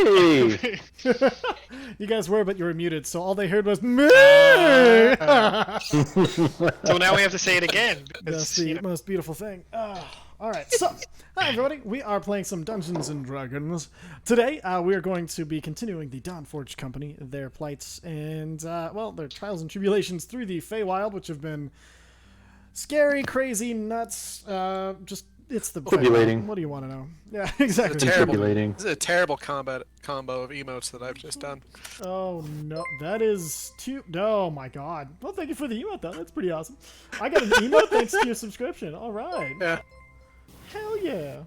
Hey! You guys were, but you were muted, so all they heard was me. So now we have to say it again. That's the most beautiful thing. All right, so hi everybody. We are playing some Dungeons and Dragons today. We are going to be continuing the Dawnforged Company, their plights, and well, their trials and tribulations through the Feywild, which have been scary, crazy, nuts. Just it's the Tribulating. What do you want to know? Yeah, exactly. Tribulating. This is a terrible combo of emotes that I've just done. Oh no, that is too. Oh my god. Well, thank you for the emote though. That's pretty awesome. I got an emote thanks to your subscription. All right. Yeah. Hell yeah.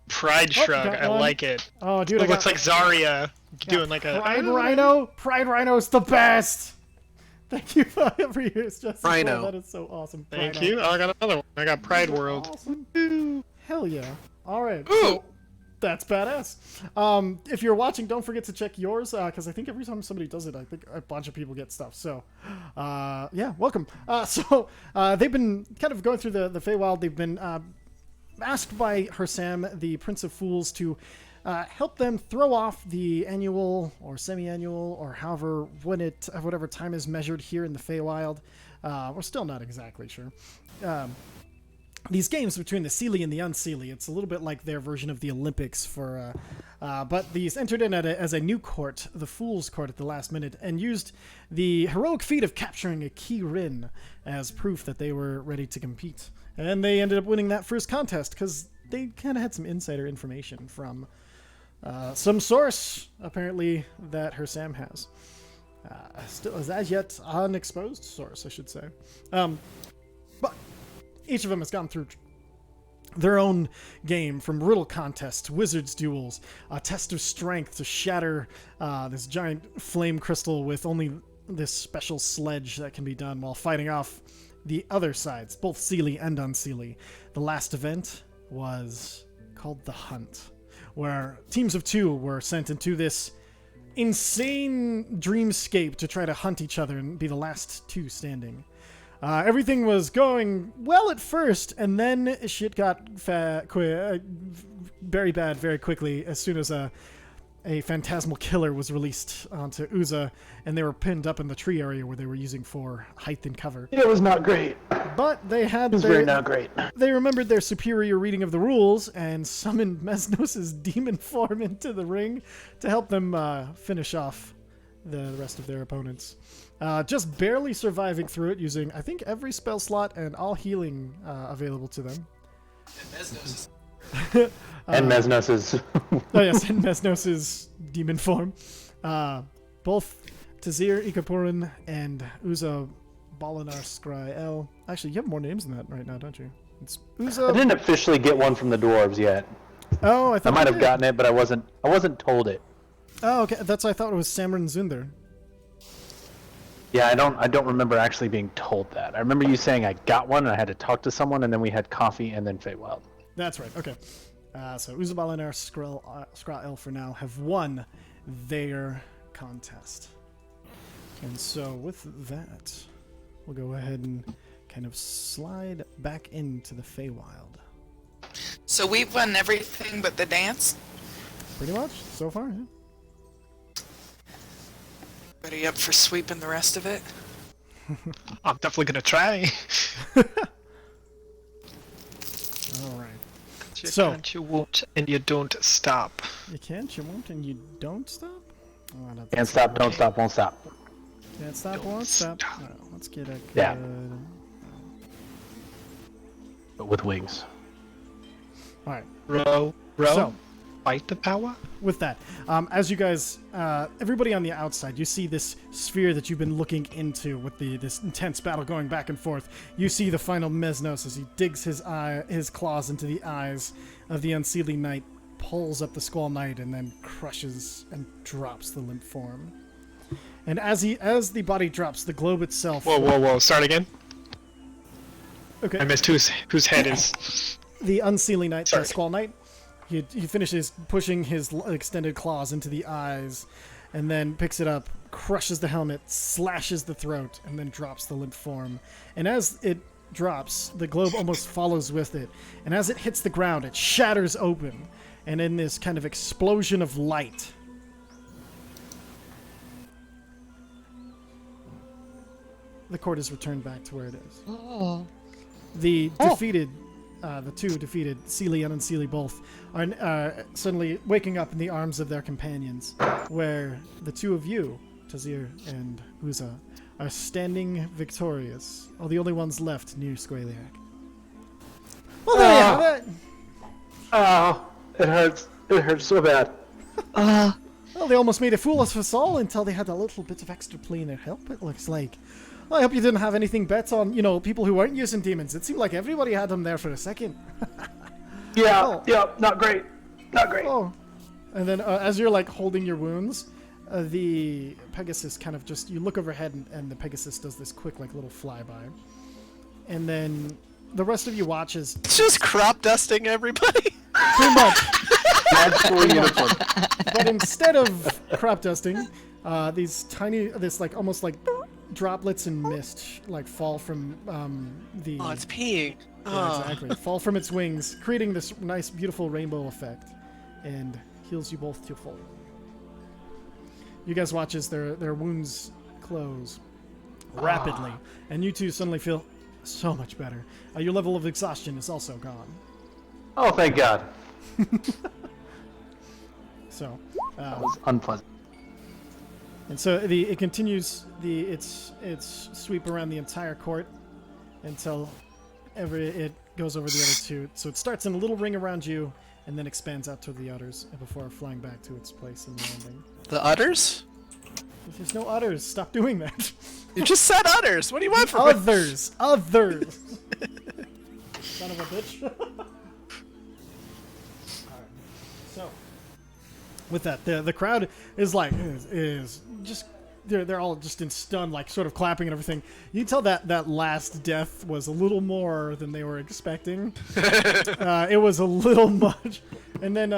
Pride shrug. got I one. like it. Oh, dude, It looks like Zarya doing like a Pride Rhino. Pride Rhino's the best. Thank you for every year's justice. Rhino. That is so awesome. Thank Rhino. you. Oh, I got another one. I got Pride World. Awesome. Hell yeah. All right. Ooh. So, that's badass. If you're watching, don't forget to check yours, because I think every time somebody does it, I think a bunch of people get stuff. So, yeah, welcome. They've been kind of going through the Feywild. They've been asked by Hersam, the Prince of Fools, to help them throw off the annual or semi-annual or however whatever time is measured here in the Feywild. We're still not exactly sure. These games between the Seelie and the Unseelie, it's a little bit like their version of the Olympics for, but these entered in as a new court, the Fool's Court, at the last minute, and used the heroic feat of capturing a key rin as proof that they were ready to compete. And they ended up winning that first contest because they kind of had some insider information from some source, apparently, that Hersam has. Still, as yet, unexposed source, I should say. But each of them has gone through their own game, from riddle contests, wizards duels, a test of strength to shatter this giant flame crystal with only this special sledge that can be done while fighting off the other sides, both Seelie and Unseelie. The last event was called The Hunt, where teams of two were sent into this insane dreamscape to try to hunt each other and be the last two standing. Everything was going well at first, and then shit got very bad very quickly as soon as a phantasmal killer was released onto Uza, and they were pinned up in the tree area where they were using for height and cover. It was not great. But they had It was very not great. They remembered their superior reading of the rules and summoned Mesnos' demon form into the ring to help them finish off the rest of their opponents. Just barely surviving through it using, I think, every spell slot and all healing available to them. And Mesnos' Oh yes, and Mesnos' demon form. Both Tazir Ikapurin and Uza Balinar Skryel. Actually, you have more names than that right now, don't you? It's Uza. I didn't officially get one from the dwarves yet. Oh, I might have gotten it, but I wasn't told it. Oh, okay. That's what I thought it was Samron Zunder. Yeah, I don't remember actually being told that. I remember you saying I got one and I had to talk to someone, and then we had coffee and then Feywild. That's right. Okay. So Uzabal and our Skryel for now have won their contest. And so with that, we'll go ahead and kind of slide back into the Feywild. So we've won everything but the dance? Pretty much, so far, yeah. Ready up for sweeping the rest of it? I'm definitely gonna try. Alright. You So- can't, you won't, and you don't stop. You can't, you won't, and you don't stop? Oh, that's Can't stop, don't stop, won't stop. Can't stop, Don't won't stop. stop. Alright, let's get a good... Yeah. But with wings. Alright. Row, So- fight the power. With that, as you guys, everybody on the outside, you see this sphere that you've been looking into with this intense battle going back and forth. You see the final Mesnos as he digs his claws into the eyes of the Unseelie Knight, pulls up the Squall Knight, and then crushes and drops the limp form. And as the body drops, the globe itself. Whoa! Start again. Okay. I missed whose head is. The Unseelie Knight, the Sorry. Squall Knight. He finishes pushing his extended claws into the eyes, and then picks it up, crushes the helmet, slashes the throat, and then drops the limp form. And as it drops, the globe almost follows with it. And as it hits the ground, it shatters open. And in this kind of explosion of light, the court is returned back to where it is. Oh. The defeated, the two defeated, Seelie and Unseelie both, are suddenly waking up in the arms of their companions, where the two of you, Tazir and Uza, are standing victorious, or the only ones left near Squaliac. Well, there you have it. Oh, it hurts. It hurts so bad. Well, they almost made a fool of us all until they had a little bit of extra planar help, it looks like. Well, I hope you didn't have anything bet on, people who weren't using demons. It seemed like everybody had them there for a second. Yeah, not great. Not great. Oh. And then as you're, holding your wounds, the Pegasus kind of you look overhead and the Pegasus does this quick, little flyby. And then the rest of you watch as... It's just crop dusting everybody. Pretty much. Magical uniform. But instead of crop dusting, these almost droplets and mist fall from the... Oh, it's peeing. Yeah, exactly. Fall from its wings, creating this nice, beautiful rainbow effect, and heals you both to full. You guys watch as their wounds close rapidly, and you two suddenly feel so much better. Your level of exhaustion is also gone. Oh, thank God. So, That was unpleasant. and so it continues its sweep around the entire court until it goes over the other two. So it starts in a little ring around you, and then expands out to the others before flying back to its place in the landing. The udders? If there's no others, stop doing that. You just said udders. What do you want from me? Others. Son of a bitch. Alright. So, with that, the crowd is just they're all just in stun, sort of clapping and everything. You can tell that last death was a little more than they were expecting. It was a little much, and then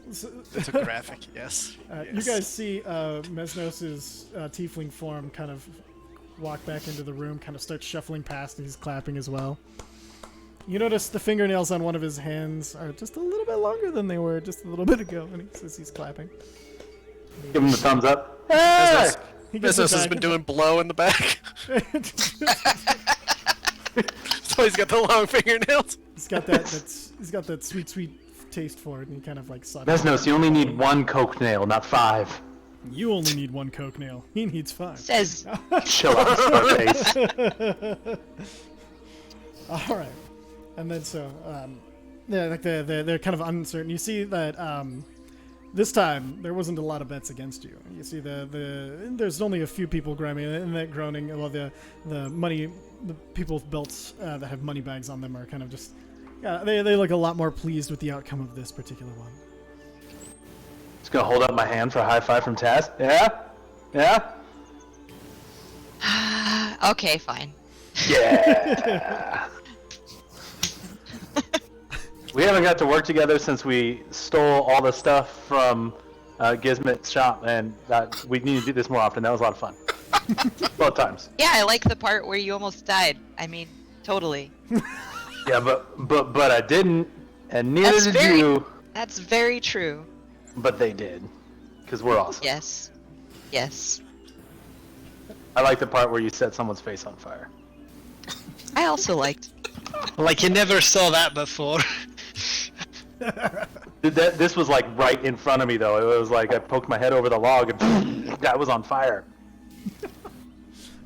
It's a graphic, yes. you guys see Mesnos's tiefling form kind of walk back into the room, kind of start shuffling past, and he's clapping as well. You notice the fingernails on one of his hands are just a little bit longer than they were just a little bit ago, and he says he's clapping. Give him the thumbs up. Hey! He gets Business it has back. been doing blow in the back. So he's got the long fingernails. He's got that sweet taste for it, and he kind of sucks. Mesnos, you only need one coke nail, not 5. You only need one coke nail. He needs 5. Says Chill out, Scarface. All right, and then they're kind of uncertain. You see that this time there wasn't a lot of bets against you. You see there's only a few people groaning. Well, the people with belts that have money bags on them are kind of just they look a lot more pleased with the outcome of this particular one. Just gonna hold up my hand for a high five from Taz. Yeah. okay, fine. Yeah. We haven't got to work together since we stole all the stuff from Gizmit's shop, and we need to do this more often. That was a lot of fun. Both times. Yeah, I like the part where you almost died. I mean, totally. Yeah, but I didn't, and neither did you. That's very true. But they did, because we're awesome. Yes. Yes. I like the part where you set someone's face on fire. I also liked. Like you never saw that before. Dude, this was right in front of me though. It was I poked my head over the log and that was on fire.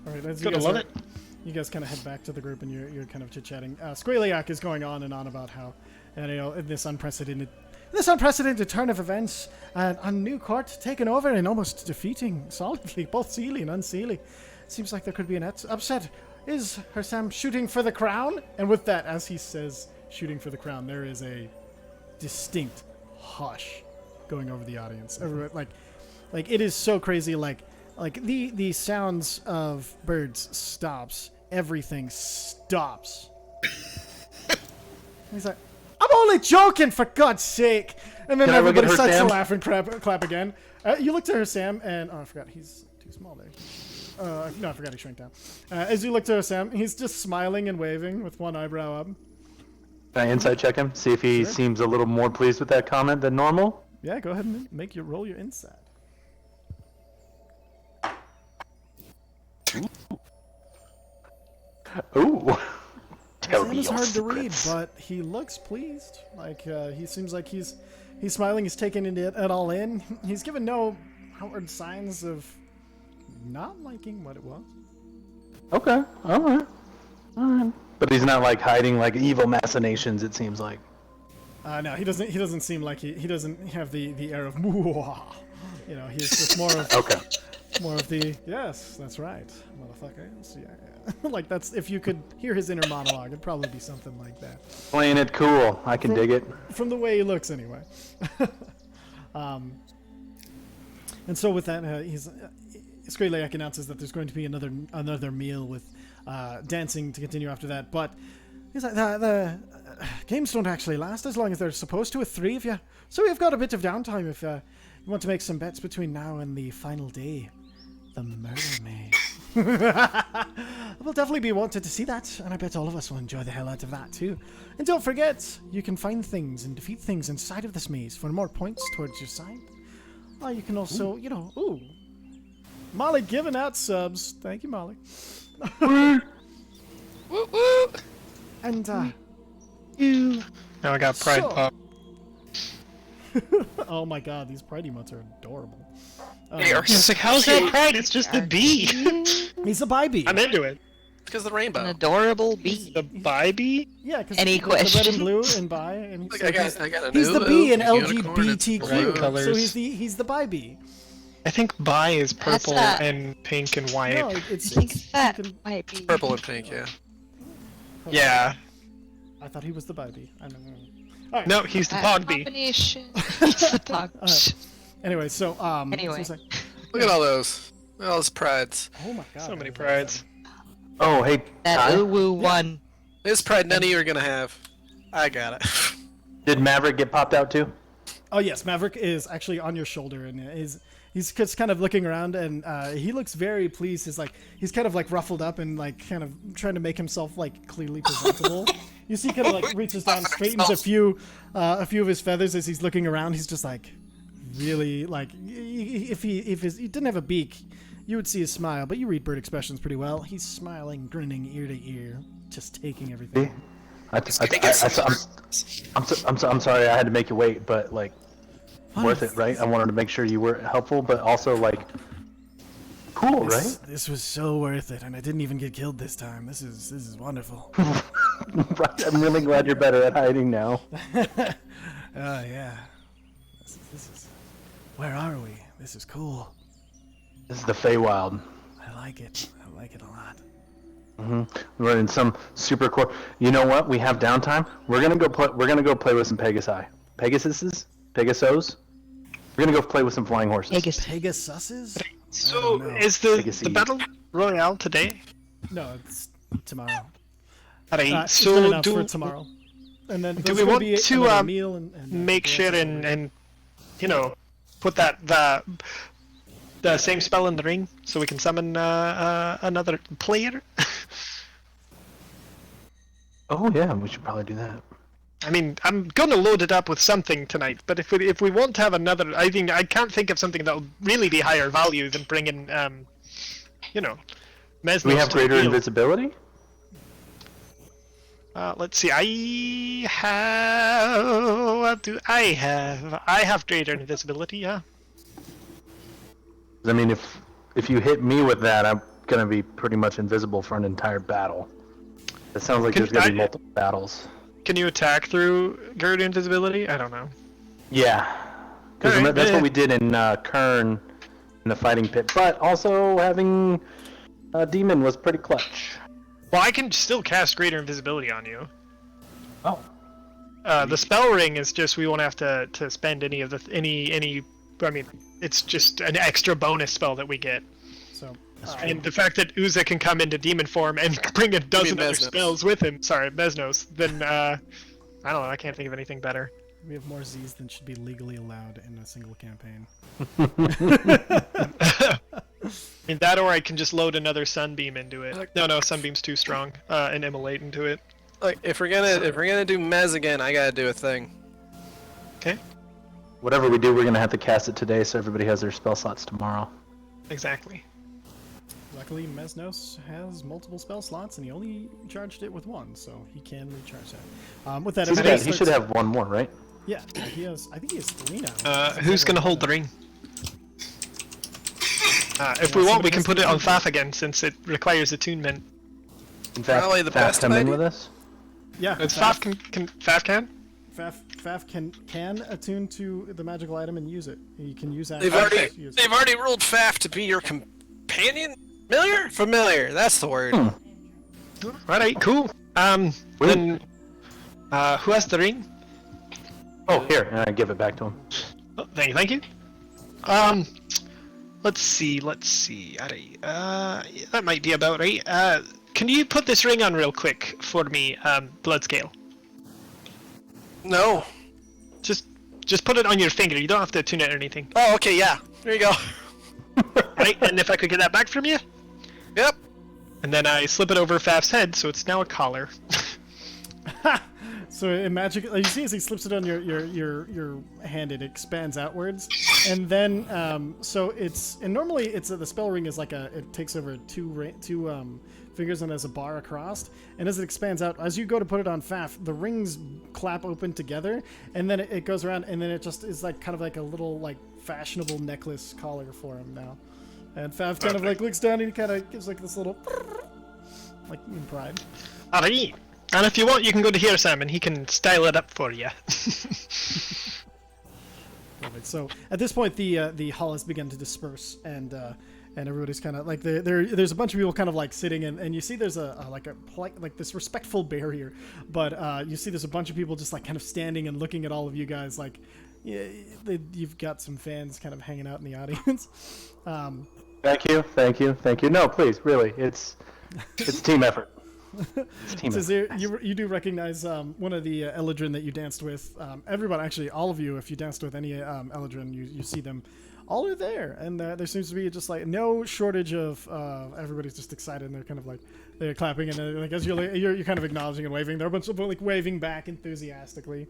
All right, as Gotta love it. You guys kind of head back to the group, and you're kind of chit-chatting. Squaliac is going on and about how, in this unprecedented turn of events, a new court taken over and almost defeating solidly both Seelie and Unseelie. Seems like there could be an upset. Is Hersam shooting for the crown? And with that, as he says shooting for the crown, there is a distinct hush going over the audience. Everyone, it is so crazy. The sounds of birds stops. Everything stops. He's like, I'm only joking, for God's sake! And then Can I look at everybody starts to Hersam? laugh and clap again. You look to Hersam, and I forgot, he's too small there. No, I forgot he shrank down. As you look to Sam, he's just smiling and waving with one eyebrow up. Can I insight check him? See if he seems a little more pleased with that comment than normal? Yeah, go ahead and roll your insight. Ooh. His Tell name me is your hard to read, secrets. but he looks pleased. Like he seems like he's smiling. He's taking it all in. He's given no outward signs of not liking what it was. Okay. All right. But he's not like hiding like evil machinations. It seems like. No, he doesn't. He doesn't seem like he doesn't have the air of "Mwah." You know, he's just more of Okay. more of the yes, that's right, motherfuckers. Yeah. Like that's if you could hear his inner monologue, it'd probably be something like that. Playing it cool. I can dig it. From the way he looks, anyway. And so with that, Square Layak announces that there's going to be another meal with dancing to continue after that. But he's like, the games don't actually last as long as they're supposed to with 3 of you. So we've got a bit of downtime if you want to make some bets between now and the final day. The murder maze. We'll definitely be wanted to see that, and I bet all of us will enjoy the hell out of that too. And don't forget, you can find things and defeat things inside of this maze for more points towards your side. Or you can also, Molly giving out subs. Thank you, Molly. Woo woo. And, Now I got Pride So- Pop. oh my god, these pride emotes are adorable. They are It's like, how's that Pride? It's just a bee. He's a bi-bee. I'm into it. Because of the An rainbow. adorable bee. The bi bee? Yeah, because Any the red and questions? blue and bi, and he's, Look, so I got a he's the new B in unicorn, it's LGBTQ. blue. So Colors. he's the bi-bee. I think bi is That's purple not- and pink and white. No, I it's think that pink and- might be. Purple and pink, yeah. Yeah. I thought he was the bi-bee. I don't know. All right. No, he's the That pog bee. combination. It's the pog. Anyway, so Anyway. so it's like, Look at all those. Look at all those prides. oh my god. So many that is prides. Oh, hey. That Ty, ooh-woo one. This pride none of you are gonna have. I got it. did Maverick get popped out too? Oh yes, Maverick is actually on your shoulder, and he's just kind of looking around, and he looks very pleased. He's kind of like ruffled up and like kind of trying to make himself like clearly presentable. You see, kind of like reaches down, straightens a few of his feathers as he's looking around. He's just like really like if he didn't have a beak, you would see his smile, but you read bird expressions pretty well. He's smiling, grinning ear to ear, just taking everything. I'm sorry I had to make you wait, but like, worth it, right? I wanted to make sure you were helpful, but also like, cool, right? This was so worth it, and I didn't even get killed this time. This is wonderful. Right, I'm really glad you're better at hiding now. Oh yeah. This is. Where are we? This is cool. This is the Feywild. I like it. I like it a lot. We're in some super core. You know what? We have downtime. We're gonna go play. We're gonna go play with some Pegasus. Pegasus. We're gonna go play with some flying horses. Pegasuses? So, know. is the Legacy. Battle Royale today? No, it's tomorrow. Alright, It's been so announced for do tomorrow. And then do there's we gonna want be to, another meal and make sure and put the same spell in the ring so we can summon another player? Oh yeah, we should probably do that. I mean, I'm gonna load it up with something tonight, but if we want to have another, I can't think of something that will really be higher value than bringing, Mesnos Do we have to the greater field. invisibility? Let's see. What do I have? I have greater invisibility. Yeah. I mean, if you hit me with that, I'm gonna be pretty much invisible for an entire battle. It sounds like there's gonna be multiple battles. Can you attack through greater invisibility? I don't know. Yeah, because Alright, that's yeah. what we did in Kern in the fighting pit. But also having a demon was pretty clutch. Well, I can still cast greater invisibility on you. Oh. The spell ring is just we won't have to spend any of the any. I mean, it's just an extra bonus spell that we get. So And the fact that Uza can come into demon form and bring a dozen other Mesnos. spells with him. Sorry, Mesnos. Then I don't know. I can't think of anything better. we have more Z's than should be legally allowed in a single campaign. I mean, that or I can just load another sunbeam into it. No, sunbeam's too strong. And immolate into it. Like if we're gonna do Mez again, I gotta do a thing. Okay. Whatever we do, we're gonna have to cast it today, so everybody has their spell slots tomorrow. Exactly. Luckily, Mesnos has multiple spell slots, and he only charged it with one, so he can recharge that. With that, He everybody should have one more, right? Yeah, he has. I think he has 3 now. Who's gonna hold the ring? If we want, we can put it on Faf again, since it requires attunement. In fact, Probably the Faf, best come in idea. with us. Yeah, It's Faf Faf can? Faf can attune to the magical item and use it. He can use that. They've already ruled Faf to be your companion. Familiar. That's the word. Alright, cool. Then, who has the ring? Oh, here, and I give it back to him. Oh, thank you. Let's see. Alright, that might be about right. Can you put this ring on real quick for me, Bloodscale? No. Just put it on your finger. You don't have to attune it or anything. Oh, okay, yeah. There you go. Right, and if I could get that back from you? Yep. And then I slip it over Faf's head, so it's now a collar. So it magically, you see as he slips it on your hand, it expands outwards, and then so it's normally it's the spell ring is like it takes over two fingers and has a bar across, and as it expands out, as you go to put it on Faf, the rings clap open together, and then it goes around, and then it just is like kind of like a little like fashionable necklace collar for him now, and Faf kind of like looks down and he kind of gives like this little like in pride. Alright. And if you want, you can go to here, Sam, and he can style it up for you. Perfect. So at this point, the hall has begun to disperse, and everybody's kind of like there's a bunch of people kind of like sitting, and you see there's like this respectful barrier, but you see there's a bunch of people just like kind of standing and looking at all of you guys like, yeah, you've got some fans kind of hanging out in the audience. Thank you. No, please, really, it's team effort. You do recognize one of the Eladrin that you danced with. Everyone, actually, all of you, if you danced with any Eladrin, you see them. All are there, and there seems to be just like no shortage of. Everybody's just excited, and they're kind of like they're clapping, and like as you're kind of acknowledging and waving. There are a bunch of like waving back enthusiastically.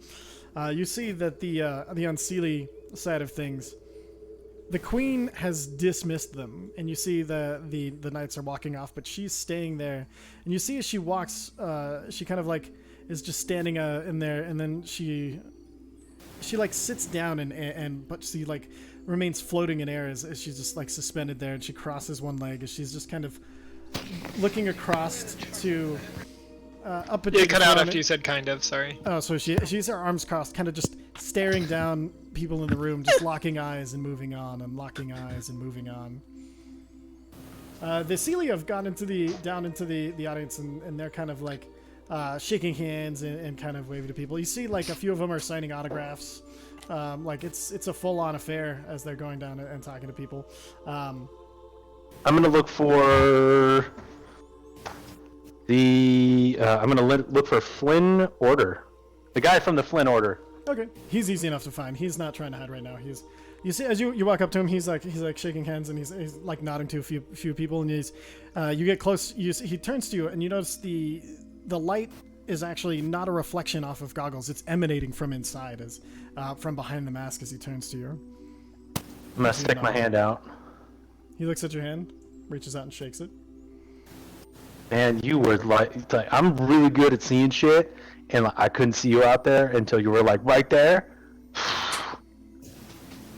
You see that the Unseelie side of things. The queen has dismissed them, and you see the knights are walking off, but she's staying there. And you see as she walks, she kind of like is just standing in there, and then she like sits down and but she like remains floating in air as she's just like suspended there, and she crosses one leg as she's just kind of looking across to up into You the cut out throne. after you said kind of, sorry. Oh, so she's her arms crossed, kind of just staring down people in the room, just locking eyes and moving on, and locking eyes and moving on. The Celia have gone down into the audience, and they're kind of like shaking hands and kind of waving to people. You see, like a few of them are signing autographs. Like it's a full-on affair as they're going down and talking to people. I'm gonna look for I'm gonna look for Flynn Order, the guy from the Flynn Order. Okay, he's easy enough to find. He's not trying to hide right now. You see, as you walk up to him, he's like shaking hands, and he's like nodding to a few people, and you get close. He turns to you, and you notice the light is actually not a reflection off of goggles. It's emanating from inside, as from behind the mask as he turns to you. I'm gonna stick my hand out. He looks at your hand, reaches out and shakes it. Man, you were like I'm really good at seeing shit, and like, I couldn't see you out there until you were like right there.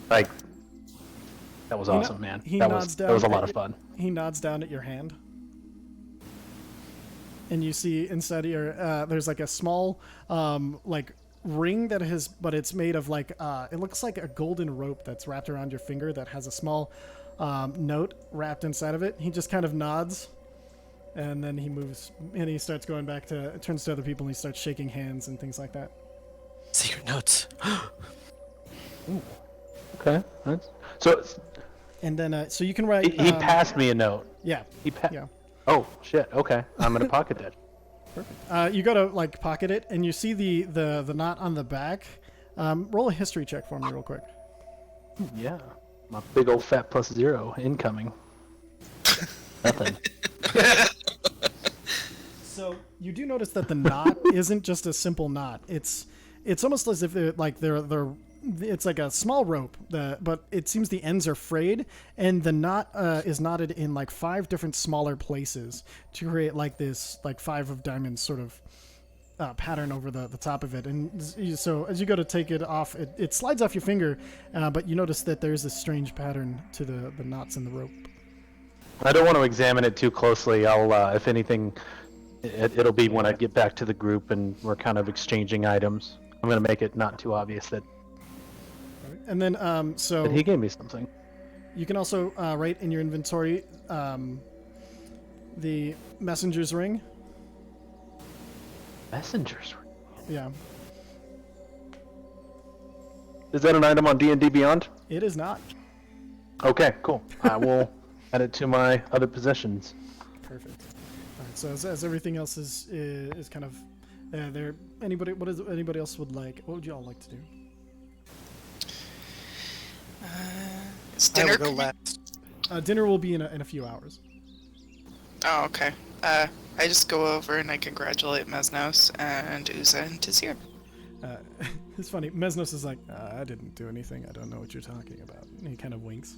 Like that was awesome, man. That was a lot of fun. He nods down at your hand, and you see inside of your there's like a small like ring but it's made of like it looks like a golden rope that's wrapped around your finger that has a small note wrapped inside of it. He just kind of nods, and then he moves and he starts going back turns to other people, and he starts shaking hands and things like that. Secret notes. Ooh. Okay. So. And then so you can write. He passed me a note. Yeah. Yeah. Oh shit. Okay. I'm gonna pocket that. Perfect. You go to like pocket it, and you see the knot on the back. Roll a history check for me real quick. Yeah. My big old fat +0 incoming. Nothing. So you do notice that the knot isn't just a simple knot. It's almost as if they're it's like a small rope, but it seems the ends are frayed, and the knot is knotted in like 5 different smaller places to create like this like 5 of diamonds sort of pattern over the top of it. And so as you go to take it off, it slides off your finger, but you notice that there's this strange pattern to the knots in the rope. I don't want to examine it too closely. I'll, if anything, it'll be when I get back to the group and we're kind of exchanging items. I'm going to make it not too obvious that. And then, so But he gave me something. you can also write in your inventory the messenger's ring. Messengers. Yeah, Is that an item on D&D Beyond? it is not. Okay, cool. I will add it to my other possessions. Perfect. All right. So as everything else is kind of there. Anybody else would like? What would you all like to do? Is I dinner will go coming? last. Dinner will be in a few hours. Oh, okay. I just go over and I congratulate Mesnos and Uza and Tizir. It's funny. Mesnos is like, I didn't do anything. I don't know what you're talking about. And he kind of winks.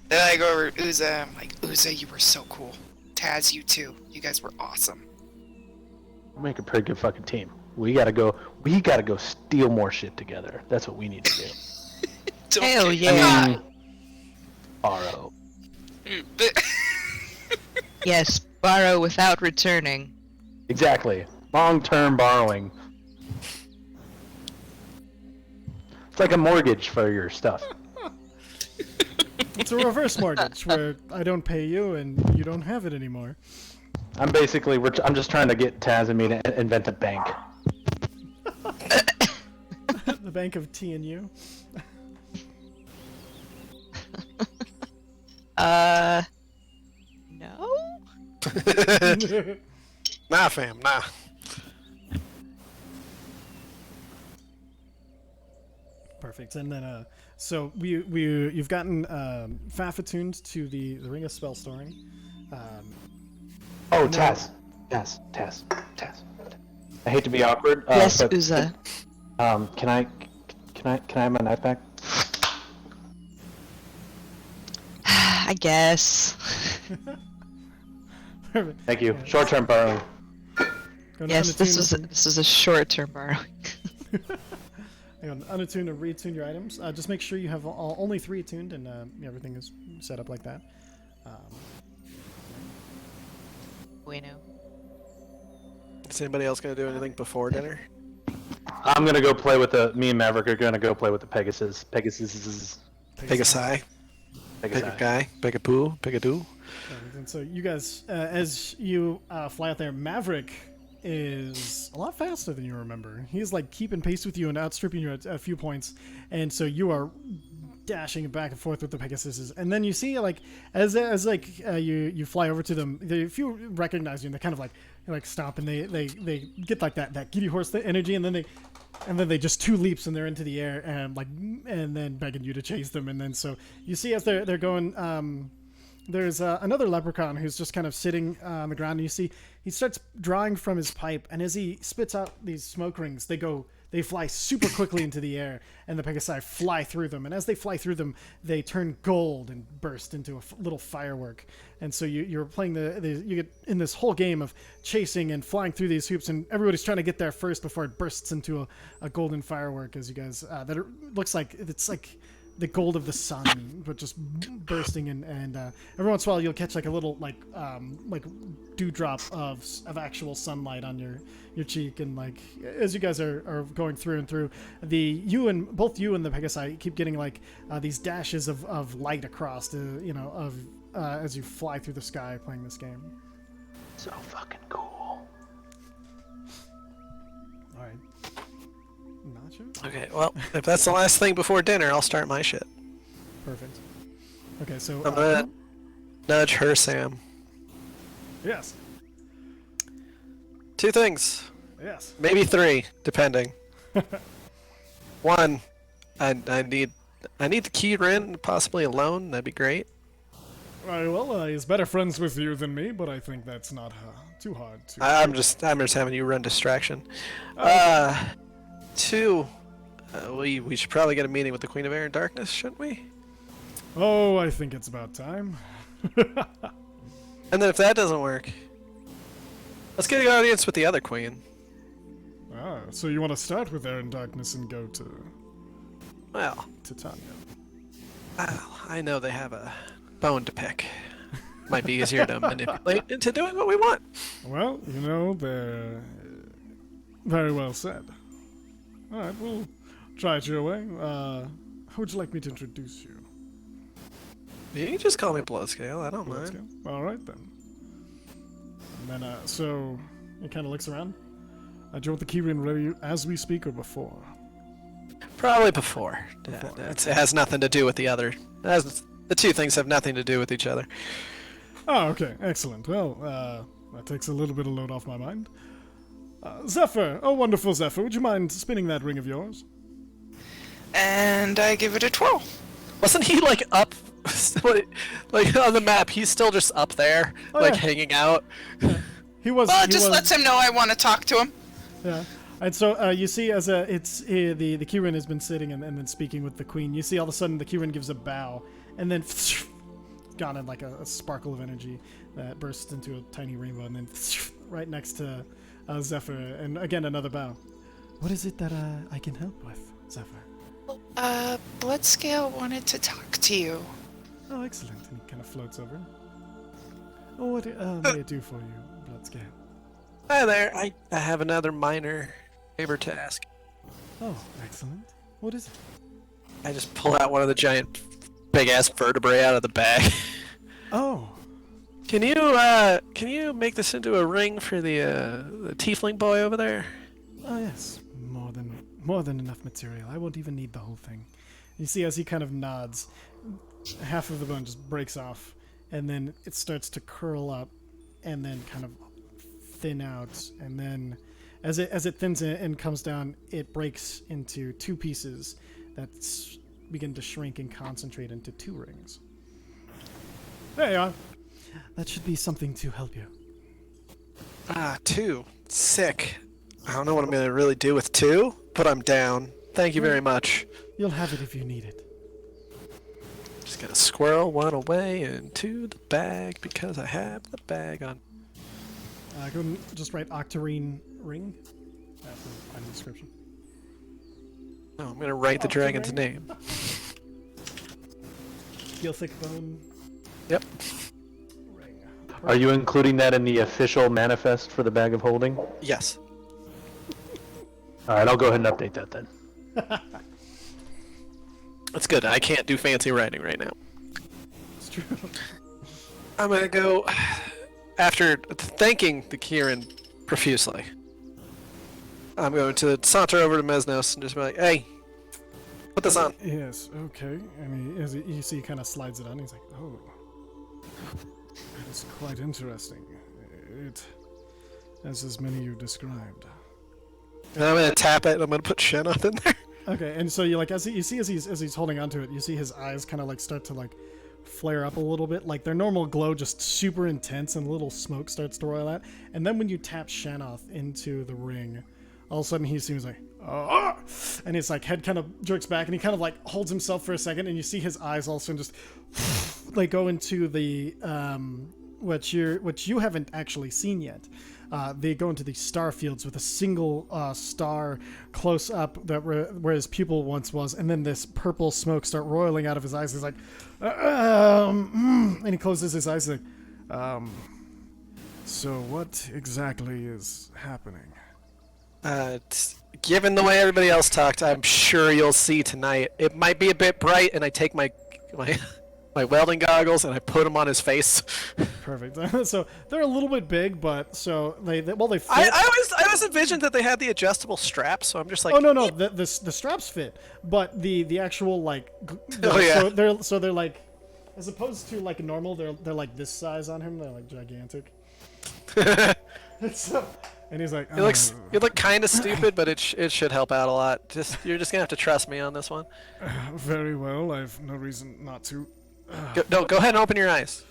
Then I go over to Uza. I'm like, Uza, you were so cool. Taz, you too. You guys were awesome. We'll make a pretty good fucking team. We gotta go steal more shit together. That's what we need to do. Don't Hell get- yeah. Borrow. But- Yes, borrow without returning. Exactly. Long-term borrowing. It's like a mortgage for your stuff. It's a reverse mortgage where I don't pay you and you don't have it anymore. I'm just trying to get Taz and me to invent a bank. The Bank of T and U. No? Nah, fam, nah. Perfect. And then, so you've gotten Faf attuned to the Ring of Spell Storing. Oh, Taz. Taz. I hate to be awkward. Yes, but, Uza. Can I have my knife back? I guess. Perfect. Thank you. Short-term borrowing. Go to Yes, unattune this was a short-term borrowing. Hang on, unattune and retune your items. Just make sure you have only 3 attuned and everything is set up like that. Bueno. Is anybody else gonna do anything before dinner? I'm gonna go play with me and Maverick are gonna go play with the Pegasus. Pegasus is Pegasai, Pegasus. Pegaguy, Pegapoo, Pegadoo. And so you guys, as you fly out there, Maverick is a lot faster than you remember. He's like keeping pace with you and outstripping you at a few points, and so you are dashing back and forth with the Pegasuses. And then you see like as you fly over to them, they few recognize you and they kind of like stop and they get like that giddy horse energy, and then they just 2 leaps and they're into the air and then begging you to chase them. And then so you see as they're going. There's another leprechaun who's just kind of sitting on the ground, and you see he starts drawing from his pipe, and as he spits out these smoke rings, they fly super quickly into the air, and the Pegasi fly through them, and as they fly through them, they turn gold and burst into a little firework. And so you're playing you get in this whole game of chasing and flying through these hoops, and everybody's trying to get there first before it bursts into a golden firework. As you guys, that it looks like it's like the gold of the sun, but just bursting, and every once in a while you'll catch like a little like dewdrop of actual sunlight on your cheek, and like as you guys are going through and through, both you and the Pegasi keep getting like these dashes of light across as you fly through the sky playing this game. So fucking cool. All right. Nacho? Okay, well, if that's the last thing before dinner, I'll start my shit. Perfect. Okay, so I'm gonna nudge her, Sam. yes. 2 things, Yes. maybe 3, depending. 1, I need the key Ren, possibly alone. That'd be great. Well, he's better friends with you than me, but I think that's not too hard to. I'm just having you run distraction. 2. We should probably get a meeting with the Queen of Air and Darkness, shouldn't we? Oh, I think it's about time. And then if that doesn't work, let's get an audience with the other queen. Ah, so you want to start with Air and Darkness and go to Well, Titania? I know they have a bone to pick. Might be easier to manipulate into doing what we want. Well, you know, they're very well said. All right, we'll try it your way. How would you like me to introduce you? You can just call me Bloodscale, I don't Let's mind. go. All right, then. And then, so, he kind of looks around. Do you want the key ring ready as we speak or before? Probably before. Before. It has nothing to do with the other. The two things have nothing to do with each other. Oh, okay. Excellent. Well, that takes a little bit of load off my mind. Zephyr. Oh, wonderful Zephyr. Would you mind spinning that ring of yours? And I give it a twirl. Wasn't he like up, like on the map? He's still just up there, Oh, like yeah. hanging out. He was. Well, it he just was, lets him know I want to talk to him. Yeah. And so you see, as it's the Kieran has been sitting and then speaking with the queen. You see, all of a sudden the Kieran gives a bow, and then gone in like a sparkle of energy that bursts into a tiny rainbow, and then right next to Zephyr, and again another bow. What is it that I can help with, Zephyr? Bloodscale wanted to talk to you. Oh, excellent. And he kind of floats over. Oh, what may I do for you, Bloodscale? Hi there. I have another minor favor to ask. Oh, excellent. What is it? I just pulled out one of the giant, big ass vertebrae out of the bag. Oh, Can you make this into a ring for the tiefling boy over there? oh yes. More than enough material. I won't even need the whole thing. You see, as he kind of nods, half of the bone just breaks off, and then it starts to curl up, and then kind of thin out, and then as it thins and comes down, it breaks into two pieces that begin to shrink and concentrate into two rings. There you are. That should be something to help you. Ah, 2. Sick. I don't know what I'm gonna really do with 2, but I'm down. Thank you very much. You'll have it if you need it. Just gonna squirrel one away into the bag because I have the bag on. Go and just write Octarine ring after the description. No, I'm gonna write the Oh, dragon's ring? name. Steel thick bone Yep. ring. Are you including that in the official manifest for the bag of holding? Yes. All right, I'll go ahead and update that then. That's good. I can't do fancy writing right now. It's true. I'm gonna go after thanking the Kieran profusely. I'm going to saunter over to Mesnos and just be like, "Hey, put this on." Yes, okay. And you see he kind of slides it on. He's like, oh, it's quite interesting. It has as many you described. And I'm gonna tap it. And I'm gonna put Shenoth in there. Okay, and so you like as he's holding onto it, you see his eyes kind of like start to like flare up a little bit, like their normal glow just super intense, and a little smoke starts to roil out. And then when you tap Shanoth into the ring, all of a sudden he seems like, oh, and his like head kind of jerks back, and he kind of like holds himself for a second, and you see his eyes all of a sudden just like go into the which you haven't actually seen yet. They go into these star fields with a single star close up where his pupil once was, and then this purple smoke start roiling out of his eyes. He's like, and he closes his eyes. He's like, so what exactly is happening? Given the way everybody else talked, I'm sure you'll see tonight. It might be a bit bright, and I take my welding goggles and I put them on his face. Perfect. So they're a little bit big, but so they fit. I always envisioned that they had the adjustable straps, so I'm just like, Oh no, the straps fit, but the actual like. Oh, yeah. So they're like, as opposed to like normal, they're like this size on him. They're like gigantic. And he's like, you look kind of stupid, but it should help out a lot. You're just gonna have to trust me on this one. very well. I've no reason not to. Go ahead and open your eyes.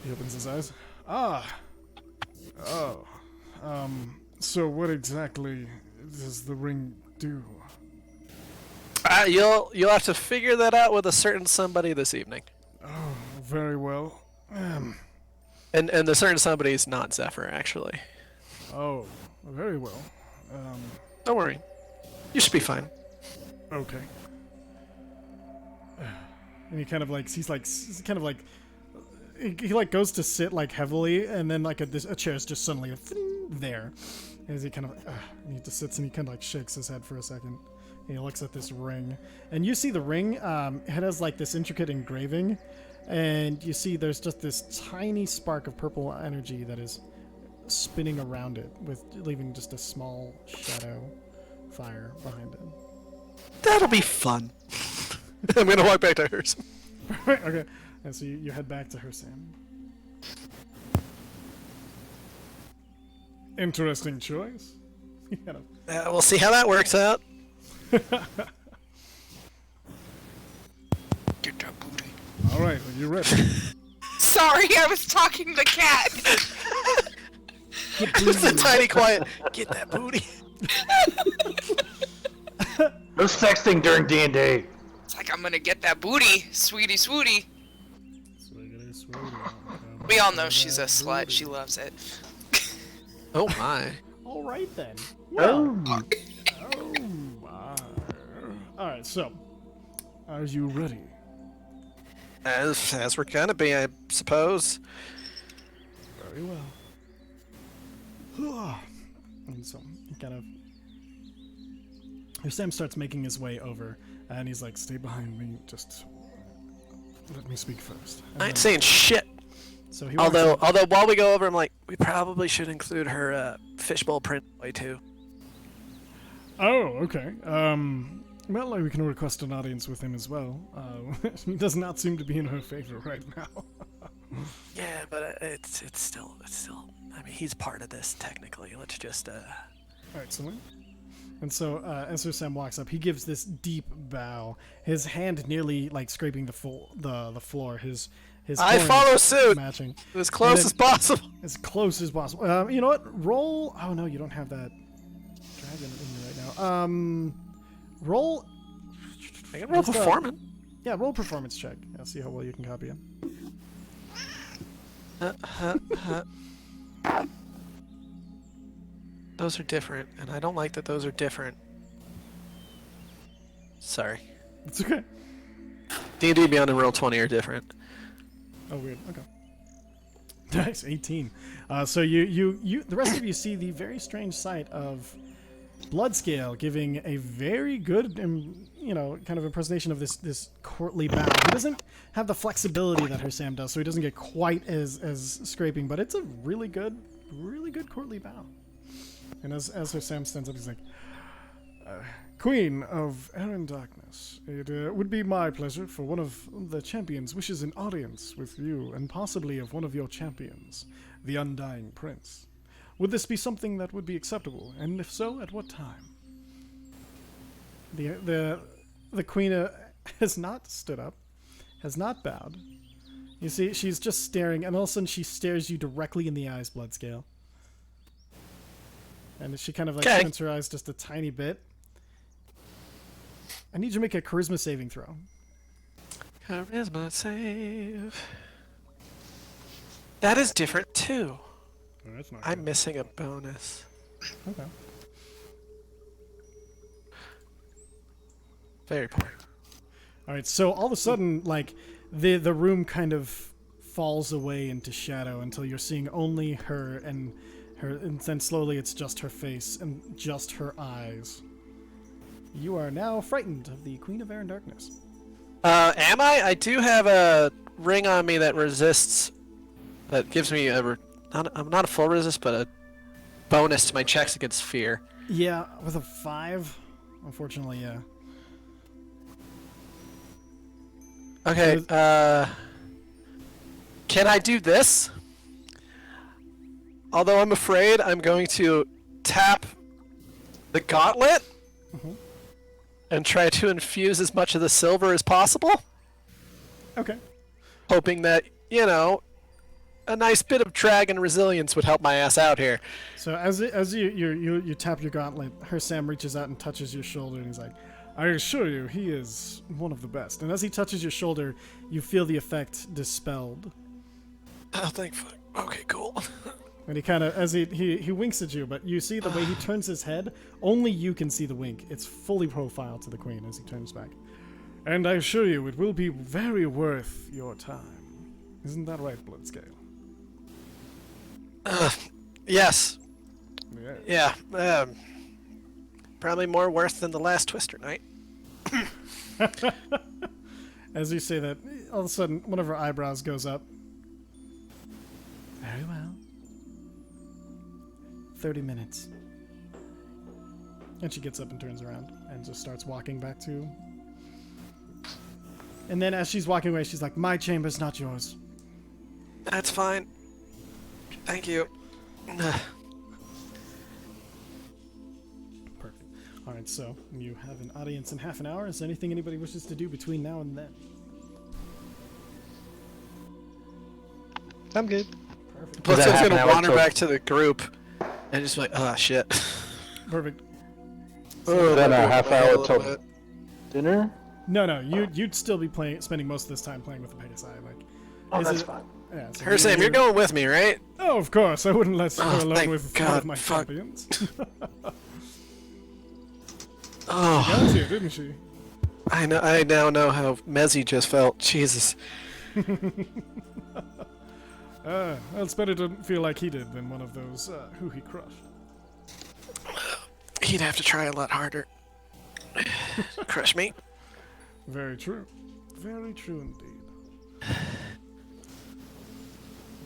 He opens his eyes. So what exactly does the ring do? You'll have to figure that out with a certain somebody this evening. Oh, very well. And the certain somebody is not Zephyr, actually. Oh, very well. Don't worry. You should be fine. Okay. And he kind of like, he's kind of like, he like goes to sit like heavily, and then like a chair is just suddenly there. As he kind of, he just sits and he kind of like shakes his head for a second. And he looks at this ring, and you see the ring. It has like this intricate engraving, and you see there's just this tiny spark of purple energy that is spinning around it, with leaving just a small shadow fire behind it. That'll be fun. I'm gonna walk back to hers. Okay, and so you head back to her, Sam. Interesting choice. You kind of We'll see how that works out. Get that booty. all right, are you ready? Sorry, I was talking to the cat. Just a tiny quiet. Get that booty. No sexting during D&D. It's like I'm gonna get that booty, sweetie, swooty. We all know she's a slut. She loves it. Oh my. All right then. Oh. Oh my. All right, so are you ready? As we're gonna be, I suppose. Very well. And so he kind of, Sam starts making his way over, and he's like, "Stay behind me. Just let me speak first." And I ain't then- saying shit. So he walks Although up- while we go over, I'm like, we probably should include her fishbowl print way too. Oh, okay. Well, we can request an audience with him as well. He does not seem to be in her favor right now. Yeah, but it's still. I mean, he's part of this technically. Let's just. Excellent. And so, as Sir Sam walks up, he gives this deep bow, his hand nearly like scraping the floor. His I horns follow suit. matching As close then- as possible. as close as possible. You know what? Roll. Oh no, you don't have that dragon in you right now. Roll. I can roll Just, performance. Yeah, roll performance check. Yeah, see how well you can copy him. Those are different, and I don't like that those are different. Sorry. It's okay. D&D Beyond and Roll20 are different. Oh, weird. Okay. Nice, 18. So the rest of you see the very strange sight of Bloodscale giving a very good, kind of impersonation of this courtly bow. He doesn't have the flexibility that her Sam does, so he doesn't get quite as scraping, but it's a really good courtly bow. And as her Sam stands up, he's like, Queen of Air and Darkness, it would be my pleasure for one of the champions wishes an audience with you, and possibly of one of your champions, the Undying Prince. Would this be something that would be acceptable, and if so, at what time? The Queen has not stood up, has not bowed. You see, she's just staring, and all of a sudden she stares you directly in the eyes, Bloodscale. And she kind of like opens her eyes just a tiny bit. I need you to make a charisma saving throw. Charisma save. That is different too. Oh, that's not I'm missing a bonus. okay. Very poor. All right, so all of a sudden, like the room kind of falls away into shadow until you're seeing only her, and then slowly it's just her face and just her eyes. You are now frightened of the Queen of Air and Darkness. Am I? I do have a ring on me that resists. That gives me not a full resist, but a bonus to my checks against fear. Yeah, with a 5, unfortunately, yeah. Okay. Can I do this? Although I'm afraid I'm going to tap the gauntlet and try to infuse as much of the silver as possible, Okay. hoping that, a nice bit of dragon resilience would help my ass out here. So as you tap your gauntlet, her Sam reaches out and touches your shoulder, and he's like, "I assure you, he is one of the best." And as he touches your shoulder, you feel the effect dispelled. Oh, thank fuck. Okay, cool. And he kind of, as he winks at you, but you see the way he turns his head, only you can see the wink. It's fully profiled to the queen as he turns back. "And I assure you, it will be very worth your time. Isn't that right, Bloodscale?" Yes. Yeah. Yeah. Probably more worth than the last Twister night. As you say that, all of a sudden, one of her eyebrows goes up. "Very well. 30 minutes. And she gets up and turns around and just starts walking back to... And then as she's walking away, she's like, "My chamber's not yours." That's fine. Thank you. Perfect. Alright, so you have an audience in half an hour. Is there anything anybody wishes to do between now and then? I'm good. Perfect. Plus, that I was half gonna an hour wander till- back to the group and just be like, oh shit. Perfect. Then a half a hour little till bit. dinner. No, you'd still be spending most of this time playing with the Pegasi. Like, Oh, is that's it- fine. yeah, so Her Sam, you're going with me, right? Oh, of course. I wouldn't let her alone thank with one God, of my fuck. champions. Oh, Got you, didn't she? I know. I now know how Mezzy just felt. Jesus. Well, it's better to feel like he did than one of those who he crushed. He'd have to try a lot harder. Crush me. Very true. Very true indeed.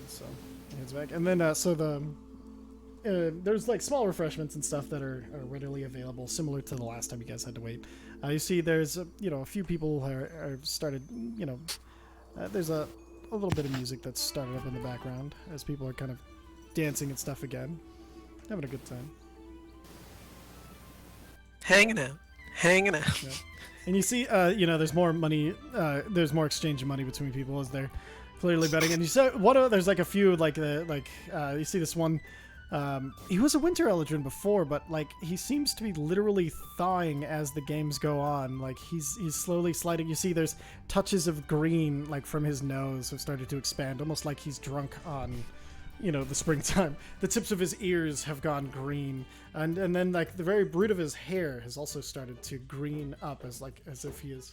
So, he heads back. And then, so there's like small refreshments and stuff that are readily available, similar to the last time you guys had to wait. You see there's, a few people are started, there's a little bit of music that's started up in the background as people are kind of dancing and stuff again. Having a good time. Hanging out. Hanging out. Yeah. And you see, there's more money, there's more exchange of money between people as they're clearly betting. And you saw there's like a few, you see this one, he was a Winter Eldrin before, but like he seems to be literally thawing as the games go on. Like he's slowly sliding. You see there's touches of green like from his nose have started to expand, almost like he's drunk on, the springtime. The tips of his ears have gone green, and then like the very root of his hair has also started to green up as if he is.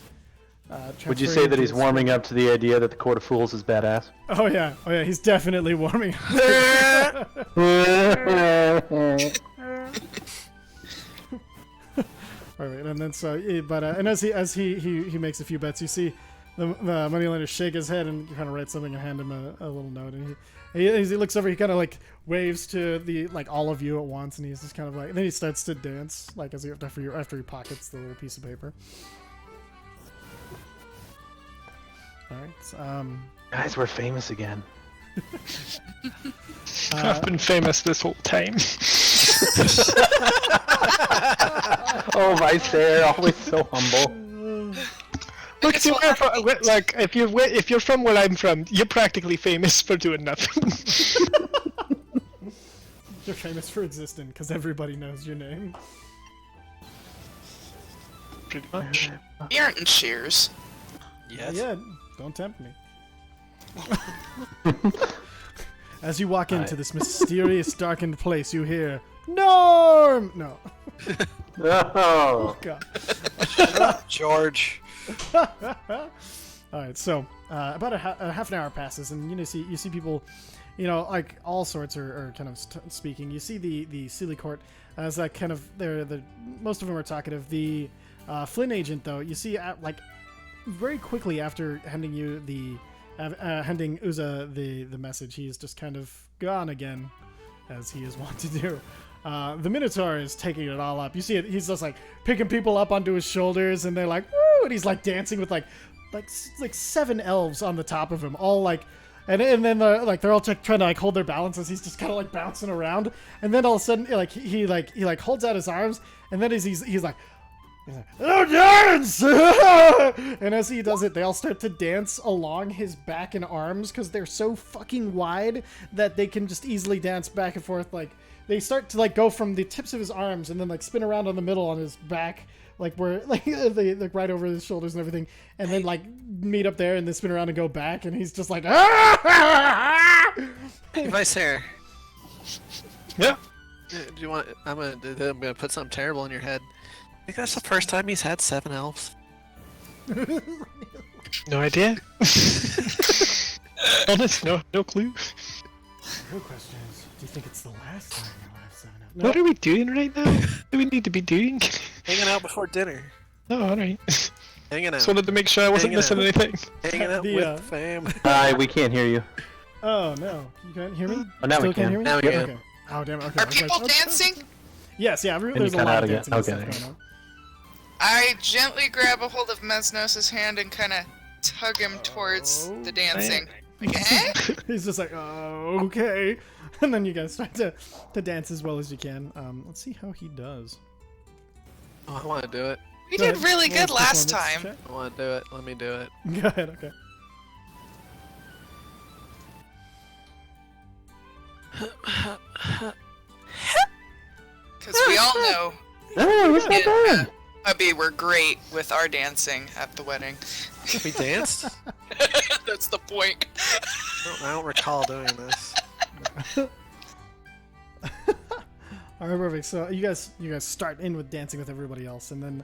Would you say that he's transferring warming up to the idea that the Court of Fools is badass? Oh yeah, he's definitely warming up. All right, and then and as he makes a few bets, you see the moneylender shake his head and kind of write something and hand him a little note, and he looks over, he kind of like waves to the all of you at once, and he's just kind of like, and then he starts to dance after he pockets the little piece of paper. All right. Guys, we're famous again. I've been famous this whole time. Oh, Vice there, always so humble. Look, see, if you're from where I'm from, you're practically famous for doing nothing. You're famous for existing because everybody knows your name. Pretty much. You aren't in Shears. Yes. Yeah, don't tempt me. As you walk into this mysterious, darkened place, you hear Norm. No. Oh. God. George. All right, so about a half an hour passes, and you see people, like all sorts are kind of speaking. You see the Sealy Court as that kind of they're most of them are talkative. The Flynn agent, though, you see very quickly after handing Uza the message, he's just kind of gone again, as he is wont to do. The Minotaur is taking it all up. You see it, he's just like picking people up onto his shoulders, and they're like, woo, and he's like dancing with like 7 elves on the top of him, all like, and then they're all trying to hold their balance as he's just kind of like bouncing around, and then all of a sudden he holds out his arms, and then he's like, Oh, dance! And as he does it, they all start to dance along his back and arms because they're so fucking wide that they can just easily dance back and forth. Like, they start to, like, go from the tips of his arms and then, like, spin around on the middle on his back, like, where, like, they, like, right over his shoulders and everything, and then, like, meet up there and then spin around and go back, and he's just like, Hey, Vice Hair. Yeah. Do you want? I'm gonna put something terrible in your head. I think that's the first time he's had 7 elves. No idea. Honest, no clue. Real question is, do you think it's the last time you'll have 7 up? What are we doing right now? What do we need to be doing? Hanging out before dinner. Oh, alright. Hanging out. Just wanted to make sure I wasn't Hanging missing out. anything. Hanging out The, with the fam. Hi, we can't hear you. Oh, no. You can't hear me? Oh, now Still we can't can. hear me? Now we can. Okay. Oh, damn it. Okay. Are I was like, people what the- dancing? Yes, yeah. you There's a cut lot out of again. dancing and Okay. stuff going on. I gently grab a hold of Mesnos' hand and kind of tug him towards the dancing. Like, eh? He's just like, oh, okay. And then you guys start to dance as well as you can. Let's see how he does. Oh, I want to do it. We Go did ahead. really Roll good a last performance time. I want to do it. Let me do it. check. Go ahead, okay. Because we all know Oh, that's not bad. hubby were great with our dancing at the wedding. We danced? That's the point. I don't recall doing this. All right, perfect. So you guys start in with dancing with everybody else, and then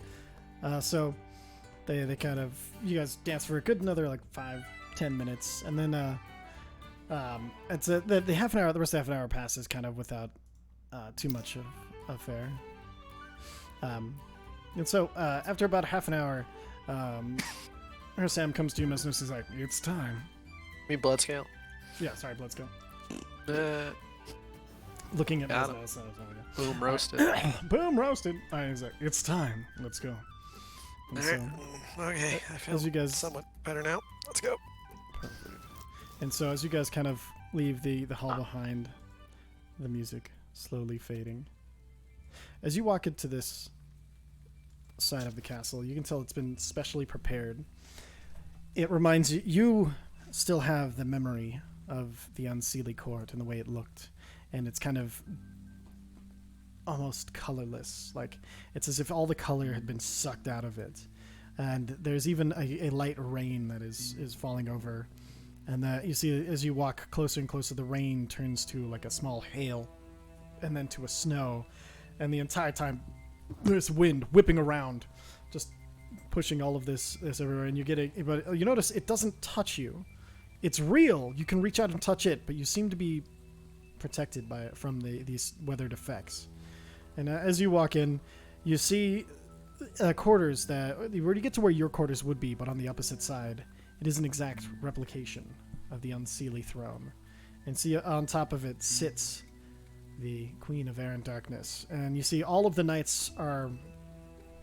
so they kind of, you guys dance for a good another like 5-10 minutes, and then it's the half an hour, the rest of the half an hour passes kind of without too much of affair. And so after about half an hour, her Sam comes to you, Mesnos, and is like, "It's time." Me blood scale. Yeah, sorry, let's go. Looking at Got him. Mesnos, Boom, roasted. boom, roasted. All right, he's like, "It's time. Let's go." And Alright. Okay, I feel as you guys somewhat better now. Let's go. And so as you guys kind of leave the hall behind, the music slowly fading. As you walk into this side of the castle, you can tell it's been specially prepared. It reminds you, you still have the memory of the Unseelie Court and the way it looked. And it's kind of almost colorless. Like, it's as if all the color had been sucked out of it. And there's even a light rain that is falling over. And you see, as you walk closer and closer, the rain turns to like a small hail, and then to a snow. And the entire time, there's wind whipping around, just pushing all of this everywhere. And you get but you notice it doesn't touch you. It's real. You can reach out and touch it, but you seem to be protected by it from these weathered effects. And as you walk in, you see quarters that where you get to where your quarters would be, but on the opposite side. It is an exact replication of the Unseelie throne. And see, on top of it sits the Queen of Air and Darkness. And you see all of the knights are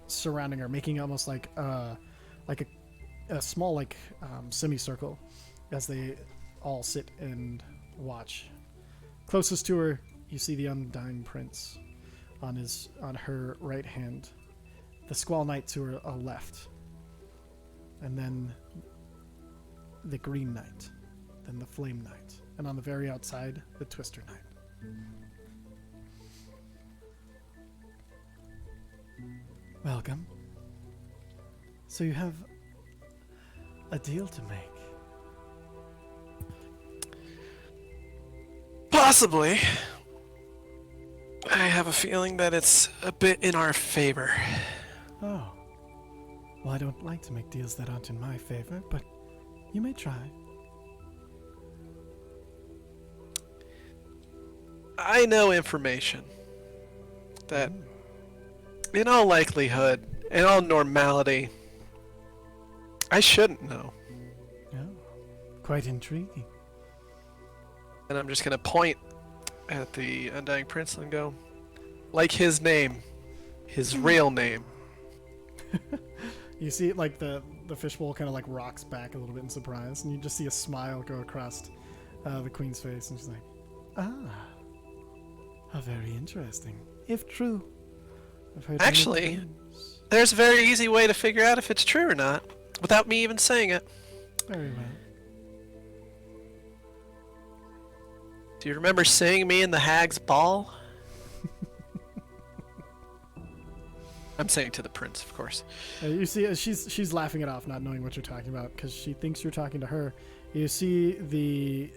surrounding her, making almost like a small semicircle as they all sit and watch. Closest to her, you see the Undying Prince on her right hand, the Squall Knight to her left, and then the Green Knight, then the Flame Knight, and on the very outside, the Twister Knight. Welcome. So you have a deal to make. Possibly. I have a feeling that it's a bit in our favor. Oh. Well, I don't like to make deals that aren't in my favor, but you may try. I know information that, in all likelihood, in all normality, I shouldn't know. Oh, quite intriguing. And I'm just gonna point at the Undying Prince and go, like his name, his real name. You see, like the fishbowl kind of like rocks back a little bit in surprise, and you just see a smile go across the queen's face, and she's like, "Ah, how very interesting. If true, I've heard many Actually, things." there's a very easy way to figure out if it's true or not, without me even saying it. Very well. Do you remember seeing me in the Hag's Ball? I'm saying to the prince, of course. You see, she's laughing it off, not knowing what you're talking about, because she thinks you're talking to her. You see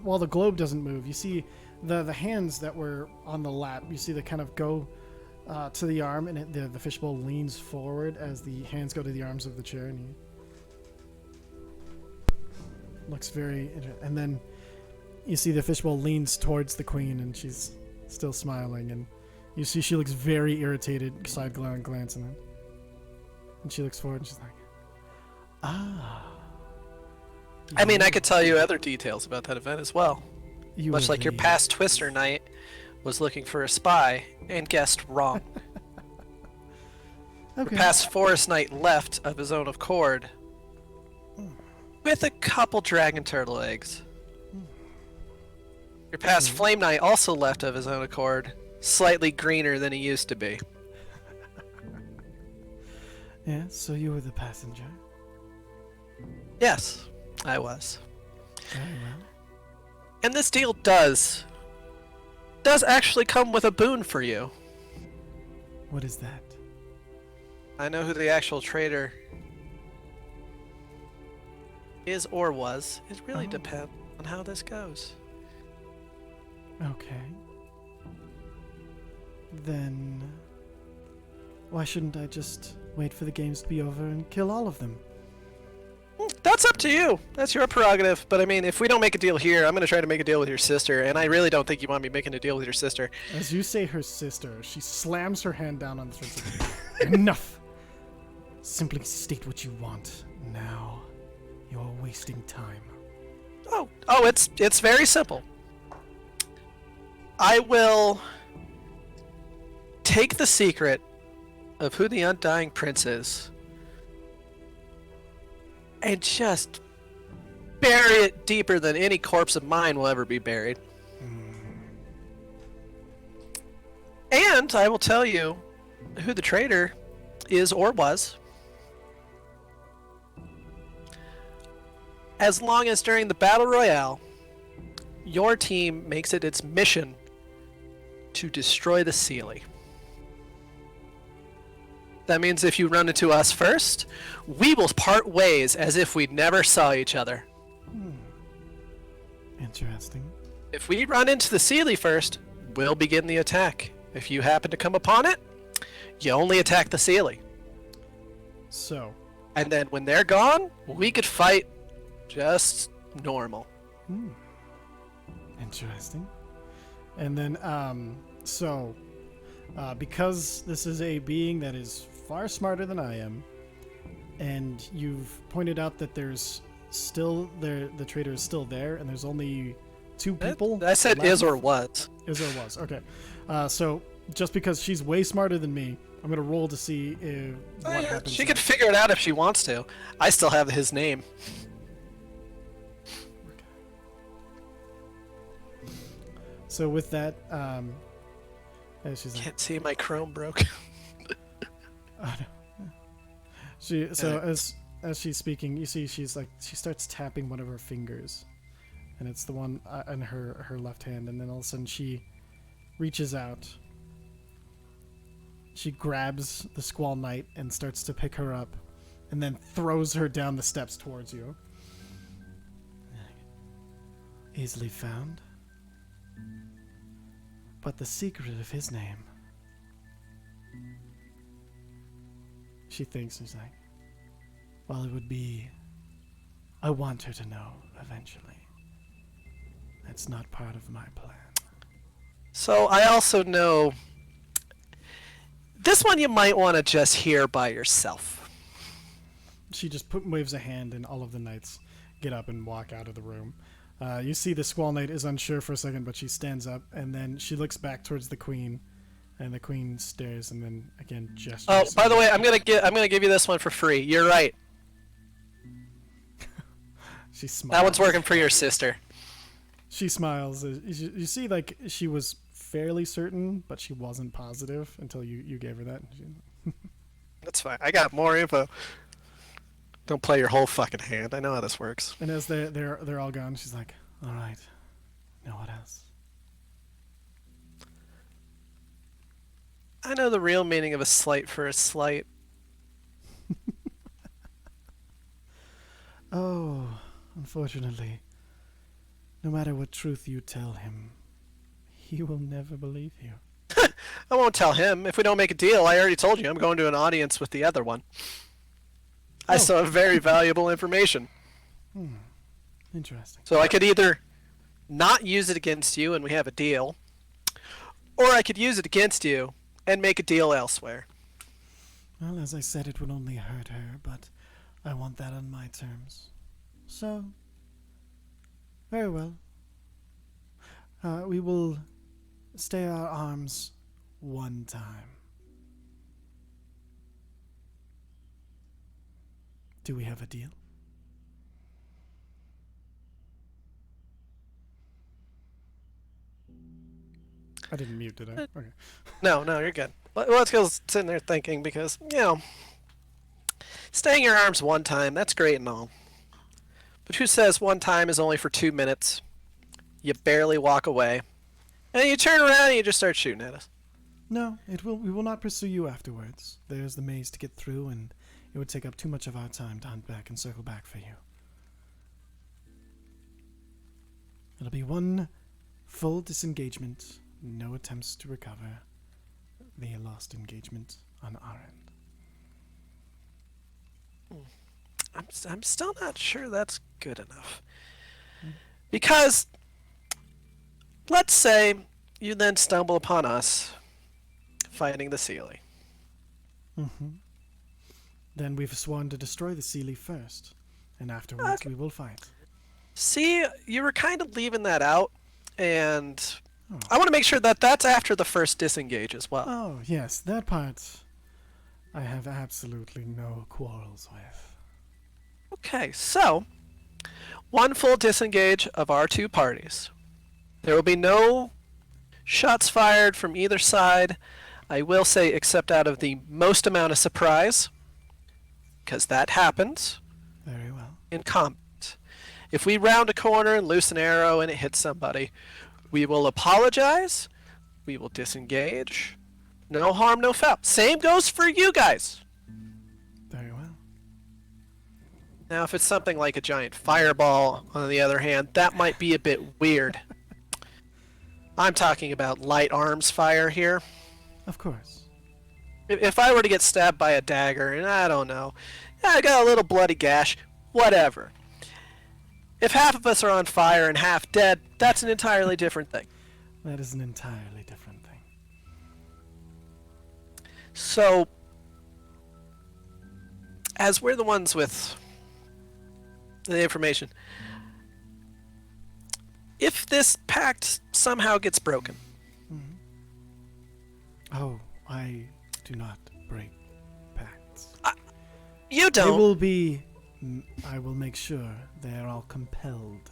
while the globe doesn't move, you see the hands that were on the lap. You see they kind of go to the arm, and the fishbowl leans forward as the hands go to the arms of the chair, and he looks very. And then you see the fishbowl leans towards the queen, and she's still smiling, and you see she looks very irritated, side glance, and she looks forward, and she's like, "Ah." I mean, I could tell you other details about that event as well. Much like your the- past Twister Knight was looking for a spy and guessed wrong. Okay. Past Forest Knight left of his own accord with a couple dragon turtle eggs. Your past Flame Knight also left of his own accord, slightly greener than he used to be. Yeah, so you were the passenger. Yes, I was. Very well. And this deal does actually come with a boon for you. What is that? I know who the actual traitor is or was. It really depends on how this goes. Okay. Then why shouldn't I just wait for the games to be over and kill all of them? That's up to you. That's your prerogative. But I mean, if we don't make a deal here, I'm going to try to make a deal with your sister, and I really don't think you want me making a deal with your sister. As you say her sister, she slams her hand down on the table. Enough! Simply state what you want. Now, you're wasting time. Oh, it's very simple. I will take the secret of who the Undying Prince is and just bury it deeper than any corpse of mine will ever be buried. And I will tell you who the traitor is or was, as long as during the Battle Royale, your team makes it its mission to destroy the Sealy. That means if you run into us first, we will part ways as if we never saw each other. Interesting. If we run into the Sealy first, we'll begin the attack. If you happen to come upon it, you only attack the Sealy. So, And then when they're gone, we could fight just normal. interesting. And then, because this is a being that is far smarter than I am, and you've pointed out that there's still the traitor is still there, and there's only two people. I said left. is or was. Is or was. Okay. So just because she's way smarter than me, I'm gonna roll to see what happens. She could figure it out if she wants to. I still have his name. So with that, she's like, Can't see my Chrome broke. as she's speaking, you see she starts tapping one of her fingers, and it's the one in her left hand, and then all of a sudden she reaches out. She grabs the Squall Knight and starts to pick her up, and then throws her down the steps towards you. Easily found. But the secret of his name. She thinks, and she's like, well, it would be, I want her to know eventually. That's not part of my plan. So I also know this one you might want to just hear by yourself. She just waves a hand, and all of the knights get up and walk out of the room. You see the Squall Knight is unsure for a second, but she stands up, and then she looks back towards the queen, and the queen stares, and then again gestures. Oh, by the way, I'm gonna give you this one for free. You're right. She smiles. That one's working for your sister. She smiles. You see, like, she was fairly certain, but she wasn't positive until you gave her that. That's fine. I got more info. Don't play your whole fucking hand. I know how this works. And as they're all gone, she's like, "All right, now what else?" I know the real meaning of a slight for a slight. Oh, unfortunately, no matter what truth you tell him, he will never believe you. I won't tell him. If we don't make a deal, I already told you I'm going to an audience with the other one. I still have very valuable information. Interesting. So I could either not use it against you and we have a deal, or I could use it against you and make a deal elsewhere. Well, as I said, it would only hurt her, but I want that on my terms. So, very well. We will stay our arms one time. Do we have a deal? I didn't mute, did I? Okay. No, you're good. Let's go sitting there thinking because, staying your arms one time, that's great and all. But who says one time is only for 2 minutes? You barely walk away. And you turn around and you just start shooting at us. No, we will not pursue you afterwards. There's the maze to get through, and it would take up too much of our time to hunt back and circle back for you. It'll be one full disengagement, no attempts to recover the lost engagement on our end. I'm still not sure that's good enough. Because, let's say you then stumble upon us fighting the Seelie. Then we've sworn to destroy the Seelie first, and afterwards we will fight. See, you were kind of leaving that out, and I want to make sure that that's after the first disengage as well. Oh, yes, that part I have absolutely no quarrels with. Okay, so one full disengage of our two parties. There will be no shots fired from either side. I will say except out of the most amount of surprise, because that happens Very well. in combat. If we round a corner and loose an arrow and it hits somebody, we will apologize, we will disengage, no harm, no foul. Same goes for you guys. Very well. Now, if it's something like a giant fireball, on the other hand, that might be a bit weird. I'm talking about light arms fire here. Of course. If I were to get stabbed by a dagger, and I don't know, I got a little bloody gash, whatever. If half of us are on fire and half dead, that's an entirely different thing. That is an entirely different thing. So, as we're the ones with the information, if this pact somehow gets broken, Oh, I do not break pacts. you They don't. will be. I will make sure they are all compelled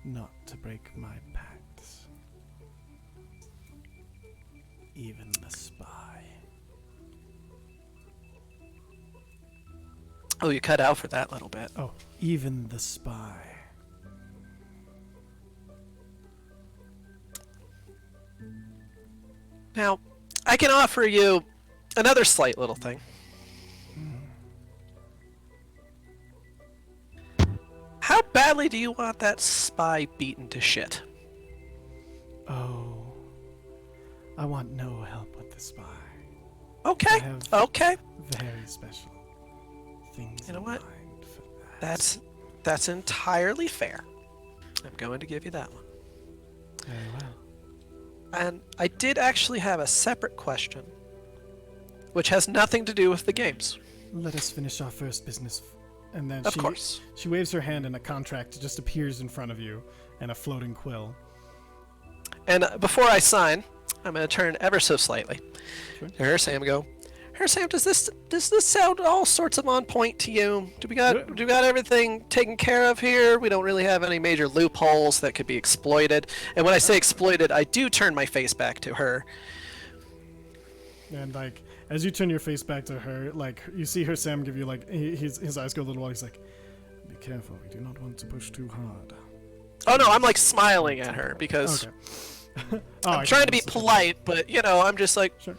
not to break my pacts. Even the spy. Oh, you cut out for that little bit. Oh, even the spy. Now, I can offer you another slight little thing. How badly do you want that spy beaten to shit? Oh, I want no help with the spy. Okay, I have- okay. Very special things You know in what? mind for that. That's entirely fair. I'm going to give you that one. Very well. And I did actually have a separate question, which has nothing to do with the games. Let us finish our first business. And then Of course. she waves her hand and a contract just appears in front of you and a floating quill. And before I sign, I'm going to turn ever so slightly Sure. to her Sam. Go, her Sam. Does this sound all sorts of on point to you? Do we got everything taken care of here? We don't really have any major loopholes that could be exploited. And when I say exploited, I do turn my face back to her. And like as you turn your face back to her, like you see her Sam give you like his eyes go a little wide. He's like, "Be careful. We do not want to push too hard." Oh no, I'm like smiling at her because Okay. I'm trying to be polite, but you know, I'm just like. Sure.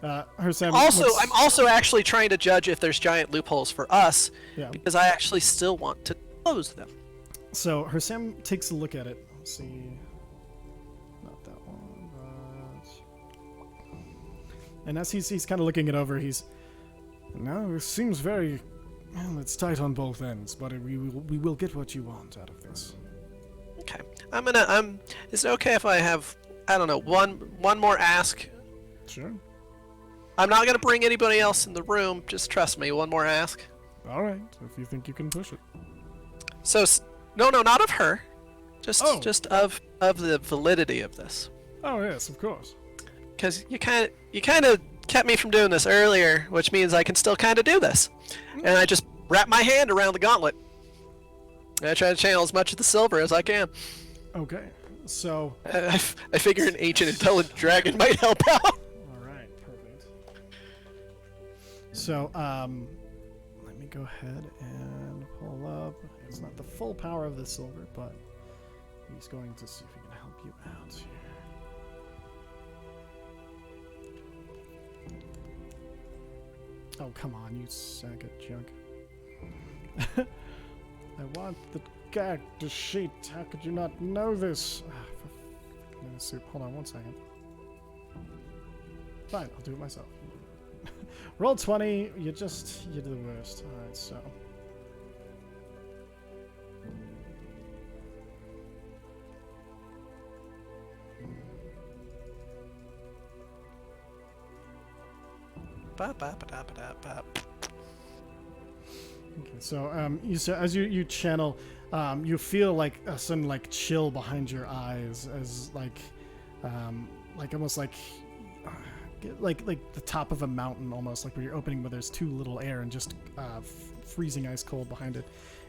Her Sam. Also, looks- I'm also actually trying to judge if there's giant loopholes for us, Yeah. because I actually still want to close them. So her Sam takes a look at it. Let's see. Not that one, but... And as he's kind of looking it over, he's... No, it seems very... Well, it's tight on both ends, but we will get what you want out of this. Okay, is it okay if I have, I don't know, one more ask? Sure. I'm not gonna bring anybody else in the room. Just trust me. One more ask. All right, if you think you can push it. So, no, not of her. Just of the validity of this. Oh yes, of course. Because you kind of kept me from doing this earlier, which means I can still kind of do this. And I just wrap my hand around the gauntlet. And I try to channel as much of the silver as I can. Okay, so... I figure an ancient intelligent dragon might help out. All right, perfect. So, let me go ahead and pull up. It's not the full power of the silver, but he's going to see if he can help you out here. Oh, come on, you sack of junk. I want the gag to sheet. How could you not know this? Ah, for goodness sake. Hold on one second. Fine, I'll do it myself. Roll 20, you're the worst. Alright, so. Okay, so as you channel, you feel like a sudden like chill behind your eyes, as like almost like the top of a mountain, almost like where you're opening, but there's too little air and just freezing ice cold behind it.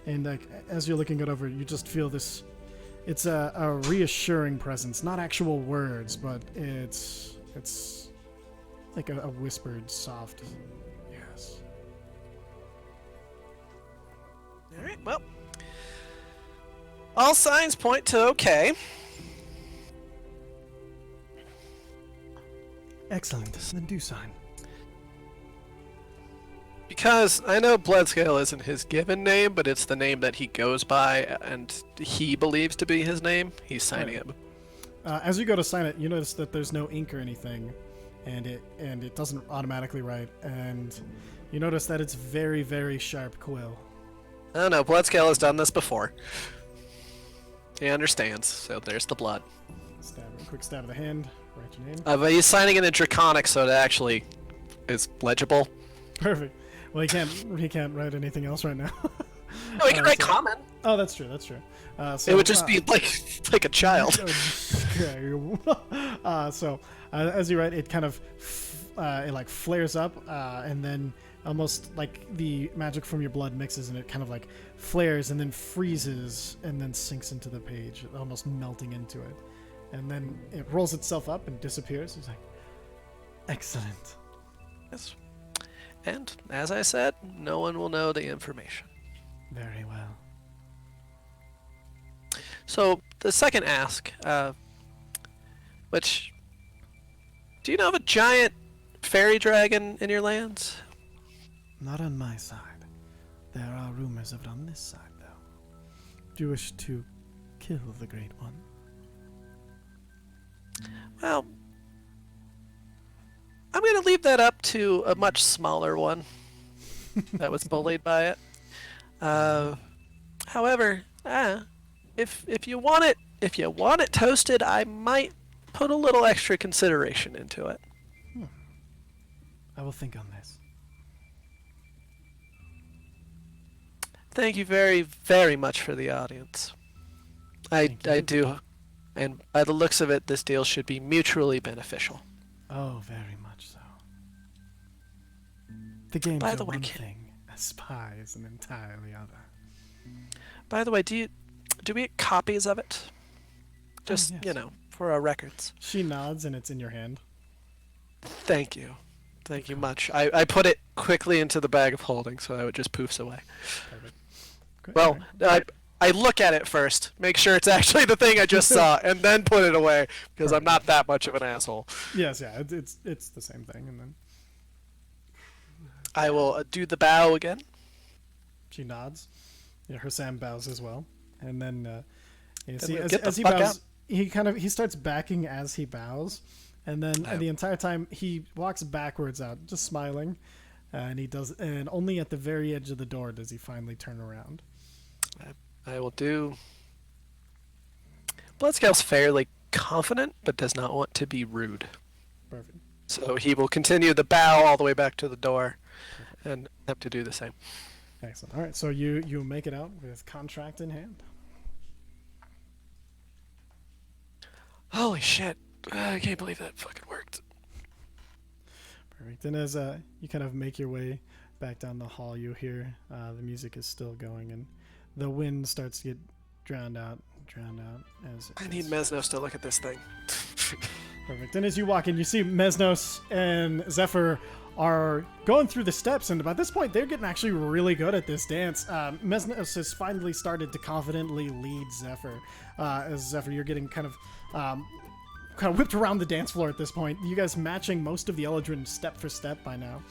And like as you're looking it over, you just feel this. It's a reassuring presence, not actual words, but it's like a whispered, soft yes. Alright, well. All signs point to okay. Excellent. Then do sign. Because I know Bloodscale isn't his given name, but it's the name that he goes by and he believes to be his name. He's signing it. As you go to sign it, you notice that there's no ink or anything, and it doesn't automatically write, and you notice that it's very, very sharp quill. I don't know, Bloodscale has done this before. He understands, so there's the blood. Quick stab of the hand. Write your name. But he's signing it in Draconic, so it actually is legible. Perfect. Well, he can't write anything else right now. No, he can write common. Oh, that's true. That's true. So, It would just be like a child. So as you write, it kind of it like flares up, and then almost like the magic from your blood mixes, and it kind of like flares and then freezes and then sinks into the page, almost melting into it, and then it rolls itself up and disappears. It's like, excellent. Yes. And as I said, no one will know the information. Very well. So the second ask, which, do you know of a giant fairy dragon in your lands? Not on my side. There are rumors of it on this side, though. Do you wish to kill the Great One? Well, I'm going to leave that up to a much smaller one that was bullied by it. However, if you want it toasted, I might put a little extra consideration into it. I will think on this. Thank you very, very much for the audience. I do, and by the looks of it, this deal should be mutually beneficial. Oh, very much so. The game's By the way, one thing, a spy is an entirely other. By the way, do we get copies of it? Just, yes. you know, for our records. She nods and it's in your hand. Thank you. Thank you much. I put it quickly into the bag of holding so it just poofs away. Great. Well, I look at it first, make sure it's actually the thing I just saw, and then put it away because I'm not that much of an asshole. Yes, yeah, it's the same thing, and then I will do the bow again. she nods. Yeah, her Sam bows as well, and then you see Get the as he fuck bows, out. he starts backing as he bows, and then the entire time he walks backwards out, just smiling, and only at the very edge of the door does he finally turn around. I will do. Bloodscale's fairly confident, but does not want to be rude. Perfect. So he will continue the bow all the way back to the door, and have to do the same. Excellent. All right, so you make it out with contract in hand. Holy shit! I can't believe that fucking worked. Perfect. And as you kind of make your way back down the hall, you hear the music is still going, and the wind starts to get drowned out. As I need Mesnos to look at this thing. Perfect. And as you walk in, you see Mesnos and Zephyr are going through the steps, and by this point, they're getting actually really good at this dance. Mesnos has finally started to confidently lead Zephyr. As Zephyr, you're getting kind of whipped around the dance floor at this point. You guys matching most of the Eldrin step for step by now.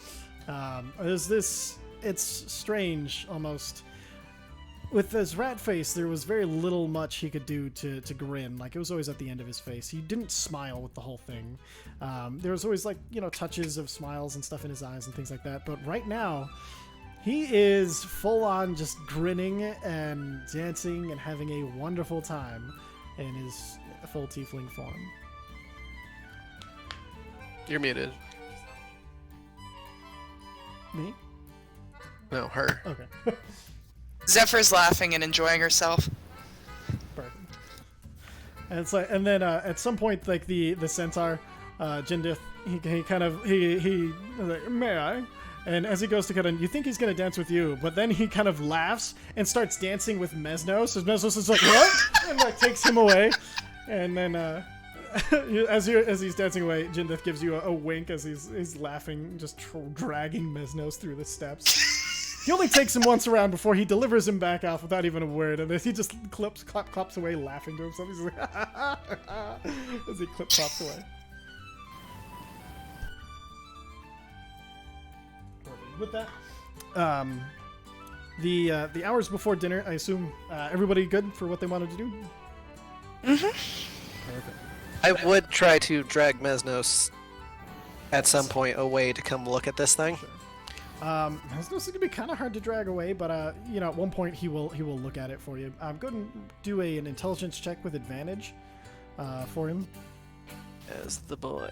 It's strange almost. With his rat face, there was very little much he could do to grin. Like, it was always at the end of his face. He didn't smile with the whole thing. There was always, like, touches of smiles and stuff in his eyes and things like that. But right now, he is full on just grinning and dancing and having a wonderful time in his full tiefling form. You're muted. Me? No, her. Okay. Zephyr's laughing and enjoying herself. Perfect. And it's like, and then at some point, like the centaur, Jindith, he like, may I? And as he goes to kind of, you think he's gonna dance with you, but then he kind of laughs and starts dancing with Mesnos. As Mesnos is like, what? And like takes him away, and then as he's dancing away, Jindith gives you a wink as he's laughing, just dragging Mesnos through the steps. He only takes him once around before he delivers him back off without even a word, and then he just claps away laughing to himself. He's like, as he claps away. With that, the hours before dinner, I assume everybody good for what they wanted to do? Perfect. I would try to drag Mesnos at some point away to come look at this thing. This is gonna be kind of hard to drag away, but at one point he will look at it for you. Go ahead and do an intelligence check with advantage for him. As the boy.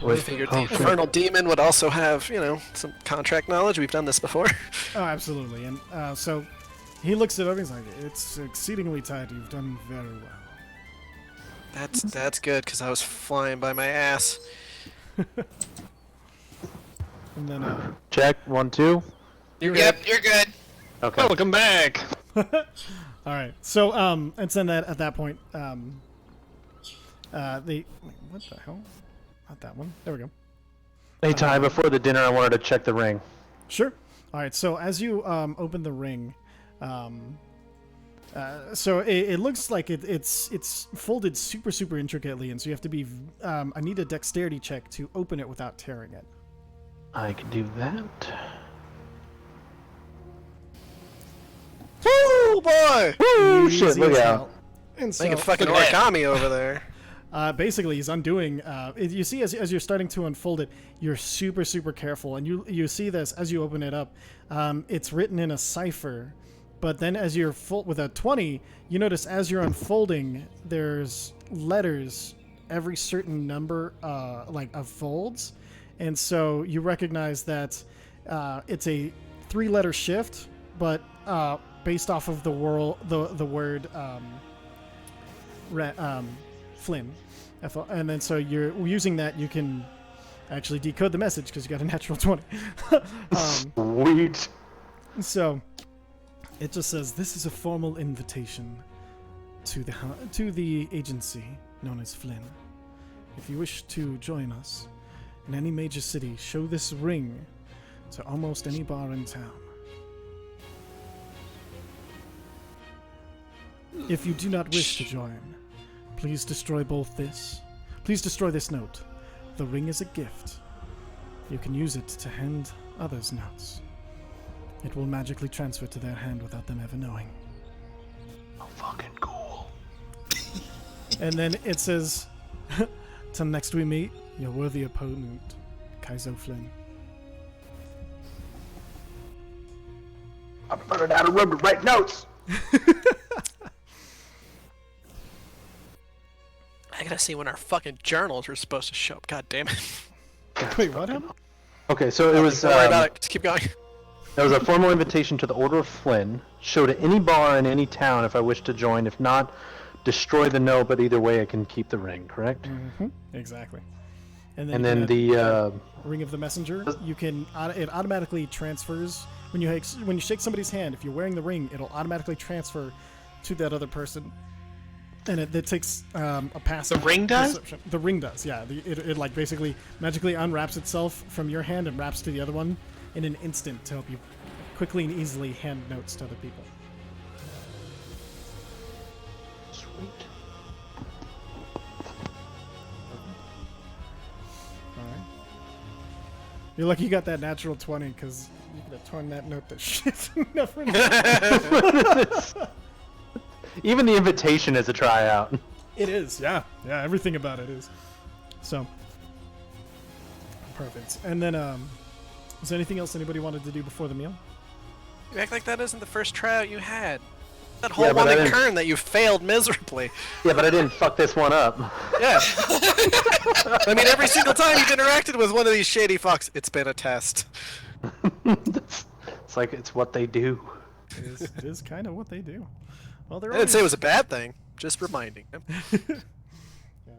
I figured the Infernal Demon would also have, some contract knowledge. We've done this before. Oh, absolutely. And so he looks it up. He's like, "It's exceedingly tight. You've done very well." That's good because I was flying by my ass. And then Check 1, 2. Yep, you're good. Okay. Welcome back. all right. So and then at that point, what the hell? Not that one. There we go. Hey Ty, before the dinner, I wanted to check the ring. Sure. All right. So as you open the ring, so it looks like it's folded super intricately, and so you have to be. I need a dexterity check to open it without tearing it. I can do that. Woo, boy! Woo! Shit, Easy look as out. hell. And so, Making fucking origami over there. basically, he's undoing. You see, as you're starting to unfold it, you're super careful, and you see this as you open it up. It's written in a cipher, but then as you're full with a 20, you notice as you're unfolding, there's letters every certain number, like of folds, and so you recognize that it's a 3-letter shift, but based off of the word Flynn. And then so you're using that, you can actually decode the message because you got a natural 20. Sweet. So it just says, "This is a formal invitation to the agency known as Flynn. If you wish to join us in any major city, show this ring to almost any bar in town. If you do not wish to join, please destroy Please destroy this note. The ring is a gift. You can use it to hand others notes. It will magically transfer to their hand without them ever knowing." Oh, fucking cool. And then it says, "Till next we meet, your worthy opponent, Kaizo Flynn." I'm running out of room to write notes. I gotta see when our fucking journals are supposed to show up. God damn it. Wait, what happened? Okay, so it was. Don't worry about it. Just keep going. There was a formal invitation to the Order of Flynn. Show to any bar in any town if I wish to join. If not, destroy the note. But either way, I can keep the ring. Correct. Mm-hmm. Exactly. And you then can the. Ring of the Messenger. You can. It automatically transfers when you shake somebody's hand. If you're wearing the ring, it'll automatically transfer to that other person. And it takes a passive. The ring does? Perception. The ring does, yeah. It like basically magically unwraps itself from your hand and wraps to the other one in an instant to help you quickly and easily hand notes to other people. Sweet. Alright. You're lucky you got that natural 20, because you could have torn that note to shit. Never know. Even the invitation is a tryout. It is, yeah. Yeah, everything about it is. So, perfect. And then, is there anything else anybody wanted to do before the meal? You act like that isn't the first tryout you had. That whole Yeah, but one I in didn't- Kern that you failed miserably. Yeah, but I didn't fuck this one up. Yeah. I mean, every single time you've interacted with one of these shady fucks, it's been a test. It's like it's what they do. It is kind of what they do. Well, they're I didn't say it was a bad thing. Just reminding them. Yeah,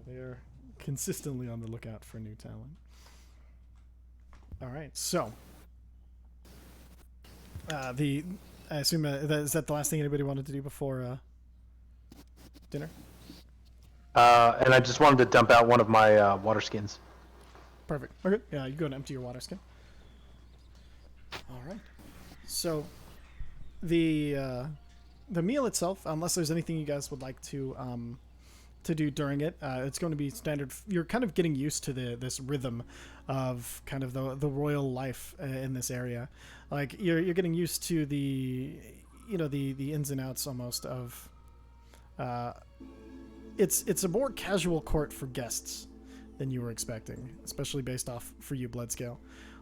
they are consistently on the lookout for new talent. All right, so I assume is that the last thing anybody wanted to do before dinner? And I just wanted to dump out one of my water skins. Perfect. Okay. Yeah, you go and empty your water skin. All right. So the meal itself, unless there's anything you guys would like to do during it, it's going to be standard. You're kind of getting used to this rhythm of kind of the royal life in this area. Like you're getting used to the ins and outs almost of. It's a more casual court for guests than you were expecting, especially based off for you Bloodscale.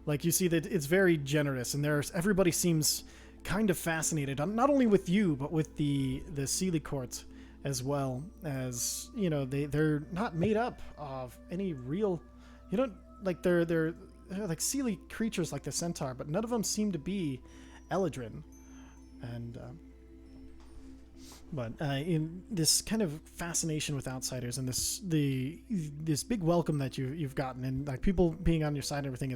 Like you see that it's very generous, and everybody seems kind of fascinated, not only with you but with the Sealy court as well, as they're not made up of any real, like they're like Sealy creatures like the centaur, but none of them seem to be Eladrin, and but in this kind of fascination with outsiders and this big welcome that you've gotten, and like people being on your side and everything,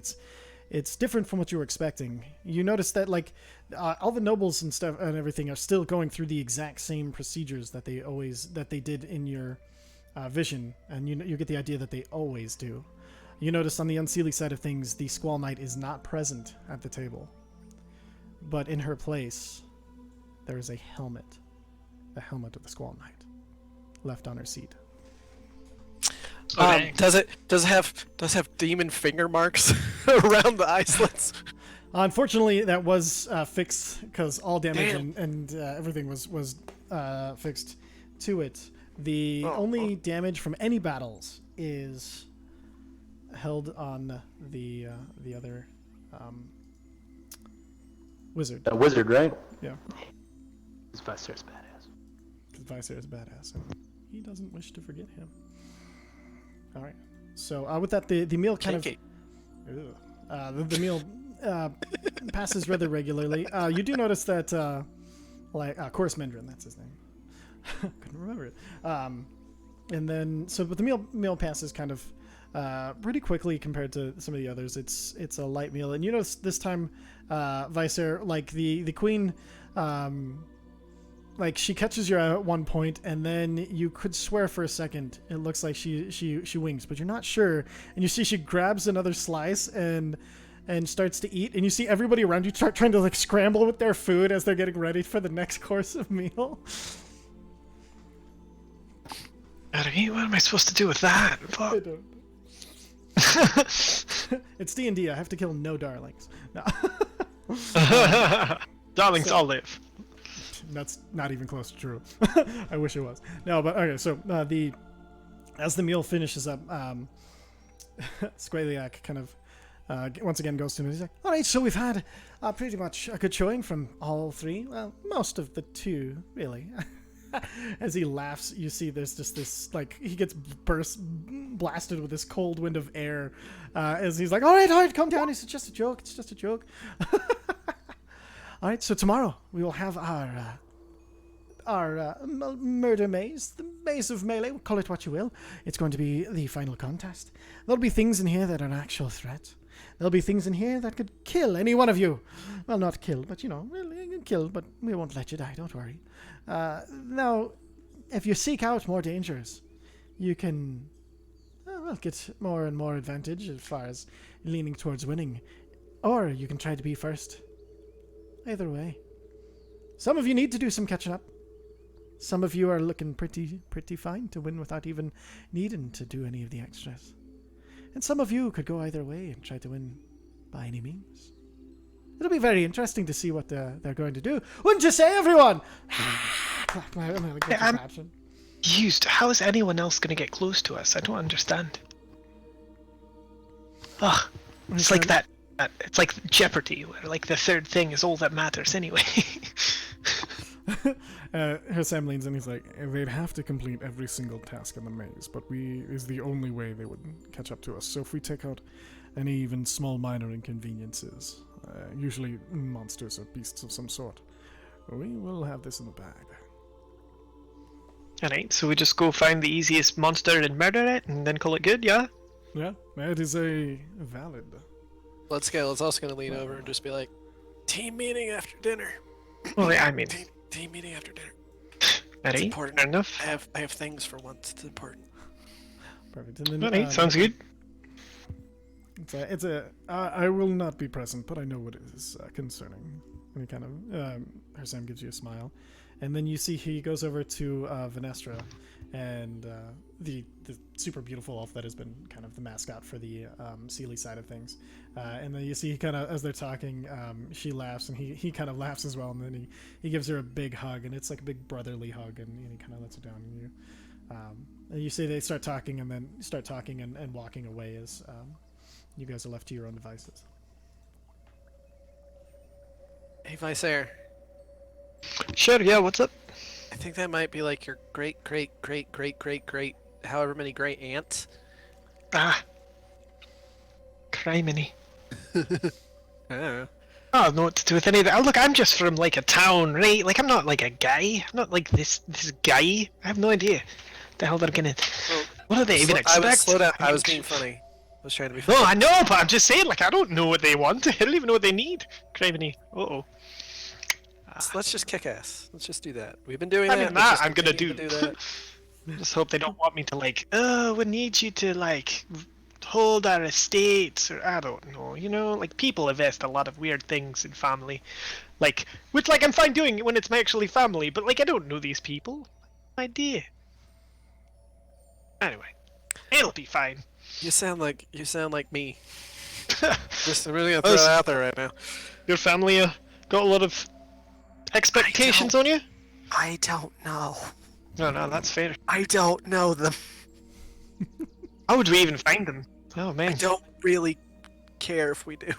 it's different from what you were expecting. You notice that like all the nobles and stuff and everything are still going through the exact same procedures that they did in your vision, and you get the idea that they always do. You notice on the Unseelie side of things, the Squall Knight is not present at the table, but in her place there is a helmet, the helmet of the Squall Knight, left on her seat. Okay. Does it have demon finger marks around the eye slits? Unfortunately, that was fixed because all damage and everything was fixed to it. The only damage from any battles is held on the other wizard. A wizard, right? Yeah, His Vicer's badass. because Vicer is badass, and he doesn't wish to forget him. All right. So with that, the meal kind of the meal passes rather regularly. You do notice that Chorus Mendrin, that's his name. Couldn't remember it. And then but the meal passes kind of pretty quickly compared to some of the others. It's a light meal, and you notice this time, Vicer, like the queen, like she catches you at one point, and then you could swear for a second it looks like she winks, but you're not sure. And you see she grabs another slice and starts to eat, and you see everybody around you start trying to like scramble with their food as they're getting ready for the next course of meal. Alright, what am I supposed to do with that? I don't. It's D&D. I have to kill no darlings. No. Darlings all live. That's not even close to true. I wish it was. No, but okay. So as the meal finishes up, Squaliac kind of once again goes to him. He's like, "All right, so we've had pretty much a good showing from all three. Well, most of the two, really." As he laughs, you see there's just this, like, he gets blasted with this cold wind of air as he's like, all right, calm down. It's just a joke. It's just a joke. All right, so tomorrow we will have our murder maze, the maze of melee, call it what you will. It's going to be the final contest. There'll be things in here that are an actual threat. There'll be things in here that could kill any one of you. Well, not kill, but, you know, kill, but we won't let you die, don't worry. Now, if you seek out more dangers, you can, get more and more advantage as far as leaning towards winning. Or you can try to be first. Either way. Some of you need to do some catching up. Some of you are looking pretty fine to win without even needing to do any of the extras. And some of you could go either way and try to win by any means. It'll be very interesting to see what they're going to do. Wouldn't you say, everyone? I'm used. How is anyone else going to get close to us? I don't understand. Ugh. It's like that. It's like Jeopardy, where like the third thing is all that matters anyway. Sam leans in. He's like, they'd have to complete every single task in the maze, but is the only way they would catch up to us. So if we take out any even small minor inconveniences, usually monsters or beasts of some sort, we will have this in the bag. Alright, so we just go find the easiest monster and murder it, and then call it good, yeah? Yeah, that is a valid. Let's go. Let's also gonna lean over and just be like, team meeting after dinner. Well, I mean, Team meeting after dinner. alright, important. fair enough. I have things for once. It's important. Perfect. And then, Alright, sounds good. I will not be present, but I know what is concerning. And he kind of, Hersam gives you a smile. And then you see he goes over to Venestra, and the super beautiful elf that has been kind of the mascot for the Sealy side of things. And then you see he kind of, as they're talking, she laughs, and he kind of laughs as well. And then he gives her a big hug, and it's like a big brotherly hug, and he kind of lets her down. And you see they start talking, and then start talking and walking away as you guys are left to your own devices. Hey, Vicer. Sure, yeah, what's up? I think that might be like your great, however many great aunts. Ah. Criminy. I don't know. I don't know what to do with any of that. Oh, look, I'm just from like a town, right? Like, I'm not like a guy. I'm not like this guy. I have no idea the hell they're gonna. Well, what do they even expect? Slow down. I was being funny. I was trying to be funny. No, I know, but I'm just saying, like, I don't know what they want. I don't even know what they need. Criminy. Uh-oh. Let's just kick ass. Let's just do that. We've been doing I that. mean, let's that just I'm gonna continue do. to that. Just hope they don't want me to like, oh, we need you to like hold our estates, or I don't know, you know, like people invest a lot of weird things in family, like, which like I'm fine doing when it's my actually family, but like I don't know these people. No idea. Anyway, it'll be fine. You sound like me. Just really gonna throw it out there right now. Your family got a lot of expectations on you? I don't know. No, that's fair. I don't know them. How would we even find them? Oh man. I don't really care if we do.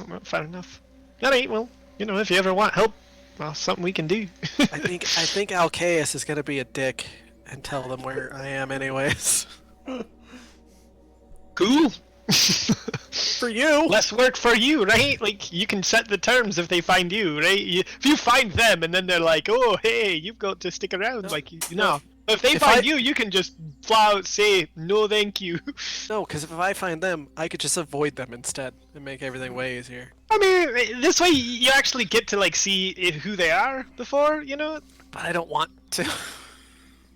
Well, fair enough. Alright, well, you know, if you ever want help, well, something we can do. I think Alcaeus is gonna be a dick and tell them where I am anyways. Cool. For you. Less work for you, right? Like, you can set the terms if they find you, right? If you find them and then they're like, oh, hey, you've got to stick around, No, like, you know. If they If find I- you, you can just flat out say no, thank you. No, because if I find them, I could just avoid them instead and make everything way easier. I mean, this way you actually get to like see who they are before, you know. But I don't want to.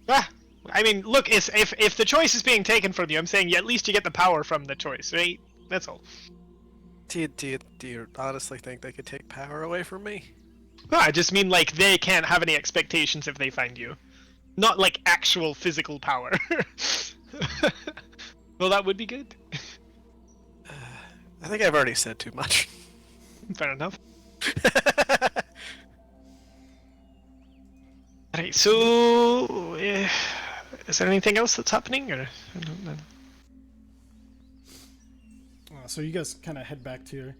Ah, I mean, look, if the choice is being taken from you, I'm saying at least you get the power from the choice, right? That's all. Do you honestly think they could take power away from me? No, I just mean like they can't have any expectations if they find you, not like actual physical power. Well, that would be good. I think I've already said too much. Fair enough. Alright, so is there anything else that's happening, or I don't know. So you guys kind of head back to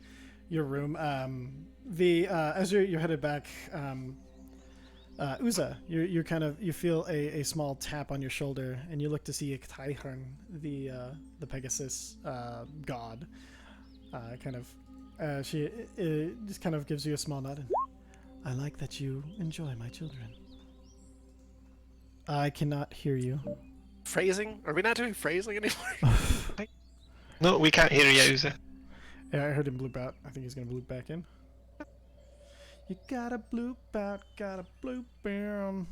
your room. As you're headed back, Uza, you feel a small tap on your shoulder, and you look to see Iktaiharn, the Pegasus god. She just kind of gives you a small nod. And, I like that you enjoy my children. I cannot hear you. Phrasing? Are we not doing phrasing anymore? No, we can't hear you, Uza. Yeah, I heard him bloop out. I think he's gonna bloop back in. You gotta bloop out, gotta bloop in.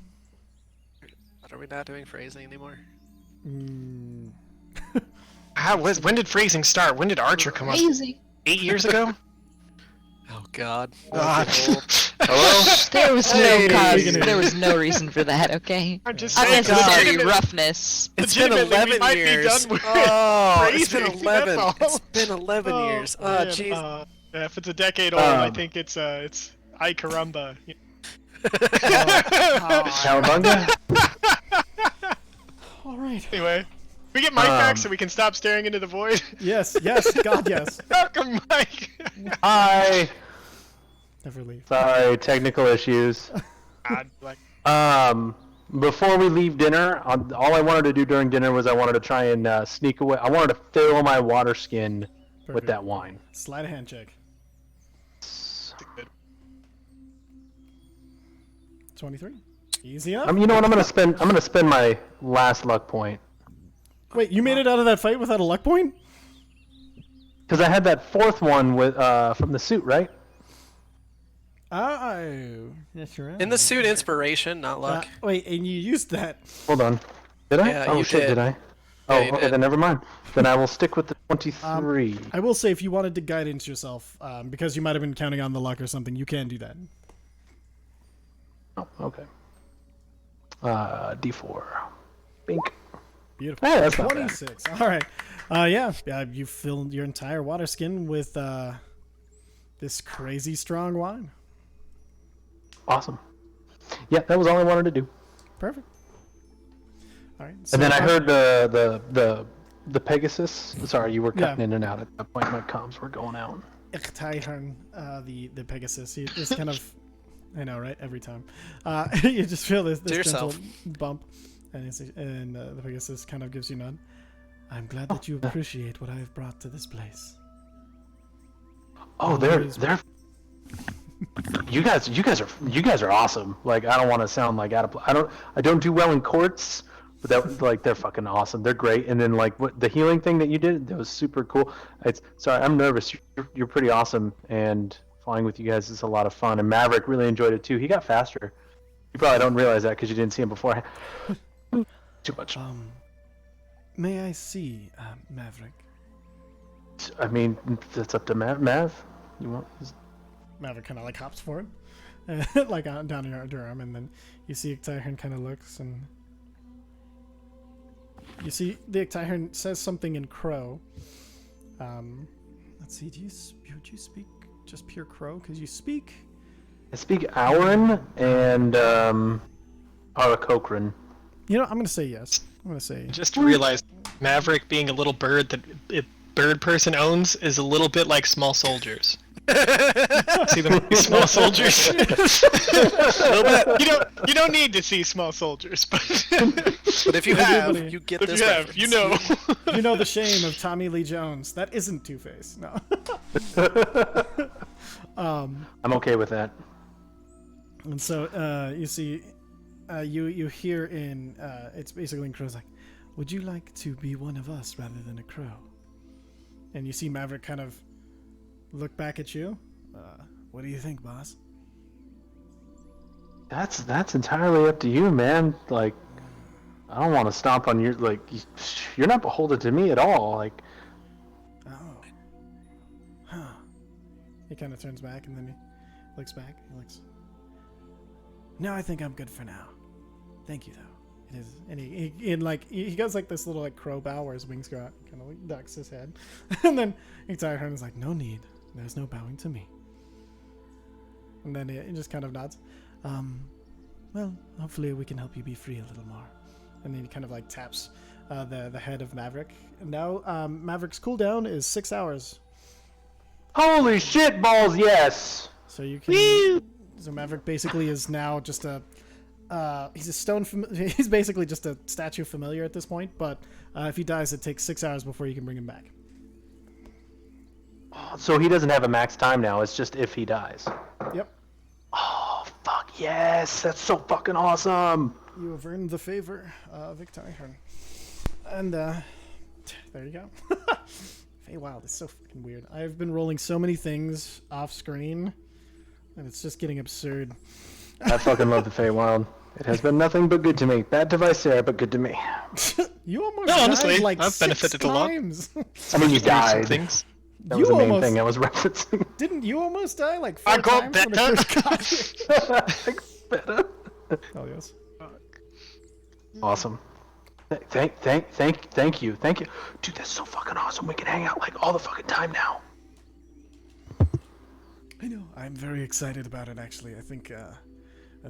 But are we not doing phrasing anymore? When did phrasing start? When did Archer come up? Easy. 8 years ago? Oh God. God. Hello? There was Hey. no cause. There was no reason for that. Okay. I'm just saying, Unnecessary legitimately- roughness. It's been Legitimately, we 11 might be years. done with Oh, it's been phrasing, 11. that's all. It's been 11 years. Oh, man, jeez. yeah, if it's a decade old, I Um, think it's I caramba. Cowabunga? All right. Anyway, we get Mike back so we can stop staring into the void. Yes, God, yes. Welcome, Mike. Hi. Never leave. Sorry, technical issues. God, like, Before we leave dinner, all I wanted to do during dinner was I wanted to try and sneak away. I wanted to fill my water skin with Perfect. that wine. Slide a hand check. 23. Easy enough. You know what? I'm gonna spend my last luck point Wait, you made it out of that fight without a luck point? because I had that fourth one with from the suit, right? Oh, that's right. In the suit, inspiration, not luck. Wait, and you used that. Hold on. Did I? Yeah, oh you shit, did. did I? Yeah, Oh, you okay, did. then never mind. Then I will stick with the 23. I will say, if you wanted to guidance yourself, because you might have been counting on the luck or something, you can do that. Oh, okay. D4. Bink. Beautiful. Hey, that's not bad. 26. All right. Yeah, you filled your entire water skin with this crazy strong wine. Awesome. Yeah, that was all I wanted to do. Perfect. All right. And then I heard the Pegasus. Sorry, you were cutting in and out at that point. My comms were going out. Iktaiharn, the Pegasus. He just kind of, I know, right? Every time, you just feel this gentle yourself. bump, and the Pegasus kind of gives you none. I'm glad that you appreciate what I have brought to this place. Oh, they're you guys are awesome. Like, I don't want to sound like out of I don't do well in courts, but that like they're fucking awesome. They're great. And then like what the healing thing that you did, that was super cool. Sorry, I'm nervous. You're pretty awesome, and flying with you guys is a lot of fun. And Maverick really enjoyed it too. He got faster. You probably don't realize that because you didn't see him beforehand. Too much. May I see Maverick? I mean, that's up to Mav. You want? Maverick kind of like hops forward, like down your arm, and then you see Iktaiharn kind of looks, and you see the Iktaiharn says something in Crow. Let's see. Do you speak just pure Crow? Because you speak. I speak Auran and Arakokran. You know, I'm gonna say yes. I'm gonna say. just realized Maverick being a little bird that a bird person owns is a little bit like small soldiers. See them small soldiers? You don't need to see small soldiers, but But if you have, you get if this you have, reference. you know. You know the shame of Tommy Lee Jones. That isn't Two-Face. No. I'm okay with that. And so you see you hear in it's basically in Crow's like, would you like to be one of us rather than a crow? And you see Maverick kind of look back at you. What do you think, boss? That's entirely up to you, man. Like, I don't want to stomp on your like. You're not beholden to me at all. Like, Oh. Huh. He kind of turns back and then he looks back. He looks. No, I think I'm good for now. Thank you, though. It is, and he goes like this little like crow bow where his wings go out, kind of like ducks his head, and then he turns and is like, "No need. There's no bowing to me." And then he just kind of nods. Well, hopefully we can help you be free a little more. And then he kind of like taps the head of Maverick. And now Maverick's cooldown is 6 hours. holy shit balls, yes. So you can. So Maverick basically is now just a. He's a he's basically just a statue familiar at this point. But if he dies, it takes 6 hours before you can bring him back. So he doesn't have a max time now. It's just if he dies. Yep. Oh fuck yes, that's so fucking awesome. You have earned the favor, Victor. And there you go. Feywild is so fucking weird. I've been rolling so many things off screen, and it's just getting absurd. I fucking love the Feywild. It has been nothing but good to me. Bad to Visera, but good to me. You almost No, died honestly, like I've 6 benefited a lot. times. I mean, you Some died. things. That was the You main almost- thing I was referencing. Didn't you almost die like 4 I got times when I better. first got here? Better. Oh yes. Awesome. Thank you. Dude, that's so fucking awesome. We can hang out like all the fucking time now. I know. I'm very excited about it. Actually, I think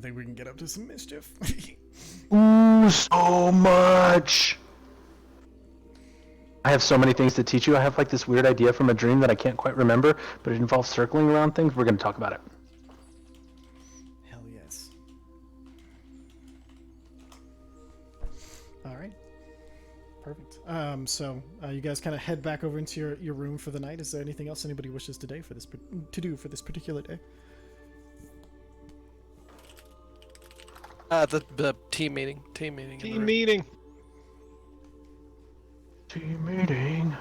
we can get up to some mischief. Ooh, so much. I have so many things to teach you. I have like this weird idea from a dream that I can't quite remember, but it involves circling around things. We're going to talk about it. Hell yes. All right. Perfect. So you guys kind of head back over into your room for the night. Is there anything else anybody wishes to do for this particular day? The team meeting. Team meeting. Team meeting.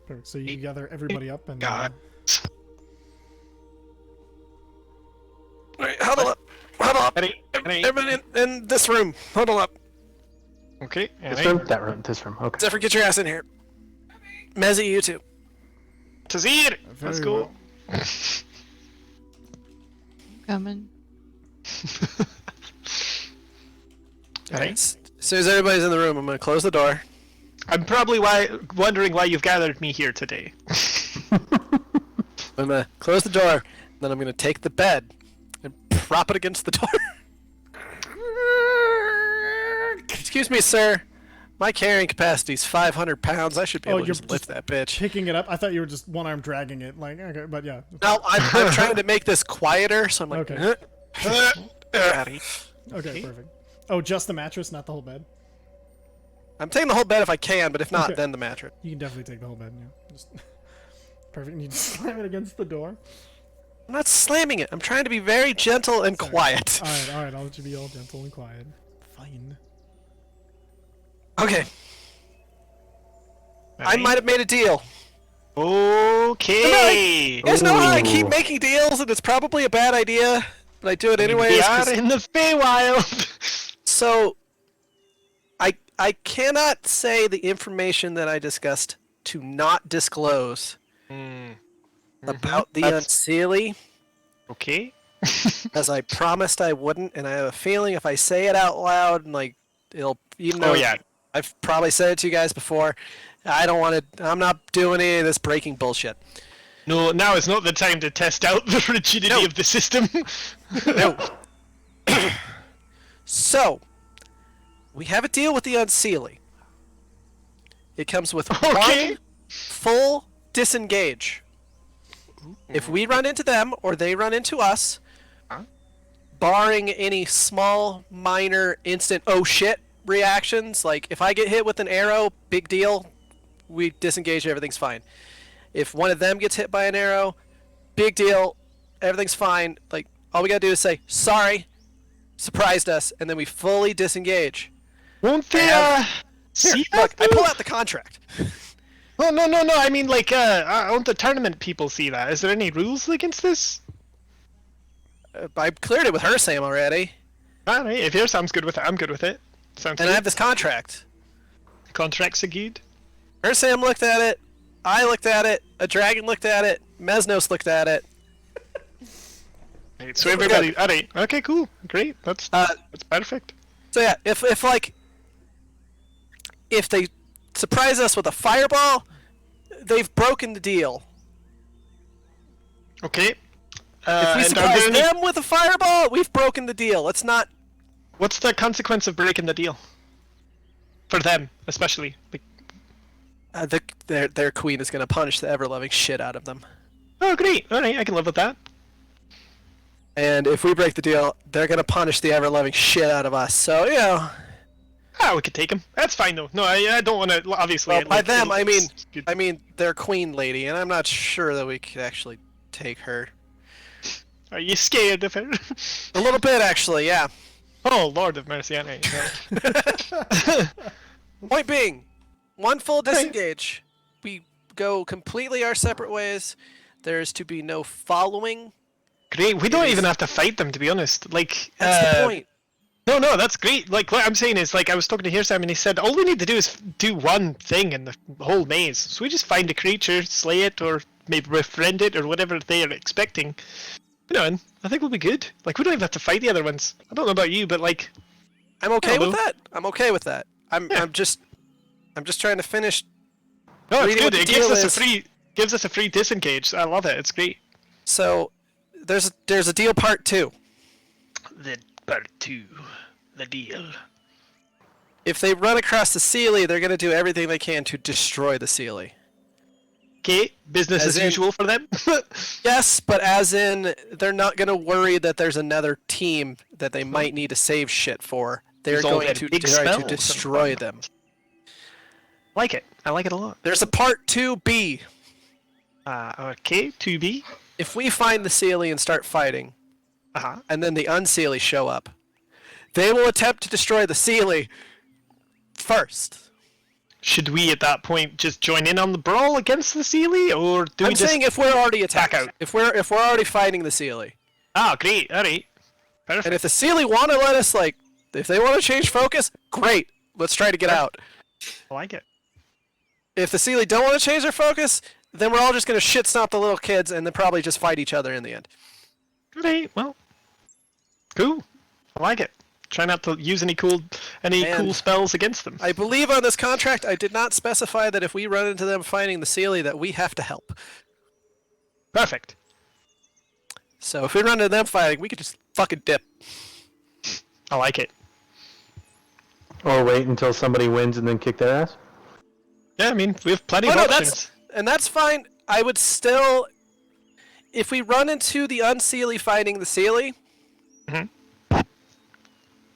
Perfect. So you gather everybody up and. God. Alright, huddle up. Ready? Everybody in this room. Huddle up. Okay. This room? That room. This room. Okay. Zephyr, get your ass in here. Mezzy, you too. Tazir! Let's Very go. well. Coming. Alright. As soon as everybody's in the room, I'm gonna close the door. I'm probably wondering why you've gathered me here today. I'm gonna close the door, then I'm gonna take the bed and prop it against the door. Excuse me, sir. My carrying capacity is 500 pounds. I should be able to you're just lift that bitch. Picking it up. I thought you were just one arm dragging it. Like okay, but yeah. No, I'm trying to make this quieter, so I'm like. Okay. Okay. Okay, perfect. Oh, just the mattress, not the whole bed. I'm taking the whole bed if I can, but if not, Okay. then the mattress. You can definitely take the whole bed. Yeah. Just perfect. And you just slam it against the door. I'm not slamming it. I'm trying to be very gentle and quiet. All right. I'll let you be all gentle and quiet. Fine. Okay. I might have made a deal. Okay. You guys know how I keep Ooh. making deals, and it's probably a bad idea, but I do it anyways. We 'cause- are in the Feywild. So, I cannot say the information that I discussed to not disclose about the That's- Unseelie, Okay. as I promised I wouldn't, and I have a feeling if I say it out loud, and like it'll, even though Oh yeah. I've probably said it to you guys before, I don't want to. I'm not doing any of this breaking bullshit. No, now is not the time to test out the rigidity No. of the system. No. So, we have a deal with the Unseelie. It comes with Okay. one full disengage. If we run into them or they run into us, barring any small, minor, instant oh shit reactions, like if I get hit with an arrow, big deal, we disengage, everything's fine. If one of them gets hit by an arrow, big deal, everything's fine. Like all we gotta do is say sorry, surprised us, and then we fully disengage. Won't they Here, see look, that? I pull out the contract. Oh, no. I mean, like, won't the tournament people see that? Is there any rules against this? I cleared it with her, Sam, already. Alright, if your Sam's good with it, I'm good with it. Sounds And good. I have this contract. Contracts are good. Her, Sam looked at it. I looked at it. A dragon looked at it. Mesnos looked at it. Right, so everybody, alright, okay, cool, great, that's perfect. So yeah, if they surprise us with a fireball, they've broken the deal. Okay. If we and are surprise there any- them with a fireball, we've broken the deal. Let's not. What's the consequence of breaking the deal? For them, especially. Like, Their queen is gonna punish the ever-loving shit out of them. oh, great, alright, I can live with that. And if we break the deal, they're gonna punish the ever-loving shit out of us. So you know. Ah, we could take them. That's fine though. No, I don't want to. Obviously, Well, by them, it's good. I mean their queen lady, and I'm not sure that we could actually take her. Are you scared of her? A little bit, actually, yeah. Oh, Lord of mercy, aren't I? Point being, one full disengage. We go completely our separate ways. There's to be no following. Great. We don't even have to fight them, to be honest. Like That's the point. No, that's great. Like what I'm saying is, like I was talking to Hearsam and he said all we need to do is do one thing in the whole maze. So we just find a creature, slay it, or maybe befriend it, or whatever they are expecting. You know, and I think we'll be good. Like we don't even have to fight the other ones. I don't know about you, but like I'm okay Hello. with that. I'm okay with that. Yeah. I'm just trying to finish. no, it's reading what good. the It gives deal us is. a free disengage. I love it. It's great. So there's a deal part 2. The part 2, the deal. If they run across the Sealy, they're gonna do everything they can to destroy the Sealy. Okay, business As as in- usual for them. Yes, but as in, they're not gonna worry that there's another team that they might need to save shit for. They're Use all going their to big try to spells and destroy whatnot. them. Like it. I like it a lot. There's a part 2B. Okay, 2B. If we find the Sealy and start fighting, Uh-huh. and then the Unsealy show up, they will attempt to destroy the Sealy first. Should we at that point just join in on the brawl against the Sealy, or do we I'm just... saying if we're already attacked, out? if we're already fighting the Sealy, Ah, great, alright. Perfect. and if the Sealy want to let us, like, if they want to change focus, great. Let's try to get out. I like it. If the Sealy don't want to change their focus, then we're all just gonna shit stomp the little kids and then probably just fight each other in the end. Great, well. Cool. I like it. Try not to use any cool And spells against them. I believe on this contract I did not specify that if we run into them fighting the Sealy that we have to help. Perfect. So if we run into them fighting, we could just fucking dip. I like it. Or wait until somebody wins and then kick their ass. Yeah, I mean, we have plenty Oh, of no, options. that's fine. I would still, if we run into the Unsealy fighting the Sealy, Mhm.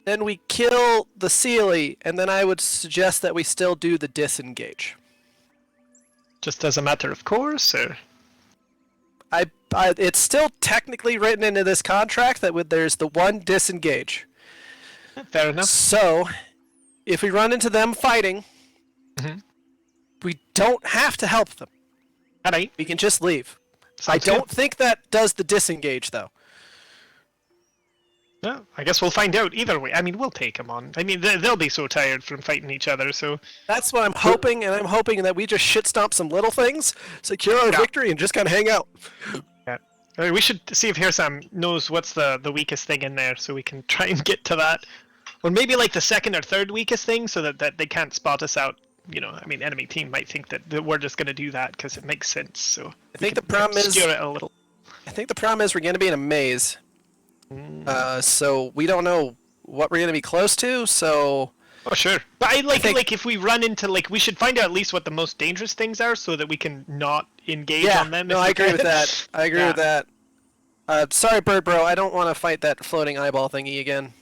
then we kill the Sealy, and then I would suggest that we still do the disengage. Just as a matter of course, or... It's still technically written into this contract that there's the one disengage. Fair enough. So, if we run into them fighting, Mhm. we don't have to help them. Alright. We can just leave. I Sounds good. don't think that does the disengage, though. Yeah, I guess we'll find out either way. I mean, we'll take them on. I mean, they'll be so tired from fighting each other, so... That's what I'm hoping, and I'm hoping that we just shit stomp some little things, secure our Yeah. victory, and just kind of hang out. Yeah. We should see if Hirsam knows what's the weakest thing in there, so we can try and get to that. Or maybe like the second or third weakest thing, so that they can't spot us out. You know, I mean, enemy team might think that we're just going to do that because it makes sense. So I think the problem is obscure it a little. I think the problem is we're going to be in a maze. So we don't know what we're going to be close to, so... Oh sure, but I think- like if we run into we should find out at least what the most dangerous things are, so that we can not engage Yeah, on them. no, if I we agree with can. that. I agree with that. Sorry, Bird Bro, I don't want to fight that floating eyeball thingy again.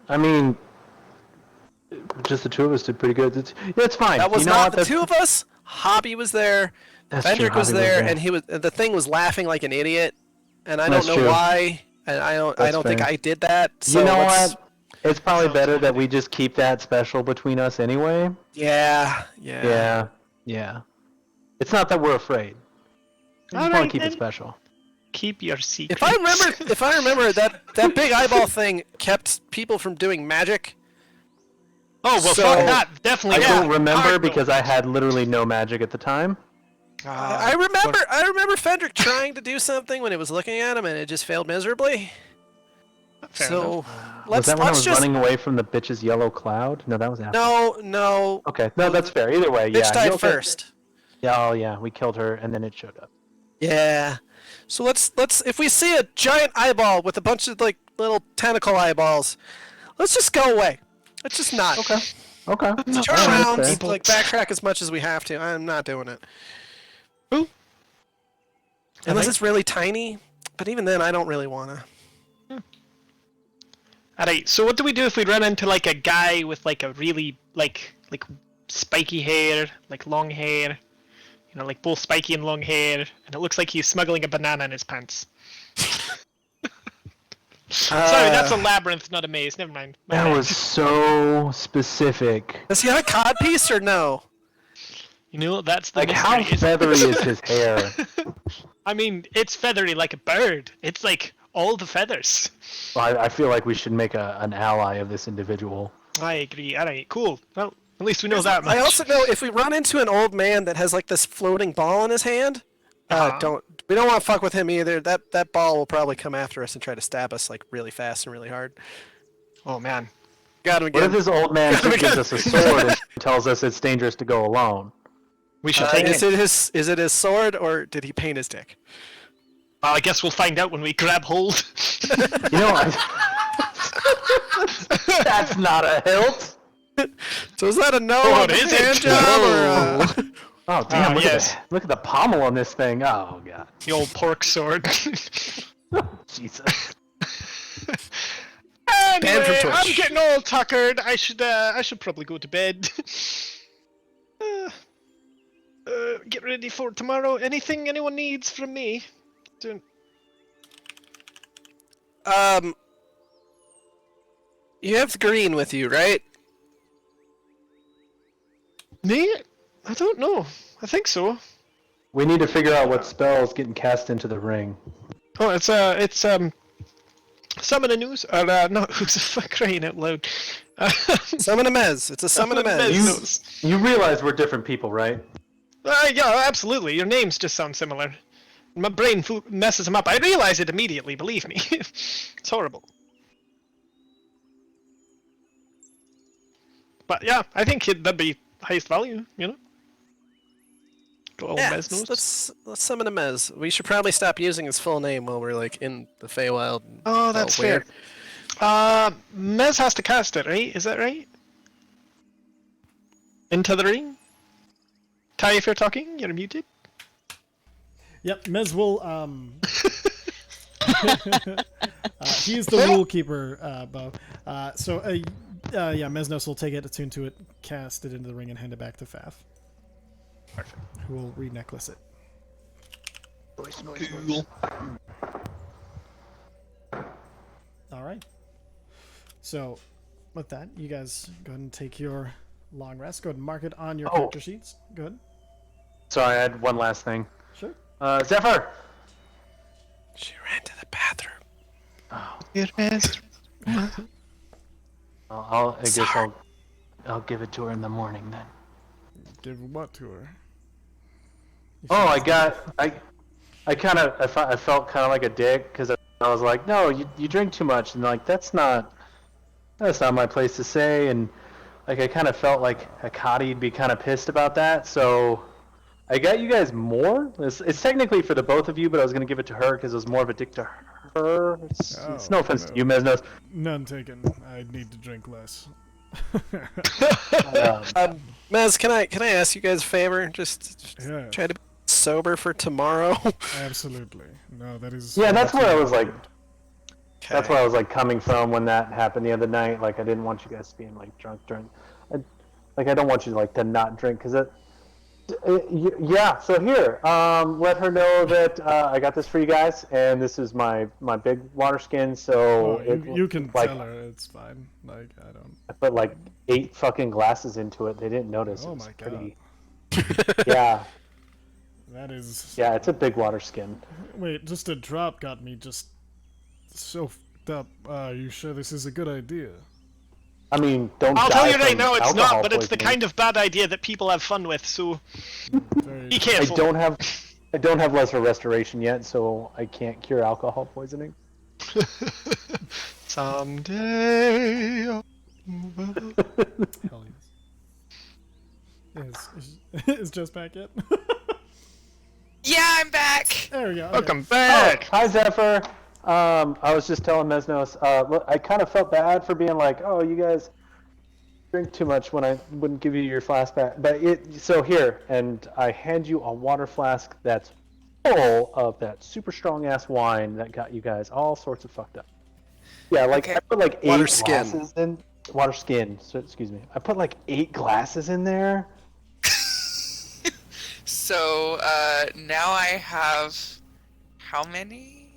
I mean, just the two of us did pretty good. It's fine. That was You know not what? the two of us. Hobby was there. That's true, Fendrick was Hobby there, and the thing was laughing like an idiot, and I That's don't know true. why. and I don't That's think fair. I did that. So You know let's- what? It's probably better that we just keep that special between us anyway. Yeah. Yeah. It's not that we're afraid. We just want Alright, to keep it then. special. Keep your secret. If I remember that big eyeball thing kept people from doing magic. Oh well, So- fuck that. I Definitely. don't remember Hard no. because I had literally no magic at the time. I remember Fendrick trying to do something when it was looking at him, and it just failed miserably. Fair So enough. Was let's that when I let's was just running away from the bitch's yellow cloud? No, that was after. no. Okay, no, that's fair. Either way, Bitch yeah. died you okay? first. Yeah, oh yeah, we killed her and then it showed up. Yeah. So let's if we see a giant eyeball with a bunch of like little tentacle eyeballs, let's just go away. Let's just not. Okay. Turn Alright, around, that's fair. like backtrack as much as we have to. I'm not doing it. Ooh. Unless it's really tiny, but even then, I don't really wanna. Alright, so what do we do if we run into like a guy with like a really like spiky hair, like long hair, you know, like both spiky and long hair, and it looks like he's smuggling a banana in his pants. Sorry, that's a labyrinth, not a maze. Never mind. My That bad. was so specific. Does he have a cod piece or no? You know, that's the Like, how mystery. feathery is his hair? I mean, it's feathery like a bird. It's like all the feathers. Well, I feel like we should make an ally of this individual. I agree. Alright, cool. Well, at least we know that much. I also know if we run into an old man that has like this floating ball in his hand, we don't want to fuck with him either. That ball will probably come after us and try to stab us like really fast and really hard. Oh man. Got him What if again. this old man gives us a sword and tells us it's dangerous to go alone? We should take Is it. is it his sword or did he paint his dick? Well, I guess we'll find out when we grab hold. You know, that's not a hilt. So is that a no Oh, on it the is hand it? job or? Oh damn! Look, yes. look at the pommel on this thing. Oh god. The old pork sword. Jesus. Anyway, from Twitch. I'm getting all tuckered. I should probably go to bed. Get ready for tomorrow. Anything anyone needs from me? You have the green with you, right? Me? I don't know. I think so. We need to figure out what spell is getting cast into the ring. Oh, it's summon a news or no, who's the fuck crying out loud? Summon a mez. It's a summon a mez. Mez. You realize we're different people, right? Yeah, absolutely. Your names just sound similar. My brain messes them up. I realize it immediately. Believe me, it's horrible. But yeah, I think that'd be highest value. You know. Go all Yeah, Mez let's summon a mez. We should probably stop using his full name while we're like in the Feywild. Oh, that's weird. fair. Mez has to cast it, right? Is that right? Into the ring. Ty, if you're talking, you're muted. Yep, Mez will. He's the rule keeper, Bo. Yeah, Mesnos will take it, attune to it, cast it into the ring, and hand it back to Faf. Perfect. Who will re-necklace it. Cool. All right. So, with that, you guys go ahead and take your long rest. Go ahead and mark it on your character sheets. Go ahead. Sorry, I had one last thing. Sure. Zephyr. She ran to the bathroom. Your best. I guess I'll give it to her in the morning then. Give what to her? Oh, I felt kind of like a dick because I was like, no, you drink too much, and like that's not my place to say, and like I kind of felt like Akadi'd be kind of pissed about that, so I got you guys more. It's technically for the both of you, but I was gonna give it to her because it was more of a dick to her. It's no offense to you, Mesnos. None taken. I need to drink less. Mez, can I ask you guys a favor? Just Yeah. try to be sober for tomorrow. Absolutely. No, that is. Yeah, that's where I was like. Okay. That's where I was like coming from when that happened the other night. Like I didn't want you guys being like drunk during. I don't want you like to not drink because Yeah, so here, let her know that I got this for you guys, and this is my big water skin. So You can like, tell her it's fine. Like I don't. I put like 8 fucking glasses into it. They didn't notice. Oh It was my God. pretty. Yeah, That is. yeah, it's a big water skin. Wait, just a drop got me just so fucked up. You sure this is a good idea? I mean, don't. I'll die tell you right from now, it's alcohol not, but it's the poisoning. kind of bad idea that people have fun with, so Very be I careful. don't have lesser restoration yet, so I can't cure alcohol poisoning. Someday. Hell yes. Is just back yet? Yeah, I'm back. There we go. Okay. Welcome back. Hi, Zephyr. I was just telling Mesnos, look, I kind of felt bad for being like, oh, you guys drink too much when I wouldn't give you your flask back. But so here, and I hand you a water flask that's full of that super strong ass wine that got you guys all sorts of fucked up. Yeah, like Okay. I put like 8 Water skin. glasses in. Water skin. So, excuse me. I put like 8 glasses in there. So now I have how many?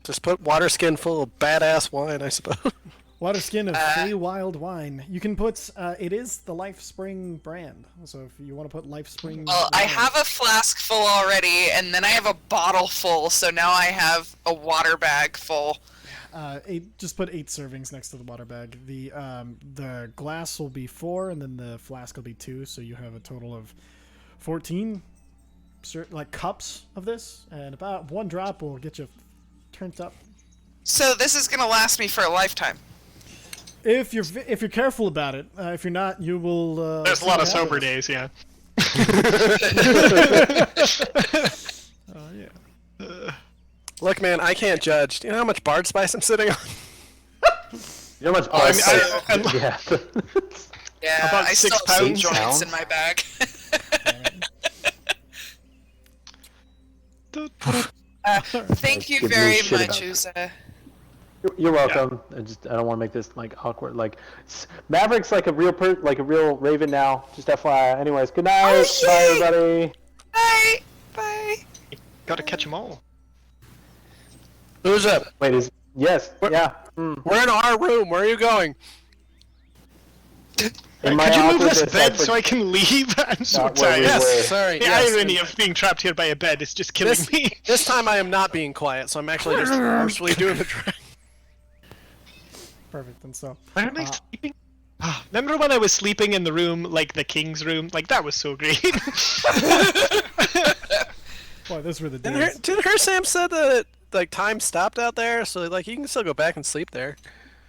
Just put water skin full of badass wine, I suppose. Water skin of Fey Wild wine. You can put. It is the Life Spring brand. So if you want to put Life Spring. Well, I wine- have a flask full already, and then I have a bottle full, so now I have a water bag full. Just put 8 servings next to the water bag. The glass will be 4, and then the flask will be 2. So you have a total of 14, like cups of this, and about 1 drop will get you turned up. So this is gonna last me for a lifetime. If you're careful about it. If you're not, you will. There's a see lot what of sober happens. days, yeah. Yeah. Look, man, I can't judge. Do you know how much bard spice I'm sitting on? You know how much I blood? mean, Yeah. Yeah, About I 6 still have some pounds? joints in my bag. Thank you Give me very shit much, about Uza. You're welcome. I don't want to make this like awkward. Like Maverick's like a real real Raven now. Just FYI. Anyways, good night. Oh, Bye yay! everybody. Bye. Bye. Gotta catch them all. Who's up? Wait, yeah. We're in our room. Where are you going? In my Could you move awkwardness, this bed I so I can leave? I'm so Not where we tired. were. Yes, sorry. The Yes. irony of being trapped here by a bed is just killing This, me. this time I am not being quiet, so I'm actually just forcefully doing the trick. Perfect. And so. Why aren't I sleeping? Ah, remember when I was sleeping in the room, like the king's room? Like, that was so great. Boy, those were the Didn't days. her Sam said that like time stopped out there, so like you can still go back and sleep there.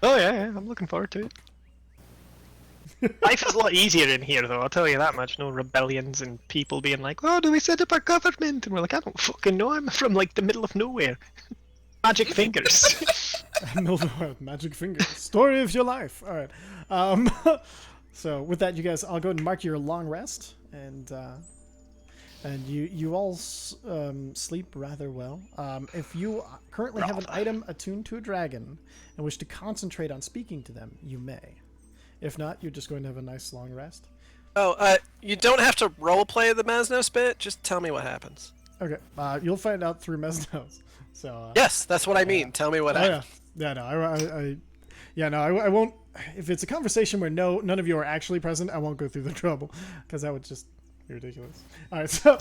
Oh, yeah, I'm looking forward to it. Life is a lot easier in here, though, I'll tell you that much. No rebellions and people being like, oh, do we set up a government? And we're like, I don't fucking know, I'm from, like, the middle of nowhere. Magic fingers. Magic fingers. Story of your life. All right. So with that, you guys, I'll go ahead and mark your long rest, and you all sleep rather well. If you currently have an item attuned to a dragon and wish to concentrate on speaking to them, you may. If not, you're just going to have a nice long rest. Oh, you don't have to roleplay the Mesnos bit. Just tell me what happens. Okay. You'll find out through Mesnos. So. Yes, that's what I mean. Tell me what Oh happens. yeah. Yeah. No. I won't. If it's a conversation where none of you are actually present, I won't go through the trouble, because that would just be ridiculous. All right. So.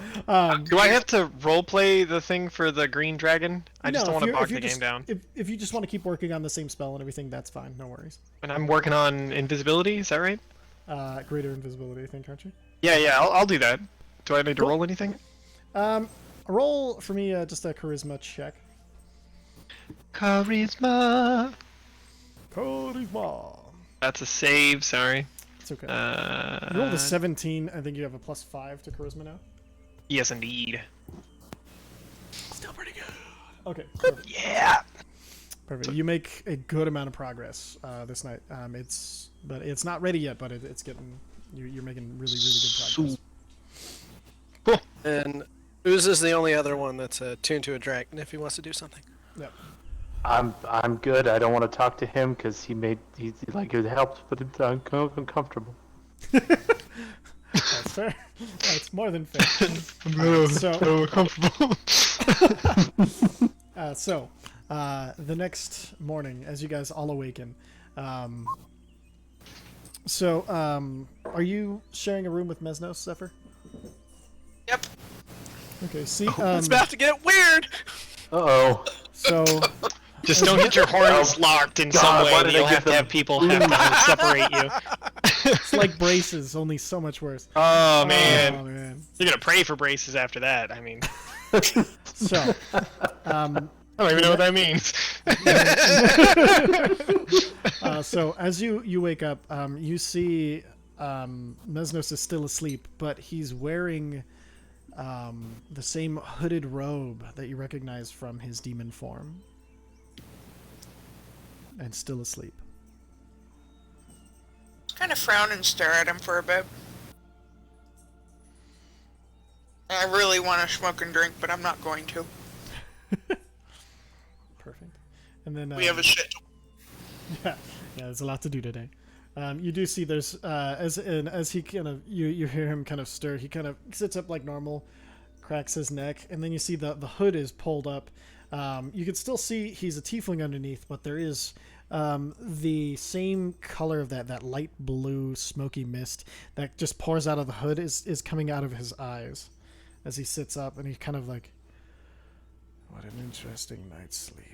Do I have to roleplay the thing for the green dragon? I just no, don't want if to you're- bog if the you're game just- down. If you just want to keep working on the same spell and everything, that's fine. No worries. And I'm working on invisibility, is that right? Greater invisibility, I think, aren't you? Yeah, I'll do that. Do I need to roll anything? Roll for me just a charisma check. Charisma. Charisma. That's a save, sorry. It's okay. You rolled a Uh, 17. I think you have a +5 to charisma now. yes, indeed. Still pretty good. Okay. Perfect. Yeah. Perfect. You make a good amount of progress this night. It's not ready yet, but it's getting. You're making really good progress. And Uz is the only other one that's tuned to a dragon if he wants to do something. Yep. I'm good. I don't want to talk to him because he like it helps, but it's uncomfortable. That's fair. That's more than fair. so comfortable. The next morning, as you guys all awaken, are you sharing a room with Mesnos, Zephyr? Yep. Okay, see, It's about to get weird! Uh-oh. so, Just don't get your horns locked in some way. why That did I you'll give have to them- have people have to separate you. it's like braces, only so much worse. Oh man. Oh, man. You're gonna pray for braces after that. I mean, So, I don't even know what that means. so as you wake up, you see Mesnos is still asleep, but he's wearing the same hooded robe that you recognize from his demon form, and still asleep. Kind of frown and stare at him for a bit. I really want to smoke and drink, but I'm not going to. Perfect. And then We have a shit. yeah, there's a lot to do today. You do see there's as he kind of you hear him kind of stir. He kind of sits up like normal, cracks his neck, and then you see the hood is pulled up. You can still see he's a tiefling underneath, but there is the same color of that light blue smoky mist that just pours out of the hood is coming out of his eyes as he sits up, and he's kind of like, what an interesting night's sleep.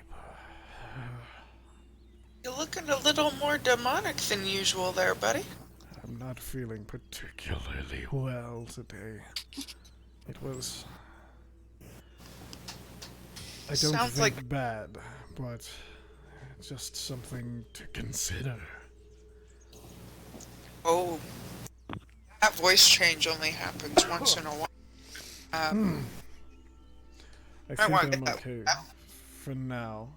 You're looking a little more demonic than usual there, buddy. I'm not feeling particularly well today. It was, I don't Sounds think like- bad, but just something to consider. Oh. That voice change only happens once in a while. I Might think wanna I'm get that okay out. for now.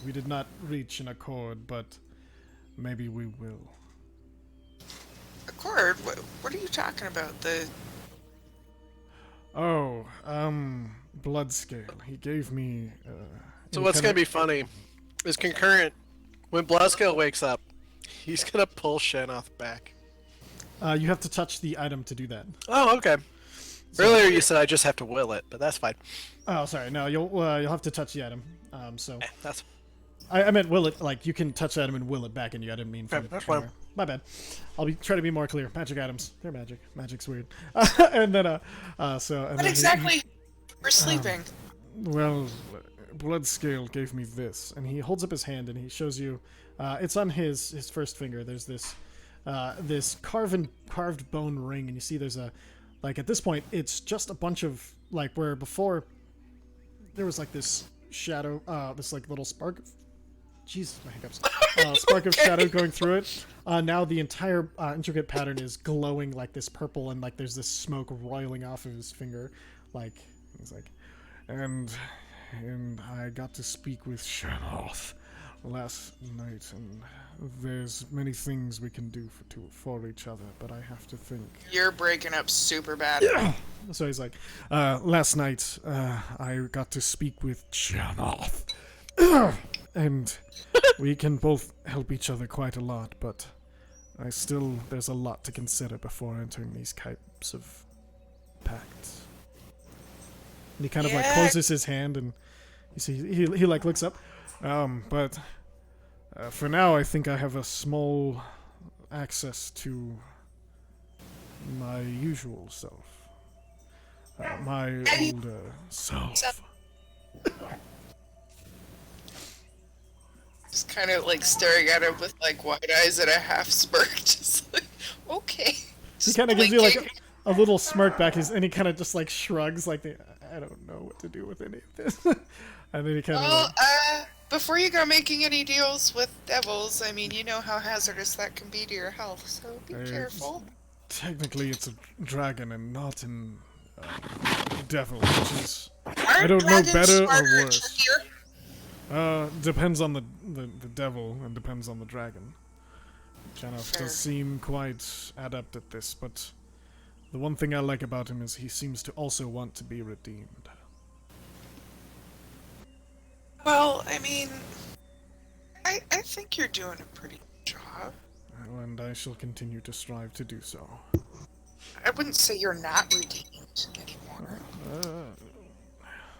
We did not reach an accord, but maybe we will. Accord? What are you talking about? The Oh, Bloodscale. He gave me. So any what's kind gonna of- be funny is concurrent. When Bloodscale wakes up, he's gonna pull Shanoff back. You have to touch the item to do that. Oh, okay. Earlier you said I just have to will it, but that's fine. Oh, sorry. No, you'll have to touch the item. That's I meant will it, like you can touch the item and will it back in you. I didn't mean from that's fine. anywhere. My bad. Try to be more clear. Magic items. They're magic. Magic's weird. And then and What then exactly? We're sleeping. Well, Bloodscale gave me this, and he holds up his hand and he shows you. It's on his first finger. There's this carved bone ring, and you see there's a, like at this point it's just a bunch of, like where before there was like this shadow, this like little spark of, Jesus, my hiccups, spark of shadow going through it. Now the entire intricate pattern is glowing like this purple, and like there's this smoke roiling off of his finger, like he's like, and I got to speak with Shanoff last night, and there's many things we can do for each other, but I have to think. You're breaking up super bad. So he's like, last night I got to speak with Shanoff, and we can both help each other quite a lot, but there's a lot to consider before entering these types of pacts. And he kind of like Yeah. closes his hand, and you see he like looks up. But for now, I think I have a small access to my usual self, my older self. Just kind of like staring at him with like wide eyes and a half smirk. Just like, okay. He Just kind of gives you like blinking. a little smirk back, and he kind of just like shrugs, like I don't know what to do with any of this. And then he kind of Well, before you go making any deals with devils, I mean, you know how hazardous that can be to your health, so be careful. technically it's a dragon and not an devil, which is Aren't don't know dragons better or smarter and worse. trickier? Depends on the devil and depends on the dragon. Janov Fair. does seem quite adept at this, but the one thing I like about him is he seems to also want to be redeemed. Well, I mean, I think you're doing a pretty good job. And I shall continue to strive to do so. I wouldn't say you're not redeemed anymore.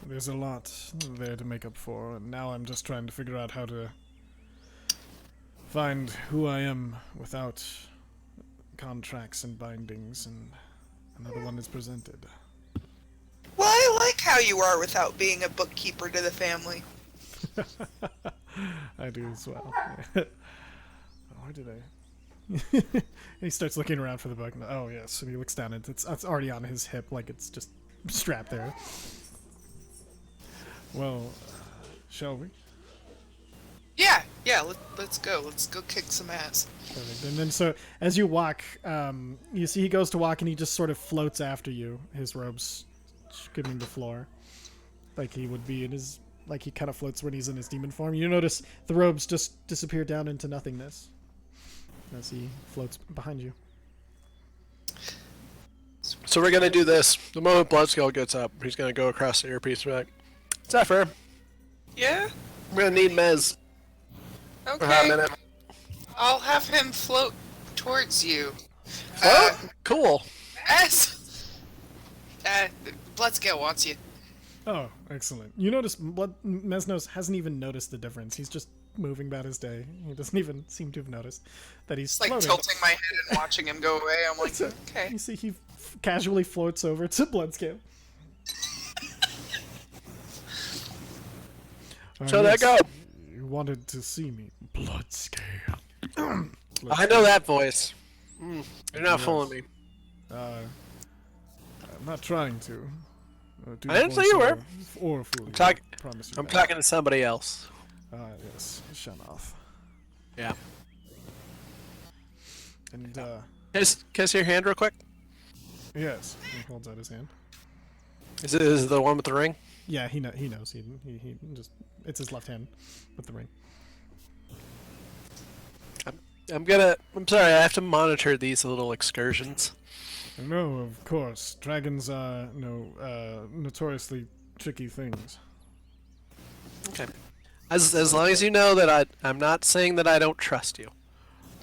There's a lot there to make up for, and now I'm just trying to figure out how to find who I am without contracts and bindings, and another one is presented. Well, I like how you are without being a bookkeeper to the family. I do as well. Where did I? He starts looking around for the book. And, oh yes, and he looks down. And it's already on his hip, like it's just strapped there. Well, shall we? Yeah, let's go. Let's go kick some ass. Perfect. And then so as you walk, you see he goes to walk and he just sort of floats after you, his robes skimming the floor, like he would be in his, like he kind of floats when he's in his demon form. You notice the robes just disappear down into nothingness as he floats behind you. So we're gonna do this. The moment Bloodskull gets up, he's gonna go across the earpiece and be like, Zephyr, Yeah? we're gonna need Mez for a Okay. minute. I'll have him float towards you. Oh, cool. Yes! Bloodscale wants you. Oh, excellent. You notice Mesnos hasn't even noticed the difference. He's just moving about his day. He doesn't even seem to have noticed that he's It's like floating. tilting my head and watching him go away. I'm like, okay. You see he casually floats over to Bloodscale. So there you go. You wanted to see me, Bloodscale. I know that voice. You're not fooling me. I'm not trying to. I didn't say you were. Or fool you. talk- I promise you. I'm that. talking to somebody else. Yes, Shanoth. Yeah. And Kiss your hand real quick. yes, he holds out his hand. Is it the one with the ring? Yeah, he knows. He just, it's his left hand with the ring. I'm sorry, I have to monitor these little excursions. No, of course. Dragons are notoriously tricky things. Okay. As long as you know that I'm not saying that I don't trust you.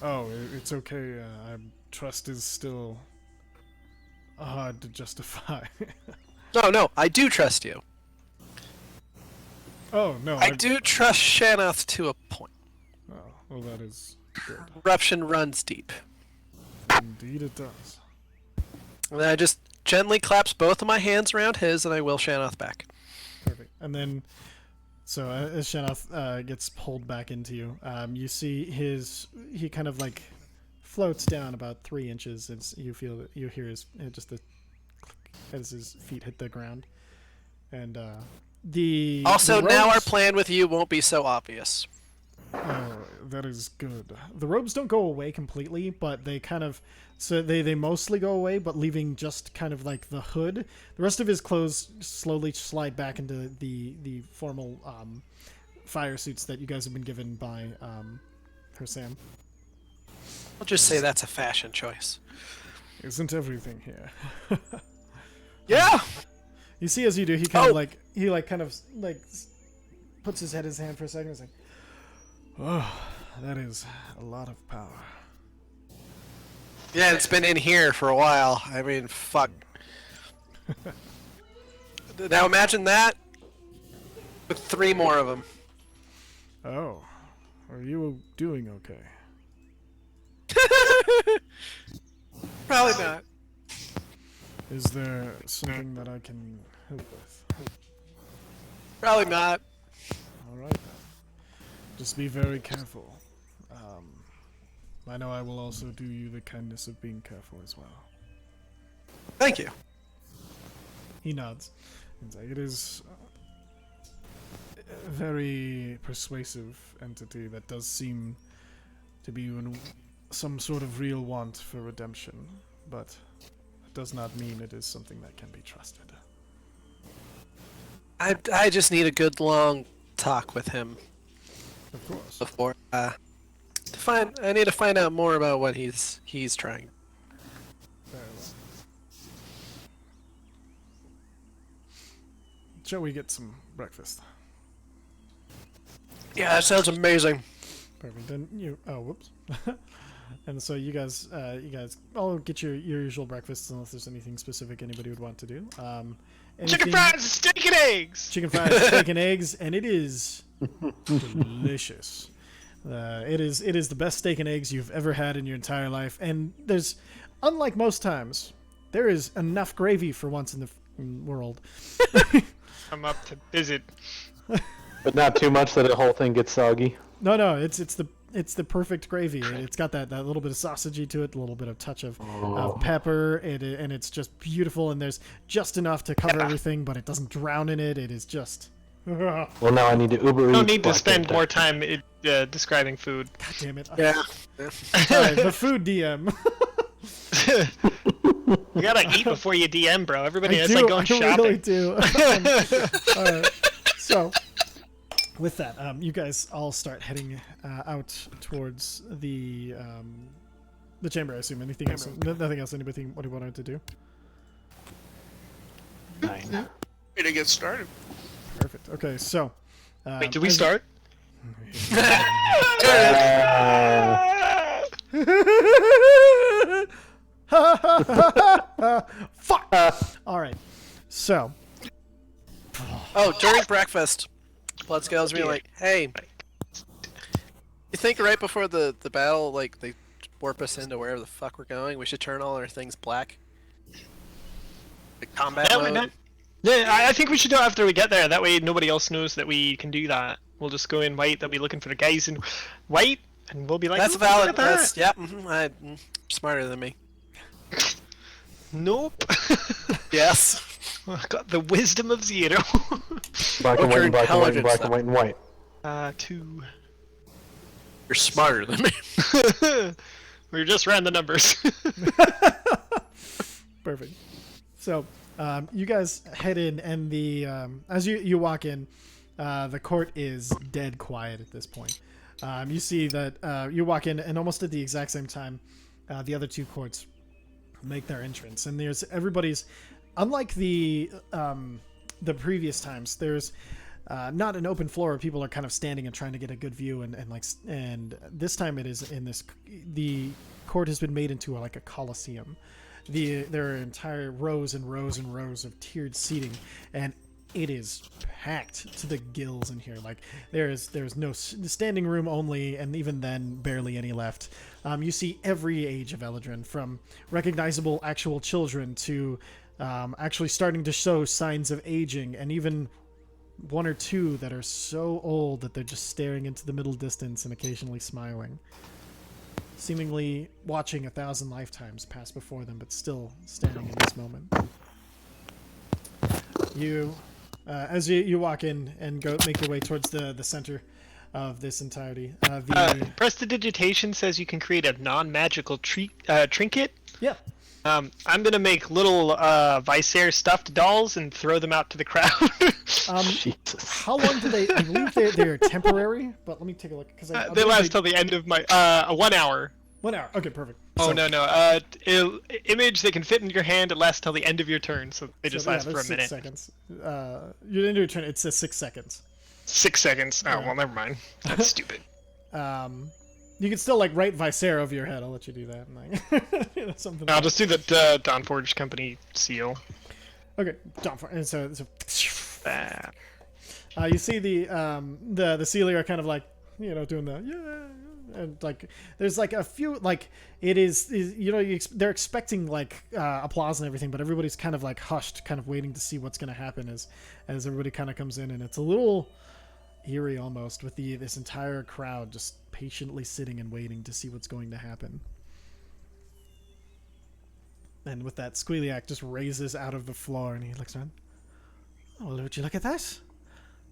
Oh, it's okay. Trust is still hard to justify. No, I do trust you. Oh no, I do trust Shanoth to a point. Oh, well, that is good. Corruption runs deep. Indeed, it does. And then I just gently claps both of my hands around his, and I will Shanoth back. Perfect. And then, so as Shanoth gets pulled back into you, you see he kind of like floats down about 3 inches, and you hear his just the click as his feet hit the ground, and the Now our robes- plan with you won't be so obvious. Oh, that is good. The robes don't go away completely, but they kind of, so they mostly go away, but leaving just kind of like the hood. The rest of his clothes slowly slide back into the formal fire suits that you guys have been given by Sam. I'll just say that's a fashion choice. Isn't everything here? Yeah. You see, as you do, he kind of puts his hand for a second and is like, oh, that is a lot of power. Yeah, it's been in here for a while. I mean, fuck. Now imagine that with 3 more of them. Oh, are you doing okay? Probably not. Is there something that I can help with? Probably not. All right then. Just be very careful. I know I will also do you the kindness of being careful as well. Thank you. He nods. He's like, it is a very persuasive entity that does seem to be in some sort of real want for redemption, but it does not mean it is something that can be trusted. I just need a good long talk with him Of course. before I need to find out more about what he's trying. Very well. Shall we get some breakfast? Yeah, that sounds amazing. Perfect. Then you. Oh, whoops. And so you guys all get your usual breakfasts unless there's anything specific anybody would want to do. Chicken fries, steak and eggs. Chicken fries, steak and eggs, and it is delicious. It is the best steak and eggs you've ever had in your entire life. And there's, unlike most times, there is enough gravy for once in the world. I'm up to visit. But not too much that the whole thing gets soggy. No, it's the perfect gravy. It's got that little bit of sausagey to it, a little bit of touch of pepper, and it's just beautiful. And there's just enough to cover everything, but it doesn't drown in it. It is just. Well, now I need to Uber Eats. No need to spend more time describing food. God damn it! Yeah. All right, the food DM. You gotta eat before you DM, bro. Everybody is I like going shopping. really do. All right, so. With that, you guys all start heading out towards the chamber. I assume anything else, nothing else. Anybody what do you wanted to do? 9. Way to get started. Perfect. Okay, so. Wait, did we start? Fuck. All right, so. Oh, during breakfast, Blood Scales being like, "Hey, you think right before the battle, like they warp us into wherever the fuck we're going, we should turn all our things black? The combat mode." Yeah, I think we should do it after we get there. That way nobody else knows that we can do that. We'll just go in white. They'll be looking for the guys in white, and we'll be like, That's "Look valid. at that." That's yep. Smarter than me. Nope. Yes. I got the wisdom of 0. Black and white, and black and white, and black intelligence, and white, and white. 2. You're smarter than me. We just ran the numbers. Perfect. So, you guys head in, and the as you walk in, the court is dead quiet at this point. You see that you walk in, and almost at the exact same time, the other two courts make their entrance, and there's everybody's. Unlike the previous times, there's not an open floor where people are kind of standing and trying to get a good view, and this time it is in this. The court has been made into like a coliseum. There are entire rows and rows and rows of tiered seating, and it is packed to the gills in here. Like there's no standing room only, and even then barely any left. You see every age of Eladrin, from recognizable actual children to actually starting to show signs of aging, and even one or two that are so old that they're just staring into the middle distance and occasionally smiling, seemingly watching 1,000 lifetimes pass before them, but still standing in this moment. You, as you walk in and go make your way towards the center of this entirety, Prestidigitation says you can create a non-magical trinket. Yeah. I'm gonna make little Visair stuffed dolls and throw them out to the crowd. Jesus. How long do they? I believe they're temporary, but let me take a look because They last till the end of my 1 hour. 1 hour. Okay, perfect. Oh So- no! Image they can fit in your hand. It lasts till the end of your turn, so they just so, last yeah, for a that's minute. 6 seconds. You didn't do a turn. It says 6 seconds. 6 seconds. Oh Yeah. well, never mind. That's stupid. You can still like write Visair over your head. I'll let you do that. And, like, something. I'll just do the Dawnforged Company seal. Okay, Dawnforged. And so Ah. you see the Sealy are kind of like doing the and like there's like a few like it is they're expecting like applause and everything, but everybody's kind of like hushed, kind of waiting to see what's going to happen as everybody kind of comes in, and it's a little eerie almost with this entire crowd just patiently sitting and waiting to see what's going to happen. And with that, Squealiac just raises out of the floor and he looks around. Oh, well, would you look at that?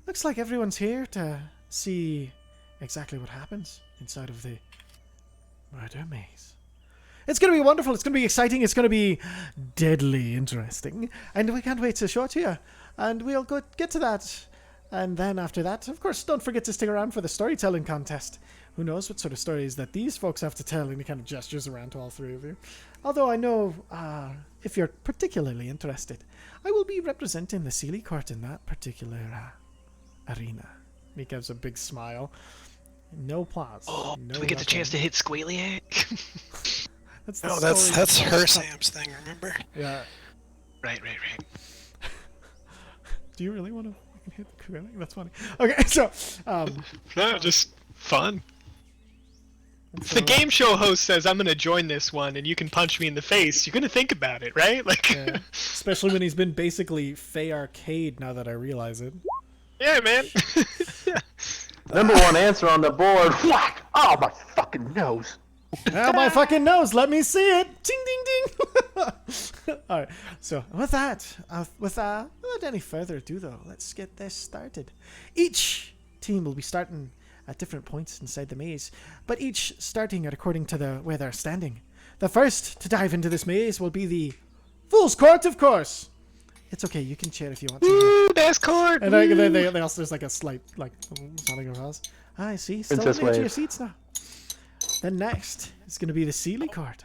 Looks like everyone's here to see exactly what happens inside of the murder maze. It's going to be wonderful. It's going to be exciting. It's going to be deadly interesting. And we can't wait to show it to you. And we'll get to that. And then after that, of course, don't forget to stick around for the storytelling contest. Who knows what sort of stories that these folks have to tell, and he kind of gestures around to all three of you. Although I know, if you're particularly interested, I will be representing the Sealy Court in that particular arena. He gives a big smile. No plots. Oh, no do we get the nothing. chance to hit Squaliac? That's the No, story. that's her Sam's thing. Remember? Yeah. right. Do you really want to hit the Squaliac? That's funny. Okay, so No, just fun. If so, the game show host says I'm gonna join this one and you can punch me in the face, you're gonna think about it, right? Like, yeah. Especially when he's been basically Fey Arcade. Now that I realize it. yeah, man. Number one answer on the board. Whack! Oh, my fucking nose. Oh, my fucking nose! Let me see it. Ding, ding, ding. All right. So without any further ado, though, let's get this started. Each team will be starting at different points inside the maze, but each starting at according to where they're standing. The first to dive into this maze will be the Fool's Court, of course. It's okay. You can cheer if you want to. Ooh, best court. And they also there's like a slight sounding of us. I see. Still Princess into your wave. seats now. Then next is going to be the Sealy card.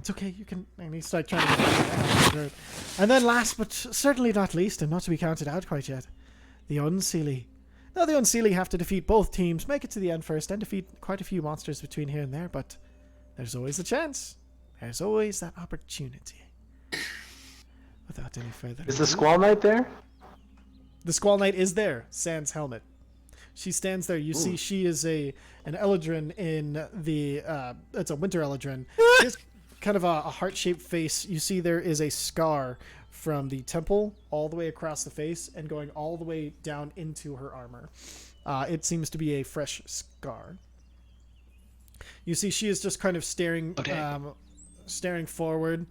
It's okay. You can. And he's like trying to get and then last but certainly not least, and not to be counted out quite yet, the Unseelie. Now the Unseelie have to defeat both teams, make it to the end first, and defeat quite a few monsters between here and there. But there's always a chance. There's always that opportunity. Without any further Is the ado. Squall Knight there? The Squall Knight is there, sans helmet. She stands there. You see she is an Eladrin in the... it's a winter Eladrin. She has kind of a heart-shaped face. You see there is a scar from the temple all the way across the face and going all the way down into her armor. It seems to be a fresh scar. You see she is just kind of staring forward,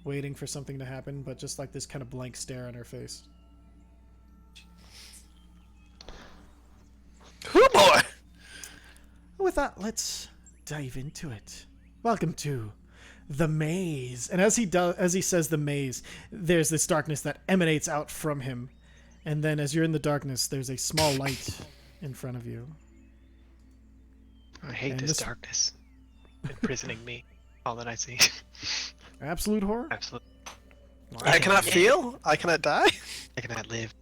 waiting for something to happen, but just like this kind of blank stare on her face. Oh boy! With that, let's dive into it. Welcome to the maze. And as he says the maze, there's this darkness that emanates out from him. And then as you're in the darkness, there's a small light in front of you. I hate And this this- darkness. Imprisoning me. All that I see. Absolute horror. Absolutely. I cannot feel. I cannot die. I cannot live.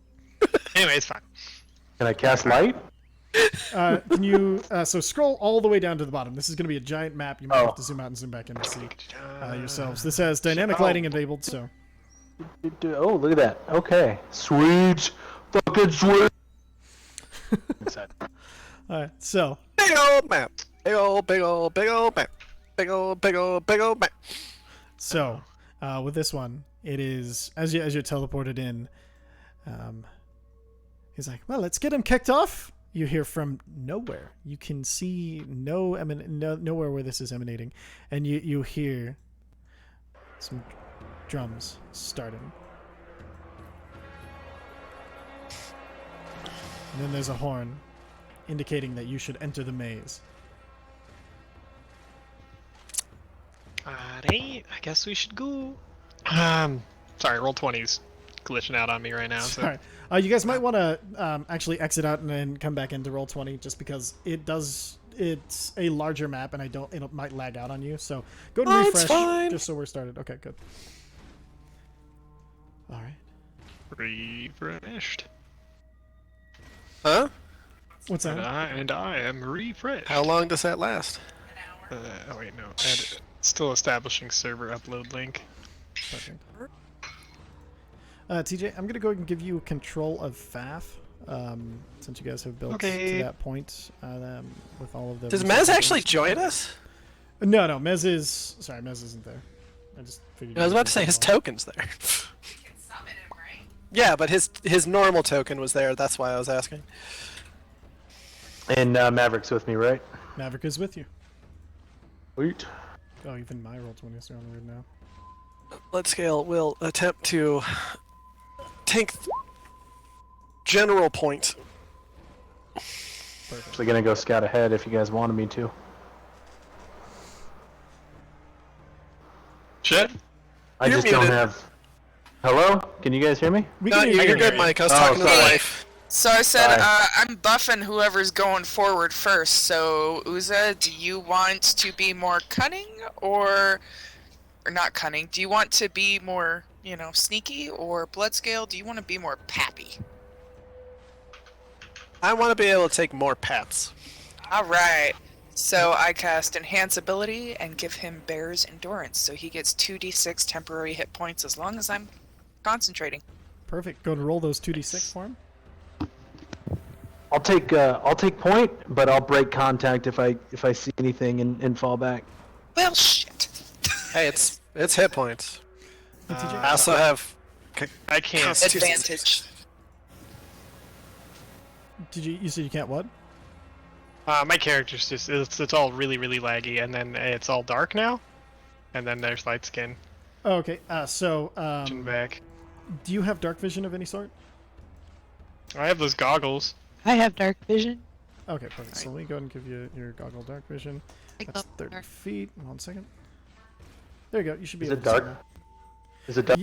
Anyway, it's fine. Can I cast light? Can you so scroll all the way down to the bottom. This is going to be a giant map. You might Oh. have to zoom out and zoom back in to see yourselves. This has dynamic lighting enabled, so Oh, look at that. Okay. Sweet. Fucking sweet. Excited. all right. So Big old map. Big old map. Big old map. So, with this one, it is as you're teleported in. He's like, "Well, let's get him kicked off." You hear from nowhere. You can see nowhere where this is emanating, and you hear some drums starting. And then there's a horn, indicating that you should enter the maze. Alright, I guess we should go. Sorry, roll 20's glitching out on me right now. So. Sorry. You guys might want to actually exit out and then come back into Roll20 just because it's a larger map and it might lag out on you. So go to Oh, it's refresh fine. just so we're started. Okay, good. All right. Refreshed. Huh? What's that? And I am refreshed. How long does that last? Oh wait, no. Still establishing server upload link. Perfect. TJ, I'm going to go ahead and give you control of FAF since you guys have built Okay. to that point with all of the... Does Mez actually join us? No, Mez is... Sorry, Mez isn't there. I just figured... I was about to say his token's there. Yeah, but his normal token was there. That's why I was asking. And Maverick's with me, right? Maverick is with you. Sweet. Oh, even my Roll20 is throwing weird now. Let's scale. We'll attempt to take general point. Perfect. Actually gonna go scout ahead if you guys wanted me to. Shit. I You're just don't muted. have... Hello? Can you guys hear me? We No, can you're hear you. good, Mike. I was Oh, talking to the sorry. wife. So I said, Bye. I'm buffing whoever's going forward first. So Uza, do you want to be more cunning or not cunning? Do you want to be more, sneaky or Bloodscale? Do you want to be more pappy? I want to be able to take more pets. All right. So I cast Enhance Ability and give him Bear's Endurance, so he gets 2d6 temporary hit points as long as I'm concentrating. Perfect. Go and roll those 2d6 for him. I'll take point, but I'll break contact if I see anything and fall back. Well, shit. Hey, it's hit points. Hey, TJ? I also have I can't. Constitution. Advantage. Did you said you can't what? My character's just it's all really laggy, and then it's all dark now, and then there's light skin. Oh, okay. Back. Do you have dark vision of any sort? I have those goggles. I have dark vision. Okay, perfect. So let me go ahead and give you your goggle dark vision. That's 30 feet. 1 second. There you go. You should be Is able it to see dark? now. Is it dark?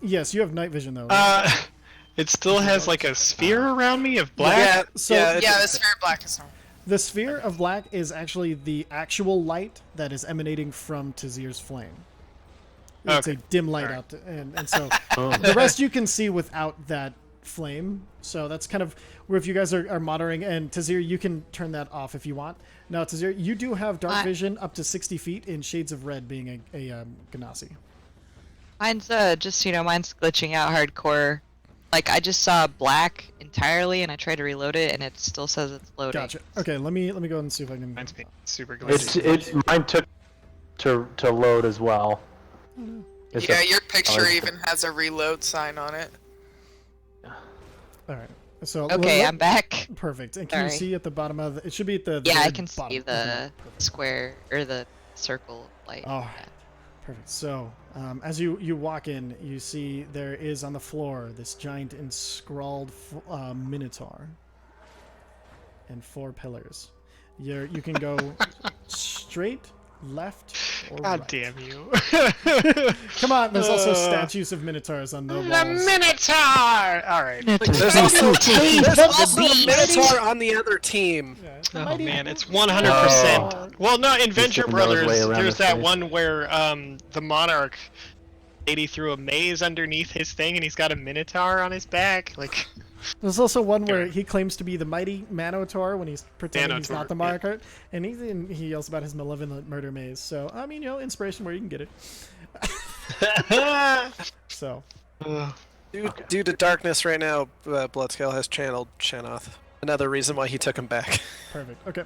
Yes, you have night vision though. Right? It still has like a sphere around me of black. Yeah, So- yeah, Yeah, the sphere of black is normal. The sphere of black is actually the actual light that is emanating from Tazir's flame. It's Okay. a dim light Alright. out, and so the rest you can see without that flame. So that's kind of where if you guys are monitoring, and Tazir, you can turn that off if you want. Now, Tazir, you do have dark vision up to 60 feet in shades of red, being a Ganassi. Mine's just mine's glitching out hardcore. Like I just saw black entirely, and I tried to reload it, and it still says it's loading. Gotcha. Okay, let me go ahead and see if I can. Mine's being super glitchy. Mine took to load as well. It's Yeah, a- your picture Oh, even has a reload sign on it. All right. So Okay, I'm back. perfect. And can you Sorry. see at the bottom of the? It should be at the. Yeah, I very can bottom. see the Okay, perfect. square or the circle light. Oh, Yeah. perfect. So, as you walk in, you see there is on the floor this giant inscrawled minotaur and 4 pillars. You can go straight, left, or God right. damn you! Come on, there's also statues of minotaurs on the walls. The Minotaur. All right. There's also a Minotaur on the other team. Yeah, Oh mighty- man, it's 100%. Well, no, in Venture getting those way Brothers, around there's his that face. one where the monarch lady threw a maze underneath his thing, and he's got a minotaur on his back. Like, There's also one where he claims to be the mighty Manotaur when he's pretending he's Manotaur, not the yeah. monarch, and he yells about his malevolent murder maze. So I mean, inspiration where you can get it. So Due to darkness right now, Bloodscale has channeled Shanoth. Another reason why he took him back. perfect. Okay.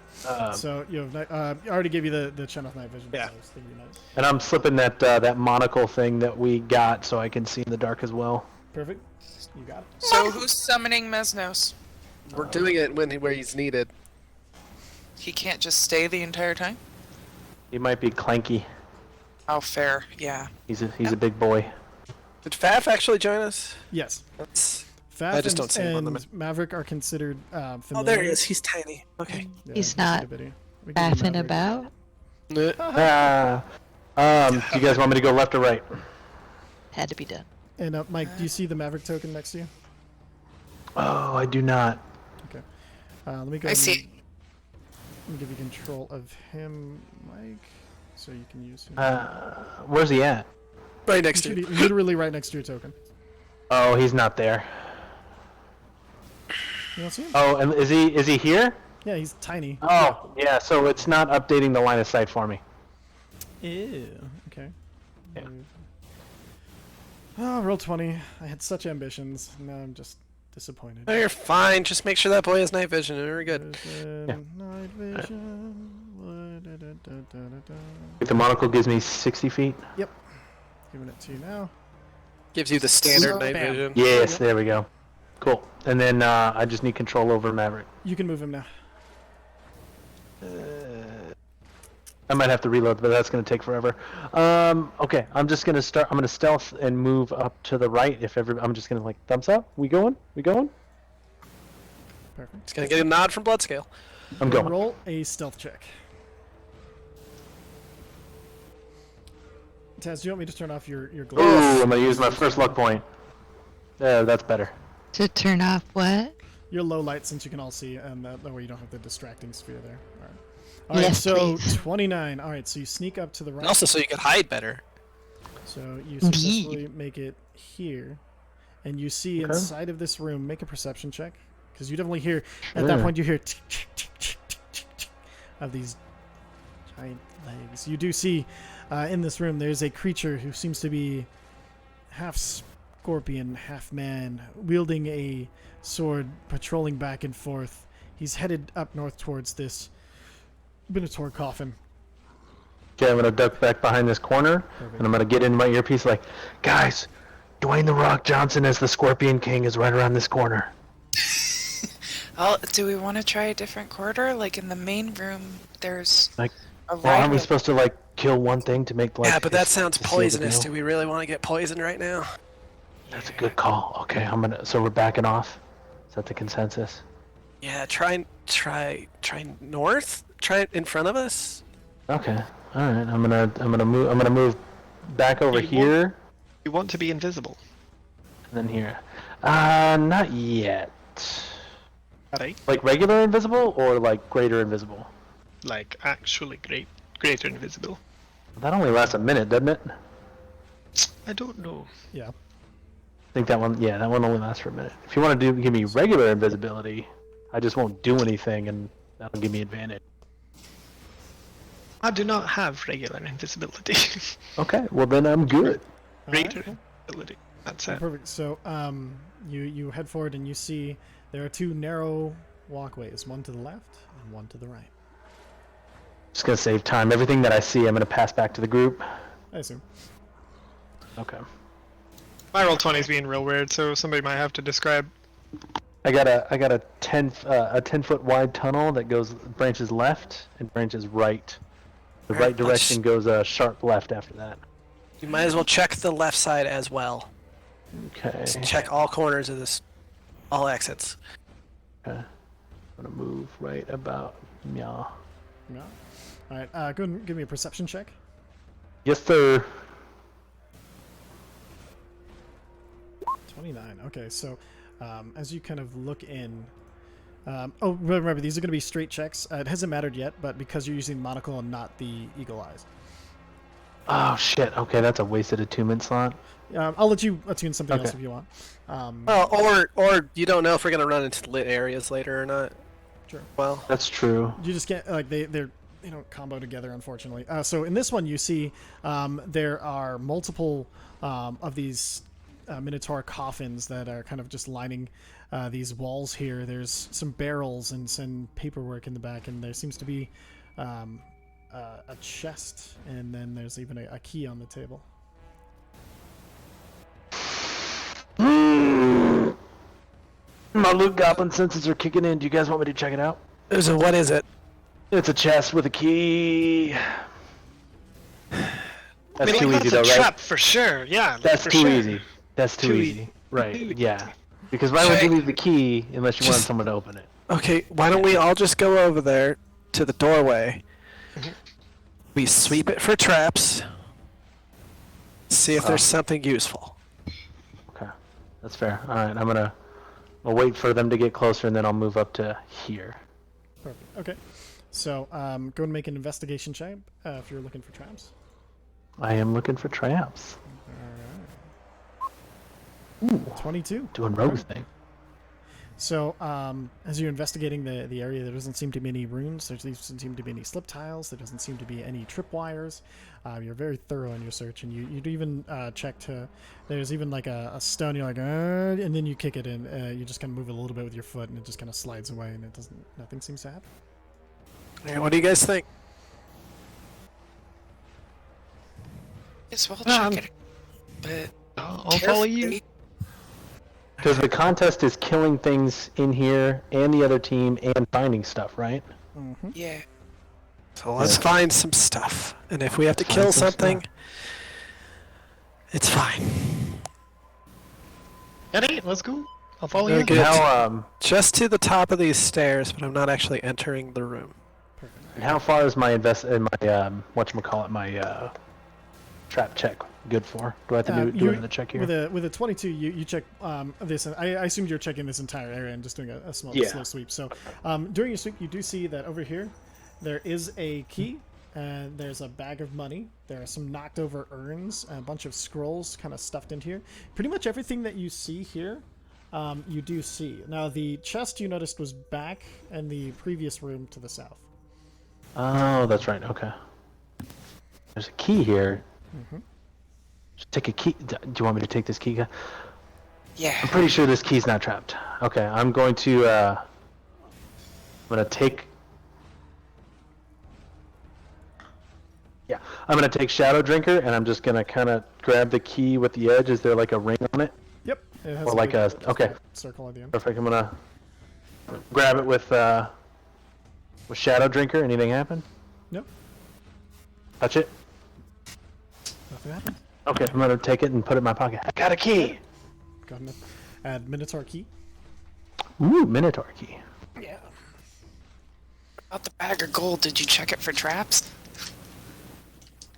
So you have I already gave you the Chenoth night vision. Yeah. So I was thinking night. And I'm slipping that monocle thing that we got so I can see in the dark as well. Perfect. You got it. So who's summoning Mesnos? We're doing it where he's needed. He can't just stay the entire time? He might be clanky. Oh, fair. Yeah. He's a big boy. Did Faf actually join us? Yes. That's... Faf I just don't see him on and the Maverick are considered familiar. Oh, there he is. He's tiny. Okay. Yeah, He's just not a bitty. We can do Faffing Maverick. about. Do you guys want me to go left or right? Had to be done. And Mike, do you see the Maverick token next to you? Oh, I do not. Okay. Let me go. I ahead see. and give you control of him, Mike, so you can use him. Where's he at? Right He next to should be you. literally right next to your token. Oh, he's not there. You don't see him? Oh, and is he here? Yeah, he's tiny. Oh, yeah. So it's not updating the line of sight for me. Ew. Okay. Yeah. Oh, roll 20. I had such ambitions. Now I'm just disappointed. No, you're fine. Just make sure that boy has night vision, and we're good. Vision, night vision. The monocle gives me 60 feet. Yep. Giving it to you now. Gives you the standard night Bam. vision. Yes, there we go. Cool. And then I just need control over Maverick. You can move him now. I might have to reload, but that's going to take forever. Okay, I'm just going to start. I'm going to stealth and move up to the right. I'm just going to thumbs up. We going? We going? Perfect. He's gonna get a nod from Bloodscale. I'm going. Roll a stealth check. Taz, do you want me to turn off your glow? Ooh, I'm going to use my first luck point. That's better. To turn off what? Your low light, since you can all see, and that way you don't have the distracting sphere there. All right. All right, Yes, so please. 29. All right, so you sneak up to the right. And also, so you can hide better. So you Indeed. successfully make it here, and you see Okay. inside of this room. Make a perception check, because you definitely hear at that point you hear tick, tick, tick, tick, tick, tick, tick of these giant legs. You do see in this room there's a creature who seems to be half scorpion, half man, wielding a sword, patrolling back and forth. He's headed up north towards this Minotaur coffin. Okay, I'm gonna duck back behind this corner, and I'm gonna get in my earpiece like, guys, Dwayne the Rock Johnson as the Scorpion King is right around this corner. Do we want to try a different corridor? Like in the main room, there's Like, a well, aren't we riot. supposed to like kill one thing to make like? Yeah, but that sounds to seal the poisonous. deal? Do we really want to get poisoned right now? That's a good call. Okay, so we're backing off. Is that the consensus? Yeah, try north. Try it in front of us. Okay. All right. I'm gonna move back over You want- here You want to be invisible. and then here. Not yet. Right? Like regular invisible or like greater invisible? Like actually greater invisible. That only lasts a minute, doesn't it? I don't know. Yeah. I think that one. Yeah, that one only lasts for a minute. If you want to give me regular invisibility, I just won't do anything, and that'll give me advantage. I do not have regular invisibility. Okay. Well, then I'm good. Greater invisibility. That's it. Perfect. So you head forward and you see there are two narrow walkways, one to the left and one to the right. Just gonna save time. Everything that I see, I'm gonna pass back to the group. I assume. Okay. My roll 20 is being real weird, so somebody might have to describe. I got a 10-foot wide tunnel that goes branches left and branches right. The right direction goes sharp left after that. You might as well check the left side as well. Okay. Just check all corners of this, all exits. Okay. I'm gonna move right about. Yeah. Yeah. All right. Go ahead and give me a perception check. Yes, sir. 29. Okay. So as you kind of look in. Oh, remember these are going to be straight checks. It hasn't mattered yet, but because you're using the monocle and not the eagle eyes. Oh shit. Okay, that's a wasted attunement slot. I'll let you attune something else Okay. if you want. Well, or you don't know if we're gonna run into lit areas later or not. Sure. Well, That's true. You just can't like they don't combo together, unfortunately. So in this one, you see there are multiple of these Minotaur coffins that are kind of just lining these walls here. There's some barrels and some paperwork in the back, and there seems to be a chest, and then there's even a key on the table. My loot goblin senses are kicking in. Do you guys want me to check it out? so what is it? It's a chest with a key. That's too that's easy though, a right? trap for sure. Yeah. That's for too sure. easy. That's too Too easy. easy. Right. Too Yeah. Because why would you leave the key unless you wanted Just- someone to open it? Okay, why don't we all just go over there to the doorway? We sweep it for traps. See if there's something useful. Okay. That's fair. All right. I'll wait for them to get closer and then I'll move up to here. Perfect. Okay. So go and make an investigation check if you're looking for traps. I am looking for traps. 22. Doing rogue thing. So, as you're investigating the area, there doesn't seem to be any runes. There doesn't seem to be any slip tiles. There doesn't seem to be any tripwires. You're very thorough in your search, and you do even check to. There's even like a stone. You're like, and then you kick it, and you just kind of move it a little bit with your foot, and it just kind of slides away, and it doesn't. Nothing seems to happen. Hey, what do you guys think? Yes, we'll Um, check it. But I'll follow you. carefully. Because the contest is killing things in here and the other team and finding stuff, right? Yeah. So let's Yeah. find some stuff. And if we have to Find kill some something, stuff. it's fine. Alright, let's go. I'll follow you. Okay. Good. How Just to the top of these stairs, but I'm not actually entering the room. and how far is my whatchamacallit, my trap check good for? Do I have to do another check here? With a 22, you check this. And I assumed you're checking this entire area and just doing a slow sweep. So during your sweep, you do see that over here there is a key, and there's a bag of money. There are some knocked over urns, a bunch of scrolls kind of stuffed into here. Pretty much everything that you see here you do see. Now, the chest you noticed was back in the previous room to the south. Oh, that's right. Okay. There's a key here. Just take a key. Do you want me to take this key? Yeah. I'm pretty sure this key's not trapped. Okay, I'm going to. I'm gonna take. Yeah, I'm gonna take Shadow Drinker, and I'm just gonna kind of grab the key with the edge. Is there like a ring on it? Yep. It has Or like just okay. circle at the end. Perfect. I'm gonna grab it with Shadow Drinker. Anything happen? Nope. Touch it. Nothing happened. Okay, I'm gonna take it and put it in my pocket. I got a key. Go ahead and add Minotaur key. Ooh, Minotaur key. Yeah. About the bag of gold, did you check it for traps?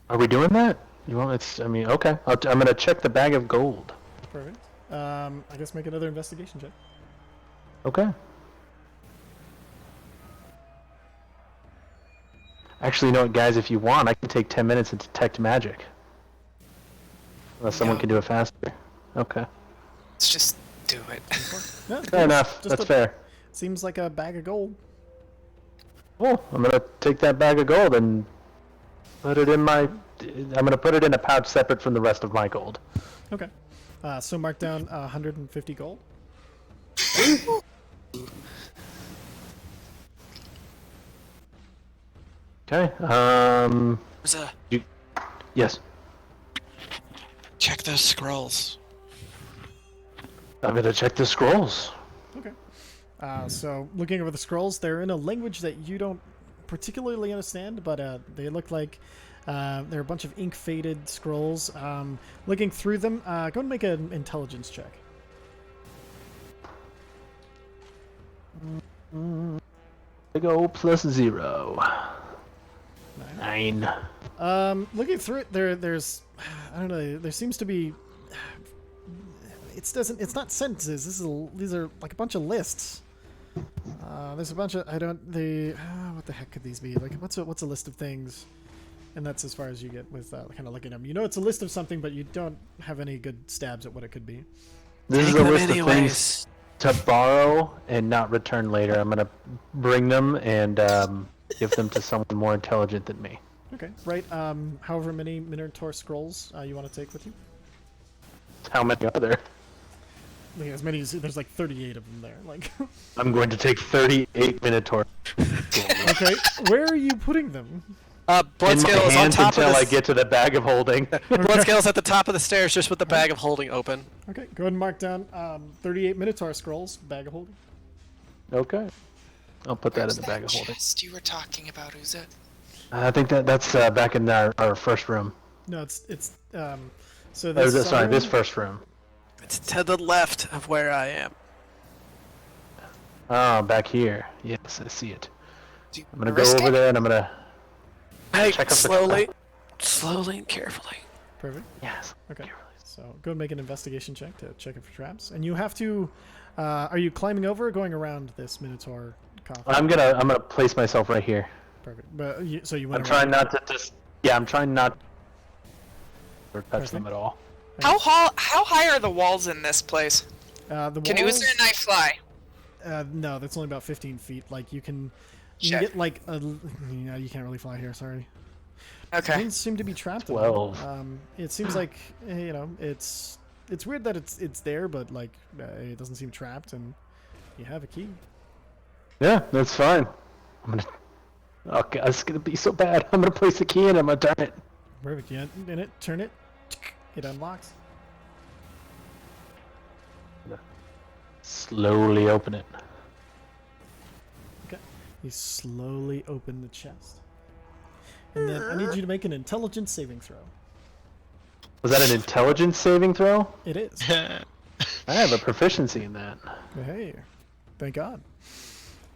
Are we doing that? You want? I mean, okay. I'm gonna check the bag of gold. Perfect. I guess make another investigation check. Okay. Actually, you know what, guys? If you want, I can take 10 minutes and detect magic. Unless someone No. can do it faster. Okay. Let's just do it. Yeah, Fair enough. That's fair. Seems like a bag of gold. Well, I'm gonna take that bag of gold and put it in my. I'm gonna put it in a pouch separate from the rest of my gold. Okay. So mark down 150 gold. Okay. Yes. Check those scrolls. I'm gonna check the scrolls. Okay. So looking over the scrolls, they're in a language that you don't particularly understand, but they look like they're a bunch of ink-faded scrolls. Looking through them, go and make an intelligence check. Big O plus 0. 9. Looking through it, there's I don't know. There seems to be. It's not sentences. These are like a bunch of lists. There's a bunch of what the heck could these be? Like what's a list of things? And that's as far as you get with kind of looking at them. You know, it's a list of something, but you don't have any good stabs at what it could be. This is Take a them list of anyways. things to borrow and not return later. I'm gonna bring them and give them to someone more intelligent than me. Okay. Right. However many Minotaur scrolls you want to take with you. How many are there? Like, as many as there's like 38 of them there. Like. I'm going to take 38 Minotaur. Okay. Where are you putting them? In my Bloodscale is on hands top of until I the... get to the bag of holding. Bloodscale's at the top of the stairs just with the bag of holding open. Okay. Go ahead and mark down 38 Minotaur scrolls. Bag of holding. Okay. I'll put that Where's in the bag of holding. chest you were talking about, Uza? I think that's back in our first room. No, it's so Or this. sorry, this sunroom- first room. It's to the left of where I am. Oh, back here. Yes, I see it. Do you I'm gonna wanna go risk over it? there and I'm gonna. Hey, Check up the- slowly and carefully. Perfect. Yes. Okay. So go and make an investigation check to check it for traps, and you have to. Are you climbing over or going around this Minotaur coffin? I'm gonna place myself right here. Perfect. But so you I'm went. trying not to just. Yeah, I'm trying not to touch them at all. How high are the walls in this place? The Can walls, Uza and I fly? no, that's only about 15 feet. Like you can Shit. get like a. Yeah, you can't really fly here. Sorry. Okay. Things seem to be trapped. in 12. them. It seems like it's weird that it's there, but like it doesn't seem trapped, and you have a key. Yeah, that's fine. I'm gonna. Okay, it's gonna be so bad. I'm gonna place the key in. I'm gonna turn it. Perfect. You in it. Turn it. It unlocks. Slowly open it. Okay. You slowly open the chest. And then I need you to make an intelligence saving throw. Was that an intelligence saving throw? It is. I have a proficiency in that. Hey, thank God.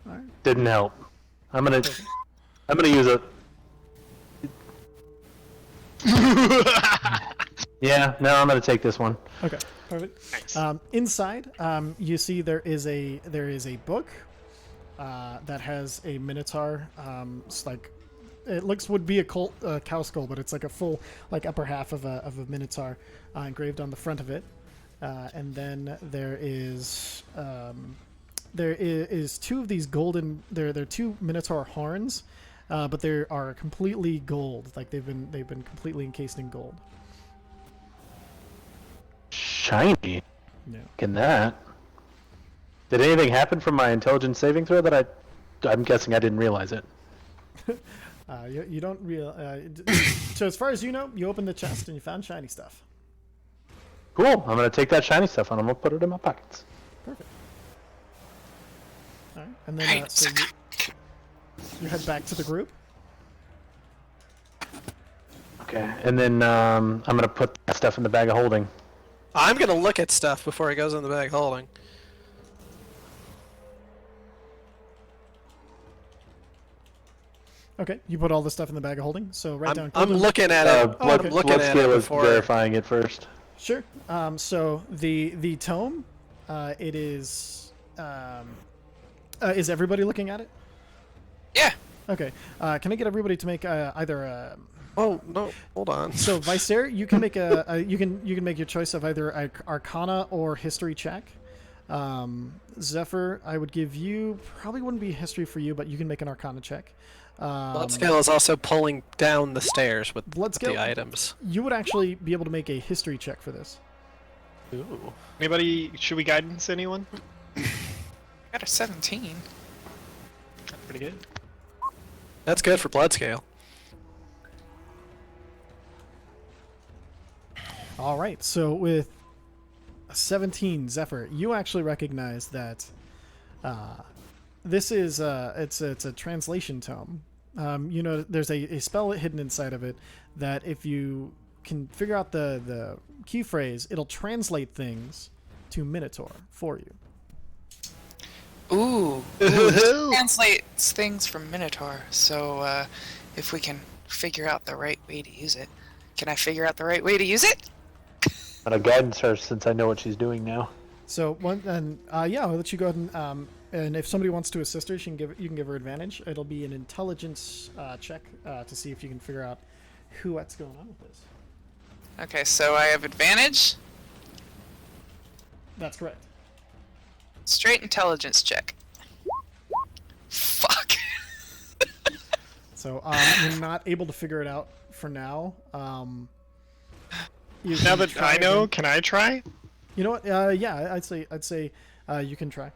All right. Didn't help. I'm gonna use a. Yeah, no, I'm gonna take this one. Okay. Perfect. Nice. Inside, you see there is a book that has a minotaur. It's like it would be a cow skull, but it's like a full like upper half of a minotaur engraved on the front of it. and then there is two of these golden. They're two Minotaur horns, but they are completely gold. Like they've been completely encased in gold. Shiny. Yeah. Can that? Did anything happen from my intelligence saving throw that I'm guessing I didn't realize it? You don't real. So as far as you know, you opened the chest and you found shiny stuff. Cool. I'm gonna take that shiny stuff and I'm gonna put it in my pockets. Perfect. All right, and then so you head back to the group. Okay. And then I'm gonna put that stuff in the bag of holding. I'm gonna look at stuff before it goes in the bag holding. Okay, you put all the stuff in the bag of holding. So write down. I'm looking at it. Oh, okay. I'm looking at it Scale is before. verifying it first. Sure. So the tome, it is. Is everybody looking at it? Yeah. Okay. Can I get everybody to make either a. Oh no! Hold on. So Vicer, you can make you can make your choice of either a Arcana or History check. Zephyr, I would give you probably wouldn't be history for you, but you can make an Arcana check. Bloodscale is also pulling down the stairs with Bloodscale, the items. you would actually be able to make a history check for this. Ooh. Anybody? Should we guidance anyone? Got a 17. That's pretty good. That's good for Bloodscale. All right, so with a 17, Zephyr, you actually recognize that this is it's a translation tome. You know, there's a spell hidden inside of it that if you can figure out the key phrase, it'll translate things to Minotaur for you. Ooh. Translates things from Minotaur. So if we can figure out the right way to use it. Can I figure out the right way to use it? I'm gonna guidance her since I know what she's doing now. So yeah, I'll let you go ahead and if somebody wants to assist her, you can give her advantage. It'll be an intelligence check to see if you can figure out what's going on with this. Okay, so I have advantage. That's correct. Straight intelligence check. Fuck. So you're not able to figure it out for now. You Now can that try I know, again. can I try? You know what? Yeah, I'd say you can try.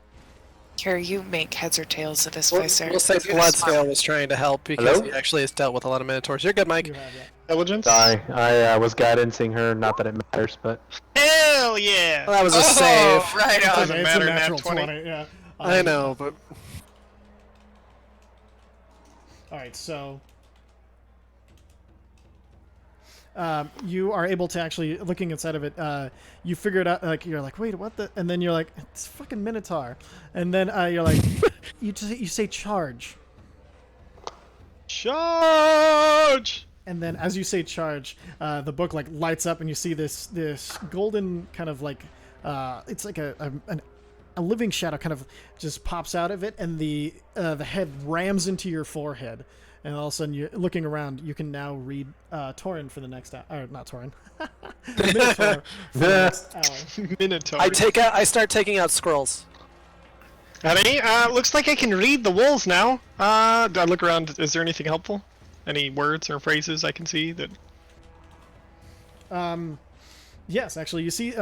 Carrie, you make heads or tails of this We'll voice, sir. say You're the Bloodscale smart was trying to help because Hello? he actually has dealt with a lot of Minotaurs. You're good, Mike. You have that. Intelligence? Sorry, I was guidancing her. Not that it matters, but Hell yeah! Well, that was a Oh, save. right on. Doesn't It's matter, a nat natural 20. Yeah. I know, but All right, so you are able to actually looking inside of it. You figure it out. Like you're like, wait, what the? And then you're like, it's fucking Minotaur. And then you're like, you say charge. Charge! And then as you say charge, the book like lights up, and you see this golden kind of like it's like a living shadow kind of just pops out of it, and the head rams into your forehead, and all of a sudden you're looking around. You can now read Torin for the next hour, or not Torin, Minotaur for the next hour. Minotaur. I start taking out scrolls. Any? Looks like I can read the walls now. Do I look around? Is there anything helpful? Any words or phrases I can see that? Yes, actually, you see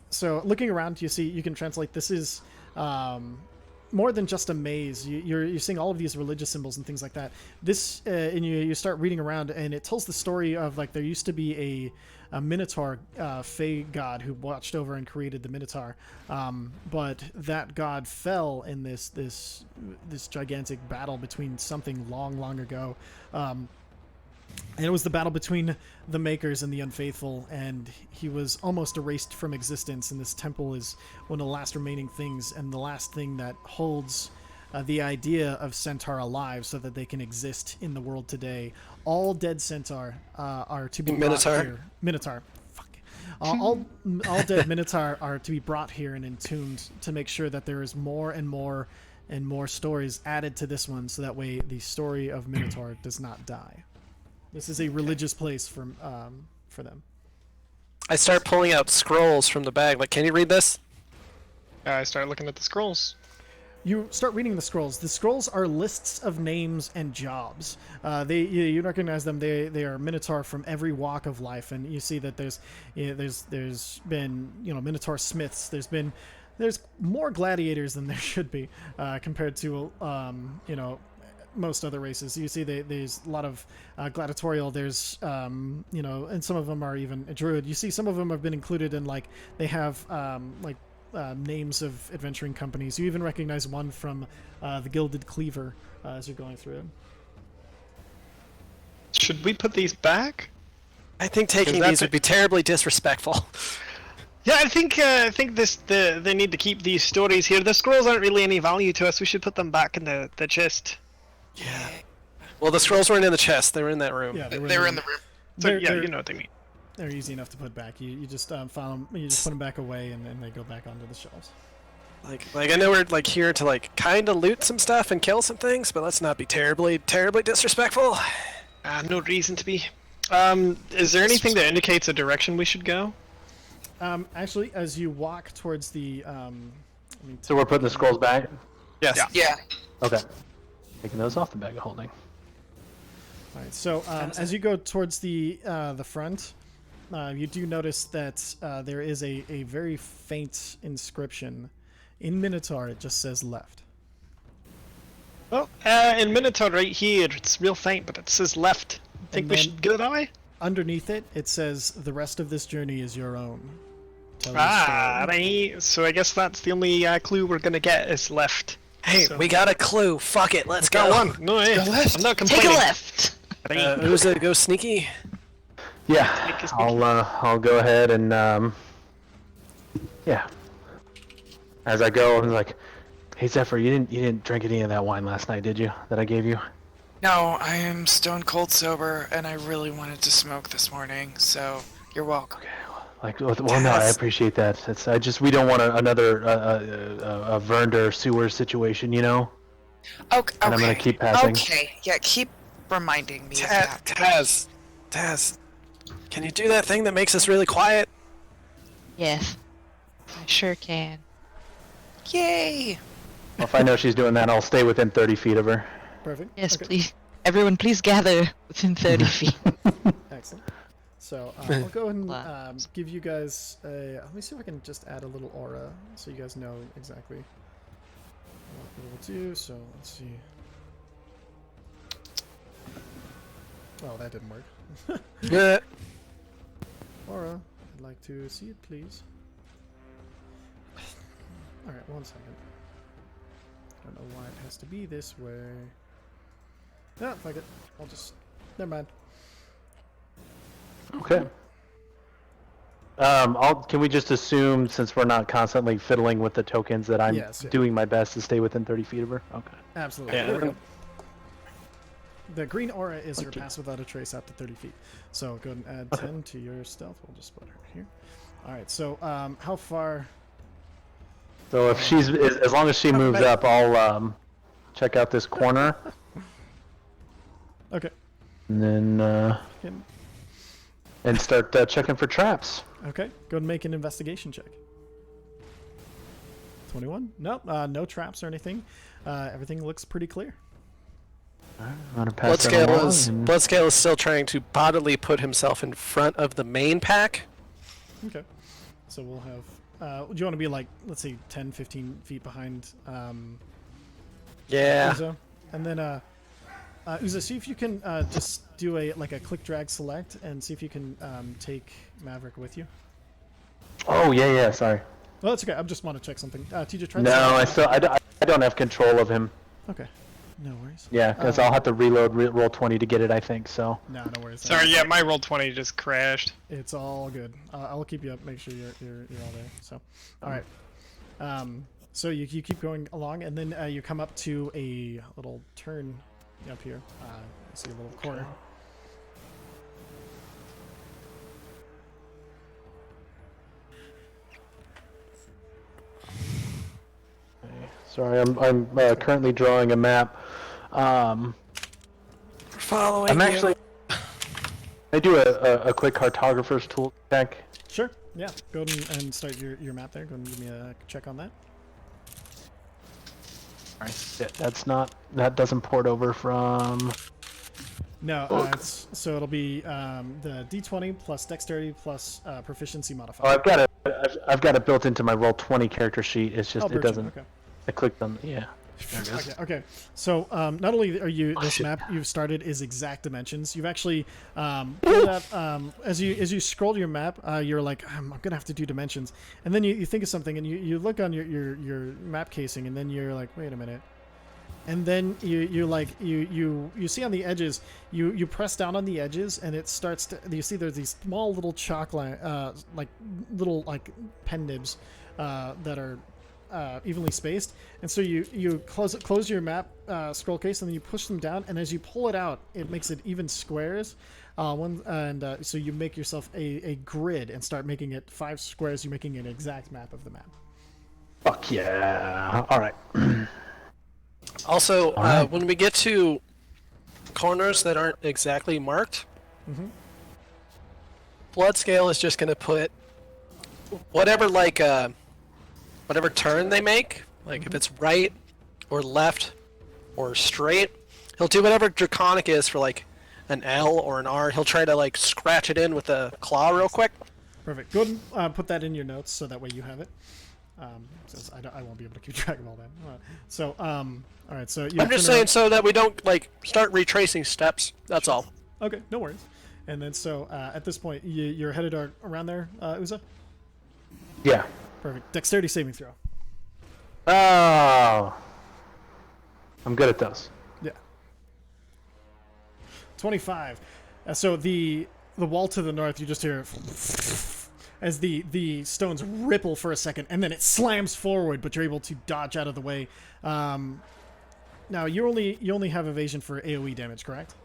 so looking around, you can translate. This is more than just a maze. You're seeing all of these religious symbols and things like that. This and you start reading around, and it tells the story of like there used to be a Minotaur Fey god who watched over and created the Minotaur, but that god fell in this gigantic battle between something long ago. And it was the battle between the Makers and the Unfaithful, and he was almost erased from existence, and this temple is one of the last remaining things, and the last thing that holds the idea of Centaur alive so that they can exist in the world today. All dead Centaur are to be brought here. Minotaur. Fuck. All dead Minotaur are to be brought here and entombed to make sure that there is more and more and more stories added to this one, so that way the story of Minotaur does not die. This is a religious place for them. I start pulling out scrolls from the bag. Like, can you read this? I start looking at the scrolls. You start reading the scrolls. The scrolls are lists of names and jobs. You recognize them. They are Minotaur from every walk of life, and you see that there's been Minotaur smiths. There's more gladiators than there should be compared to most other races. You see there's a lot of gladiatorial. There's and some of them are even a druid. You see some of them have been included in they have names of adventuring companies. You even recognize one from the Gilded Cleaver as you're going through it. Should we put these back? I think taking these would be terribly disrespectful. Yeah, I think they need to keep these stories here. The scrolls aren't really any value to us. We should put them back in the chest. Yeah. Well, the scrolls weren't in the chest. They were in that room. Yeah, They were in the room. So yeah, you know what I mean. They're easy enough to put back. You just file them. You just put them back away, and then they go back onto the shelves. Like I know we're here to kind of loot some stuff and kill some things, but let's not be terribly disrespectful. No reason to be. Is there anything that indicates a direction we should go? Actually, as you walk towards the So we're putting the scrolls back? Yes. Yeah. Okay. Taking those off the bag of holding. All right. So as you go towards the front, you do notice that there is a very faint inscription in Minotaur. It just says left. Well, in Minotaur right here, it's real faint, but it says left. Think we should go that way? Underneath it, it says the rest of this journey is your own. Tell your story. Right. So I guess that's the only clue we're gonna get is left. Hey, So- we got a clue. Fuck it, let's go. Got one. No, hey, I'm not Take complaining. a left. Who's it? Go sneaky. Yeah, Sneaky. I'll go ahead and yeah. As I go, I'm like, hey Zephyr, you didn't drink any of that wine last night, did you? That I gave you? No, I am stone cold sober, and I really wanted to smoke this morning, so you're welcome. Well, no, I appreciate that. We don't want another a Vernder sewer situation, you know. Okay. And I'm gonna keep passing. Okay. Yeah, keep reminding me of that. Taz, can you do that thing that makes us really quiet? Yes. I sure can. Yay! Well, if I know she's doing that, I'll stay within 30 feet of her. Perfect. Yes, Okay. please. Everyone, please gather within 30 feet. Excellent. So I'll go ahead and Labs. give you guys a. Let me see if I can just add a little aura so you guys know exactly what it will do. So let's see. Oh, that didn't work. Yeah. Aura, I'd like to see it, please. All right, 1 second. I don't know why it has to be this way. No, fuck it. I'll just. Never mind. Okay. Can we just assume, since we're not constantly fiddling with the tokens, that I'm Yes, yeah. doing my best to stay within 30 feet of her? Okay. Absolutely. Yeah. There we go. The green aura is your Okay. pass without a trace out to 30 feet. So go ahead and add 10 to your stealth. We'll just put her here. All right. So how far? So if as long as she moves up, I'll check out this corner, Okay. and then Can- and start checking for traps. Okay. Go ahead and make an investigation check. 21. Nope. No traps or anything. Everything looks pretty clear. I'm gonna pass that along, and- Bloodscale is still trying to bodily put himself in front of the main pack. Okay. So we'll have. Do you want to be let's say 10, 15 feet behind Yeah. Uzo? And then Uzo, see if you can just do a click drag select and see if you can take Maverick with you. Oh yeah, sorry. Well, that's okay. I just want to check something. TJ, try. No, to I don't have control of him. Okay. No worries. Yeah, because I'll have to reload roll 20 to get it, I think. So. No worries. Sorry, yeah, my roll 20 just crashed. It's all good. I'll keep you up. Make sure you're all there. So, all right. So you keep going along, and then you come up to a little turn up here. You see a little corner. Sorry, I'm currently drawing a map. Following I'm you. actually. I do a quick cartographer's tool check. Sure. Yeah. Go ahead and start your map there. Go ahead and give me a check on that. Alright, that doesn't port over from. No, so it'll be the D20 plus Dexterity plus proficiency Oh, modifier. I've got it built into my Roll20 character sheet. It's just it Virgin, doesn't. Okay. I clicked on yeah. There it is. Okay. So not only are you this shit. map you've started is exact dimensions. You've actually pulled out as you scroll your map. You're like I'm gonna have to do dimensions, and then you think of something and you look on your map casing, and then you're like, wait a minute. And then you see on the edges, you press down on the edges, and it starts to. You see there's these small little chalk line, like little like pen nibs that are evenly spaced. And so you close your map scroll case, and then you push them down. And as you pull it out, it makes it even squares. So you make yourself a grid and start making it 5 squares. You're making an exact map of the map. Fuck yeah! All right. Also, Alright. when we get to corners that aren't exactly marked, blood scale is just going to put whatever whatever turn they make, like if it's right or left or straight, he'll do whatever draconic is for like an L or an R. He'll try to like scratch it in with a claw real quick. Perfect. Go ahead and put that in your notes so that way you have it. Since I won't be able to keep track of all that. All right. So I'm just saying so that we don't like start retracing steps. That's all. Okay, no worries. And then so at this point, you're headed around there, Uza? Yeah. Perfect. Dexterity saving throw. Oh. I'm good at those. Yeah. 25. So the wall to the north, you just hear as the stones ripple for a second, and then it slams forward, but you're able to dodge out of the way. Now you only have evasion for AOE damage, correct?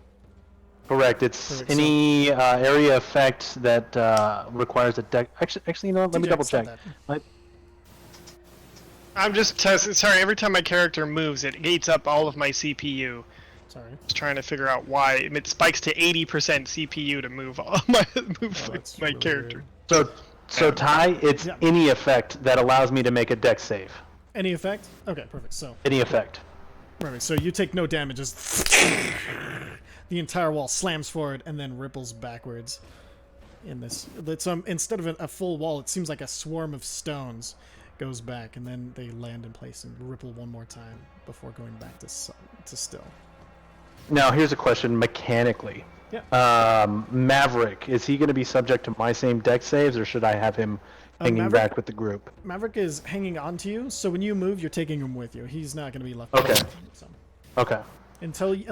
Correct. It's Perfect, any area effect that requires a deck. Actually, you know what? Let me TJ, double stop check. that. I'm just testing. Sorry, every time my character moves, it eats up all of my CPU. Sorry. Just trying to figure out why it spikes to 80% CPU to move all my that's my really character. weird. So Ty, it's Yeah. any effect that allows me to make a deck save. Any effect? Okay, perfect. So Any effect. perfect. So you take no damage as the entire wall slams forward and then ripples backwards. In this, it's instead of a full wall, it seems like a swarm of stones goes back, and then they land in place and ripple one more time before going back to still. Now, here's a question mechanically. Yeah. Maverick, is he going to be subject to my same deck saves, or should I have him hanging Maverick- back with the group? Maverick is hanging on to you, so when you move, you're taking him with you. He's not going to be left Okay. behind, so. Okay. Unless you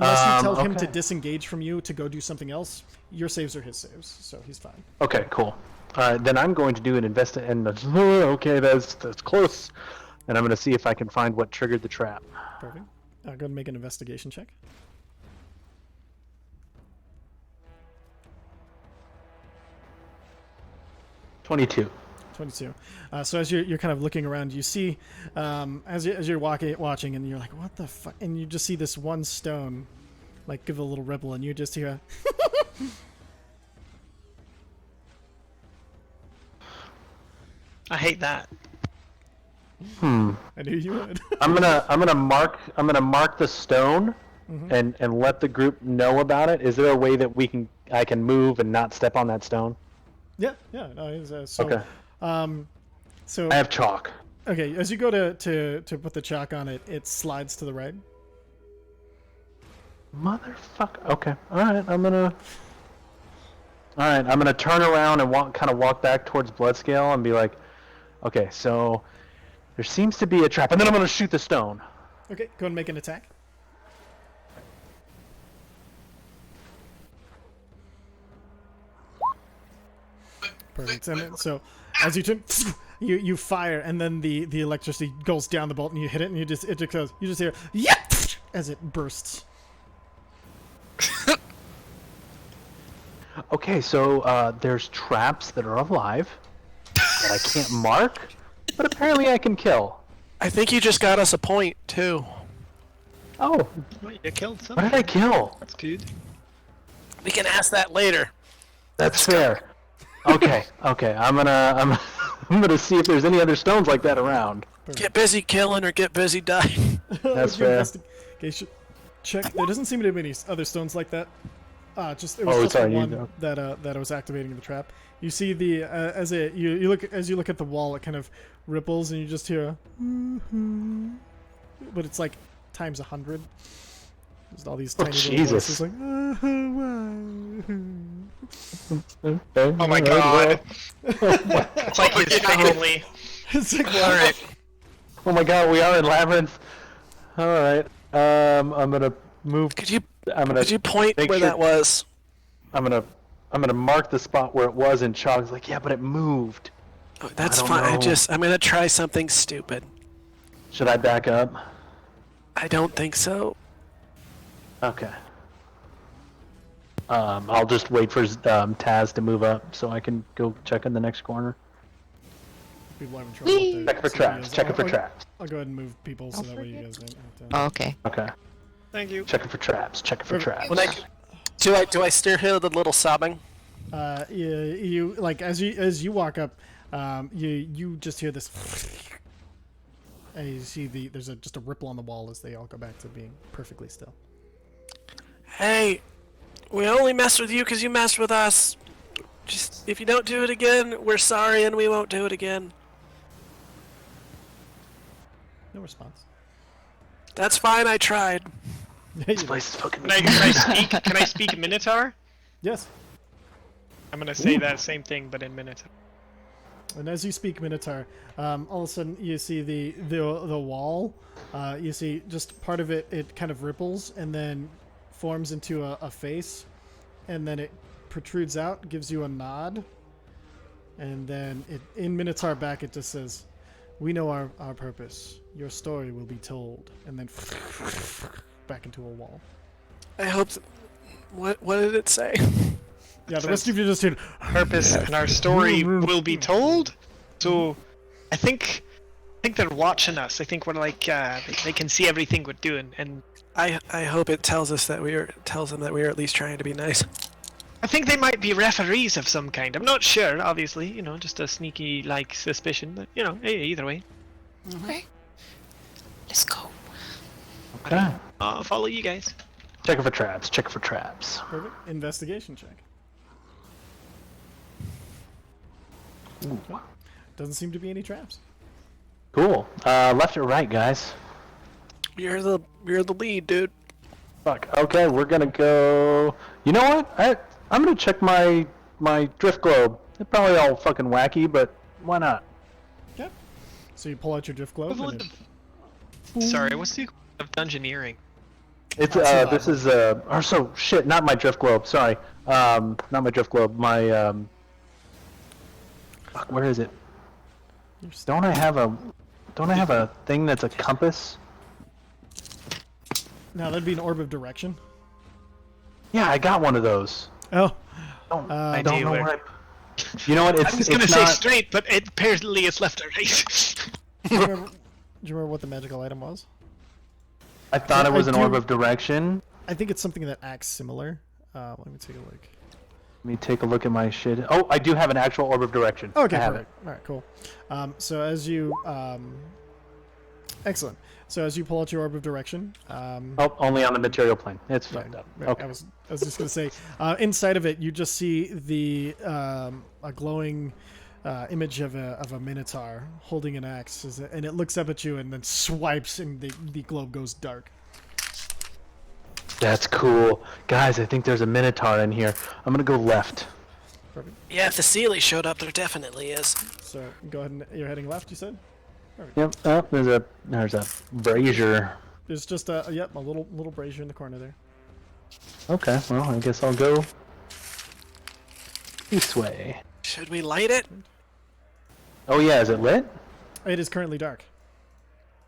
tell him to okay. disengage from you to go do something else, your saves are his saves, so he's fine. Okay, cool. All right, then I'm going to do an okay, that's close. And I'm going to see if I can find what triggered the trap. Perfect. Go ahead and make an investigation check. 22. 22. So as you're kind of looking around, you see as you're watching, and you're like, what the fuck? And you just see this one stone, like give a little ripple, and you just hear. I hate that. I knew you would. I'm gonna mark the stone and let the group know about it. Is there a way that I can move and not step on that stone? Yeah. No, so, Okay. So I have chalk. okay, as you go to put the chalk on it, it slides to the right. Motherfucker. Okay. All right. I'm gonna turn around and walk back towards Bloodscale and be like, okay, so there seems to be a trap, and then I'm gonna shoot the stone. Okay, go and make an attack. Perfect. And then, so as you turn, you fire, and then the electricity goes down the bolt, and you hit it, and it just goes. You just hear yep as it bursts. Okay, so there's traps that are alive that I can't mark, but apparently I can kill. I think you just got us a point too. Oh, Well, you killed what something. did I kill? That's good. We can ask that later. That's fair. Okay, okay. I'm gonna see if there's any other stones like that around. Get busy killing or get busy dying. That's Your fair. investigation check. There doesn't seem to be any other stones like that. It was Oh, just sorry, the you one know. that was activating the trap. You see the you look at the wall, it kind of ripples, and you just hear, but it's like times 100. Just all these tiny little Jesus. voices like. Oh my god. It's like his family. It's like, All right. Oh my god, we are in labyrinth. All right. I'm gonna move. Could you I'm gonna point make where sure- that was? I'm gonna mark the spot where it was in chalk. It's like, yeah, but it moved. Oh, that's don't fine. know. I'm gonna try something stupid. Should I back up? I don't think so. Okay. I'll just wait for Taz to move up so I can go check in the next corner. people having trouble with their Check for CPUs. traps. Check it for I'll- traps. I'll go ahead and move people so that way you guys don't have to. Oh, okay. Okay. Thank you. Check it for traps. Check it for traps. When do I still hear the little sobbing? You like as you walk up, you just hear this, and you see there's just a ripple on the wall as they all go back to being perfectly still. Hey, we only messed with you because you messed with us. Just if you don't do it again, we're sorry and we won't do it again. No response. That's fine. I tried. This place is fucking. Can I speak? Can I speak Minotaur? Yes. I'm gonna say that same thing, but in Minotaur. And as you speak Minotaur, all of a sudden you see the wall. You see just part of it. It kind of ripples and then forms into a face, and then it protrudes out, gives you a nod, and then in Minotaur back it just says, "We know our purpose. Your story will be told," and then back into a wall. I hope. What did it say? Yeah, the rest of you just hear. Purpose and our story will be told. So, I think they're watching us. I think we're like they can see everything we're doing, and I hope it tells us that tells them that we are at least trying to be nice. I think they might be referees of some kind. I'm not sure, obviously. You know, just a sneaky like suspicion, but you know, hey, either way, Okay. Let's go. Okay. I'll follow you guys. Check it for traps. Check it for traps. Perfect. Investigation check. Doesn't seem to be any traps. Cool. Left or right, guys? You're the lead, dude. Fuck. Okay, we're gonna go. You know what? I'm gonna check my drift globe. It's probably all fucking wacky, but why not? Okay. So you pull out your drift globe. And Sorry, what's the equivalent of dungeoneering? It's this is or so shit. Not my drift globe. Sorry. Not my drift globe. My Fuck. Where is it? Don't I have a thing that's a compass? now that'd be an orb of direction. Yeah, I got one of those. Oh. I don't do know it. where. You know what? I was gonna it's say not. straight, but apparently it's left or right. Do you remember what the magical item was? I thought it was an do- orb of direction. I think it's something that acts similar. Let me take a look. Let me take a look at my shit. Oh, I do have an actual orb of direction. Okay, I have perfect. All right, cool. So as you, excellent. So as you pull out your orb of direction, Oh, only on the material plane. It's fucked up. right, Okay. I was just gonna say, inside of it, you just see the a glowing image of a minotaur holding an axe, and it looks up at you and then swipes, and the globe goes dark. That's cool. Guys, I think there's a minotaur in here. I'm gonna go left. Perfect. Yeah, if the Sealy showed up, there definitely is. So go ahead and you're heading left. You said. Yep. Oh, there's a brazier. There's just a little brazier in the corner there. Okay, well, I guess I'll go this way. Should we light it? Oh yeah, is it lit? It is currently dark.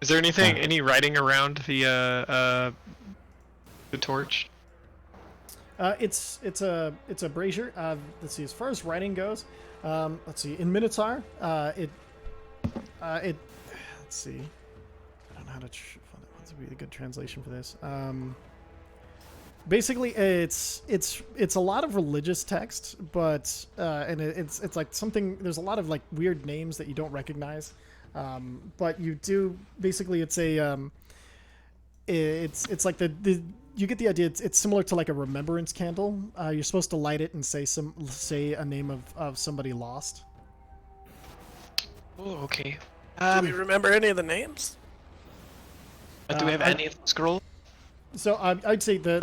Is there any writing around the torch? It's a brazier. Let's see. As far as writing goes, let's see. In Minotaur, let's see. I don't know how to. What would be a good translation for this? Basically, it's a lot of religious text, but and it's like something. There's a lot of like weird names that you don't recognize, but you do. Basically, it's a it's like the you get the idea. It's similar to like a remembrance candle. You're supposed to light it and say a name of somebody lost. Oh, okay. Do we remember any of the names? Do we have any of the scroll? So I'd say the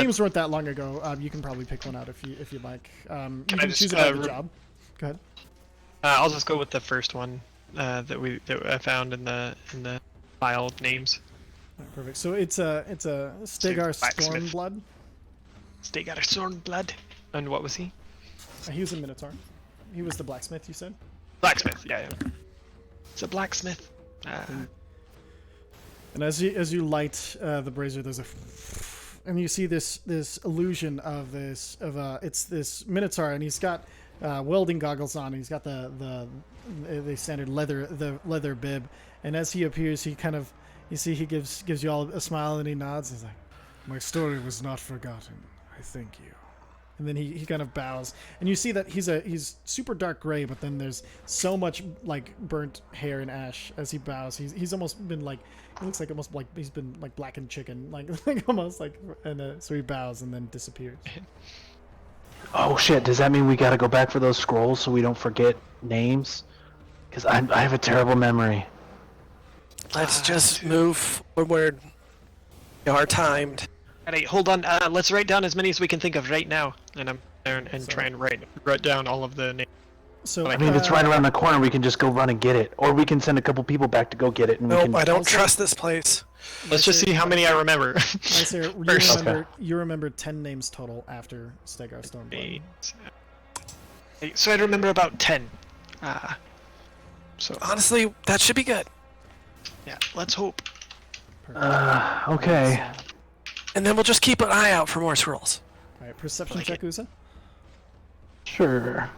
names weren't that long ago. You can probably pick one out if you'd like. You can I just, choose it by the job. Go ahead. I'll just go with the first one that I found in the file names. Alright, perfect. So it's a Stegar Blacksmith. Stormblood. Stegar Stormblood. And what was he? He was a Minotaur. He was the blacksmith. You said. Blacksmith. Yeah. It's a blacksmith. And as you light the brazier, there's and you see this illusion of it's this Minotaur, and he's got welding goggles on, and he's got the standard leather bib, and as he appears, he kind of he gives you all a smile, and he nods. He's like, "My story was not forgotten. I thank you." And then he kind of bows, and you see that he's super dark gray, but then there's so much like burnt hair and ash as he bows. He's almost been like, he looks like almost like he's been like blackened chicken, like almost like, and so he bows and then disappears. Oh shit! Does that mean we gotta go back for those scrolls so we don't forget names? Because I have a terrible memory. Let's just move forward. We are timed. Alright, hold on. Let's write down as many as we can think of right now, and I'm there and try and write down all of the names. So I mean, it's right around the corner. We can just go run and get it, or we can send a couple people back to go get it. And we Nope, can... I don't trust this place. Let's just see how many I remember. You remember 10 names total after Stegar Stormblood. So I remember about 10. So Honestly, that should be good. yeah, let's hope. Okay. And then we'll just keep an eye out for more scrolls. All right, perception Like check, it. Uza. Sure.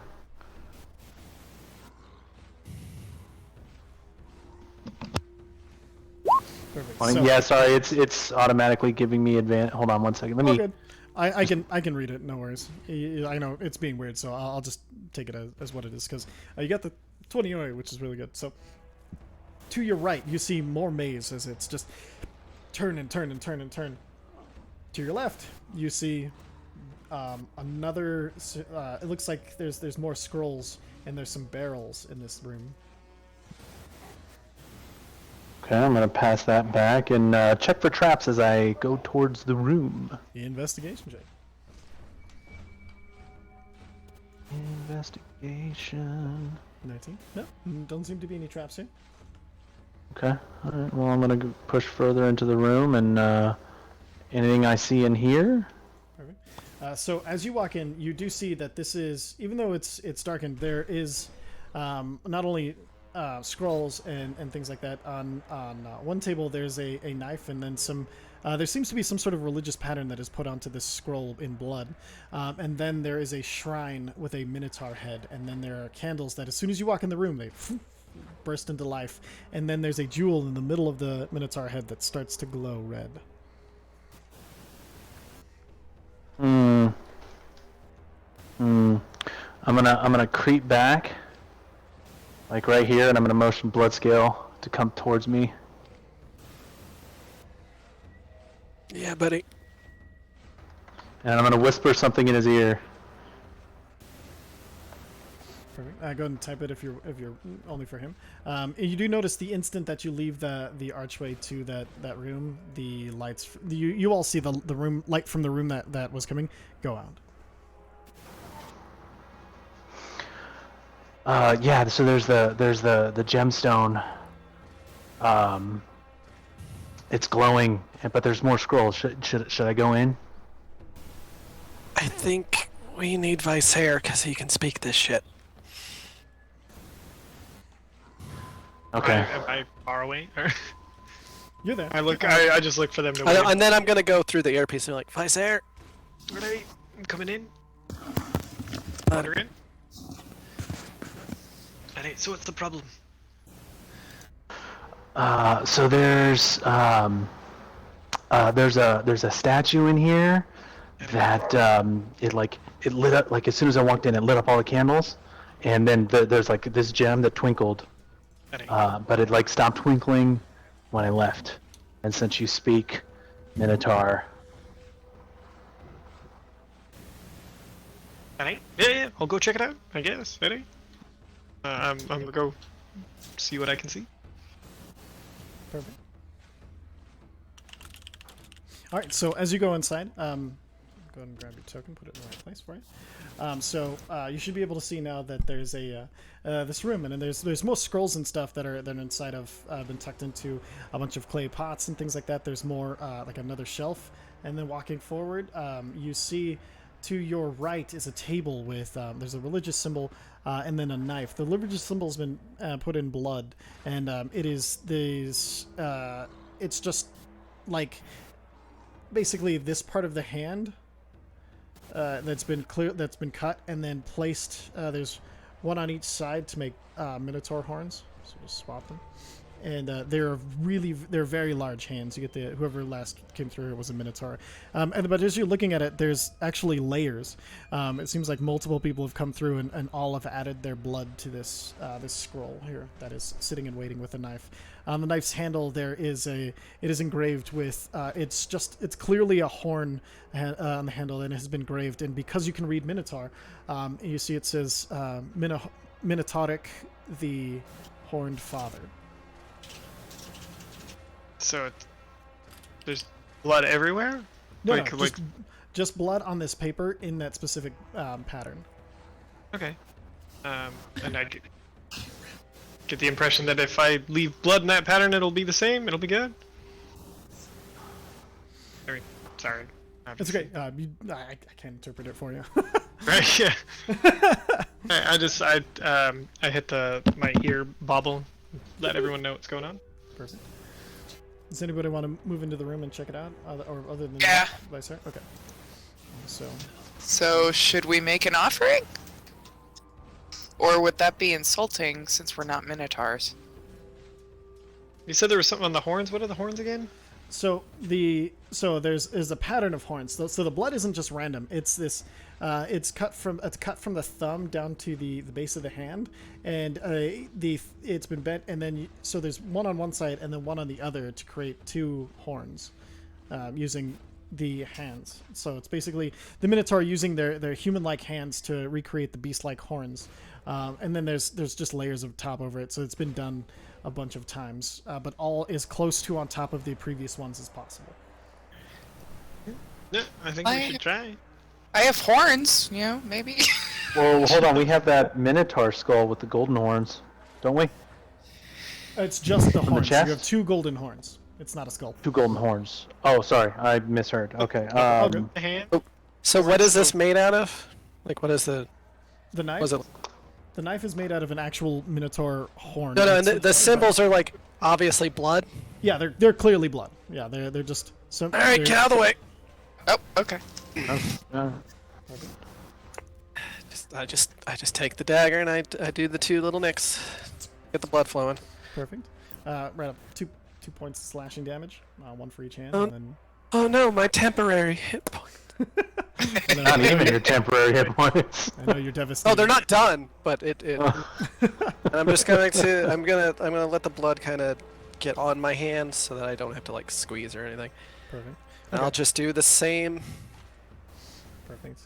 Perfect. Fine. So, Yeah, sorry, it's automatically giving me advantage. Hold on one second. Let all me. good. I can read it. No worries. I know it's being weird, so I'll just take it as what it is, because you got the 20 OA, which is really good. So to your right, you see more maze as it's just turn and turn and turn and turn. To your left, you see another. It looks like there's more scrolls, and there's some barrels in this room. Okay, I'm gonna pass that back and check for traps as I go towards the room. Investigation check. Investigation. 19. No, don't seem to be any traps here. Okay. All right. Well, I'm gonna push further into the room and anything I see in here. Perfect. So as you walk in, you do see that this is, even though it's darkened, there is not only scrolls and things like that. On one table, there's a knife, and then some. There seems to be some sort of religious pattern that is put onto this scroll in blood. And then there is a shrine with a minotaur head, and then there are candles that, as soon as you walk in the room, they burst into life. And then there's a jewel in the middle of the minotaur head that starts to glow red. I'm gonna creep back, like right here, and I'm gonna motion Bloodscale to come towards me. Yeah, buddy. And I'm gonna whisper something in his ear. Perfect. Go ahead and type it if you're only for him. You do notice the instant that you leave the archway to that room, the lights. You all see the room light from the room that was coming go out. Yeah. So there's the gemstone. It's glowing, but there's more scrolls. Should I go in? I think we need Vicehair because he can speak this shit. Okay. Am I far away? Or You're there. I just look for them to I know, wave. and then I'm gonna go through the earpiece and be like, Vicehair. Alright, I'm coming in. Uh, Water in. Alright, so what's the problem? So there's a statue in here that it lit up, like as soon as I walked in, it lit up all the candles, and then there's like this gem that twinkled, but it like stopped twinkling when I left. And since you speak Minotaur, Alright. Yeah, I'll go check it out, I guess. Ready? I'm gonna go see what I can see. Perfect. All right, so as you go inside, go ahead and grab your token, put it in the right place for you. You should be able to see now that there's a this room, and then there's more scrolls and stuff that are inside of been tucked into a bunch of clay pots and things like that. There's more like another shelf, and then walking forward, you see to your right is a table with there's a religious symbol and then a knife. The religious symbol has been put in blood, and it's just like basically this part of the hand that's been cut and then placed. There's one on each side to make minotaur horns, so just swap them. And they're very large hands. You get whoever last came through here was a minotaur. But as you're looking at it, there's actually layers. It seems like multiple people have come through and all have added their blood to this scroll here that is sitting and waiting with a knife. On the knife's handle, it is engraved with it's clearly a horn on the handle, and it has been engraved. And because you can read Minotaur, you see it says Minotauric, the Horned Father. So there's blood everywhere? No, just blood on this paper in that specific pattern. Okay. And I get the impression that if I leave blood in that pattern, it'll be the same? It'll be good? Sorry. It's okay. I can't interpret it for you. Right, yeah. I hit my ear bobble, let everyone know what's going on. Perfect. Does anybody want to move into the room and check it out? Or other than Yeah. that, Vice Sir? Okay. So should we make an offering? Or would that be insulting since we're not minotaurs? You said there was something on the horns. What are the horns again? So there's a pattern of horns. So the blood isn't just random. It's this. It's cut from the thumb down to the base of the hand, and it's been bent, and then so there's one on one side and then one on the other to create two horns, using the hands. So it's basically the Minotaur using their human-like hands to recreate the beast-like horns, and then there's just layers of top over it. So it's been done a bunch of times, but all as close to on top of the previous ones as possible. Yeah, I think we should try. I have horns, maybe. well, hold on, we have that Minotaur skull with the golden horns, don't we? It's just the horns. chest? You have two golden horns. It's not a skull. Two golden horns. Oh, sorry, I misheard. Okay. The hand. So what is this made out of? Like, what is the knife? Was it? The knife is made out of an actual Minotaur horn. No, and the symbols are like obviously blood. Yeah, they're clearly blood. Yeah, they're just some. All right, get out of the way. Oh, okay. I just take the dagger and I do the two little nicks. Get the blood flowing. Perfect. Right up 2 points of slashing damage, one for each hand, Oh. and then. Oh no, my temporary hit point. Not even your temporary hit points. I know you're devastated. Oh, they're not done, but it. And I'm just going to. I'm gonna let the blood kind of get on my hands so that I don't have to like squeeze or anything. Perfect. And I'll just do the same. Perfect.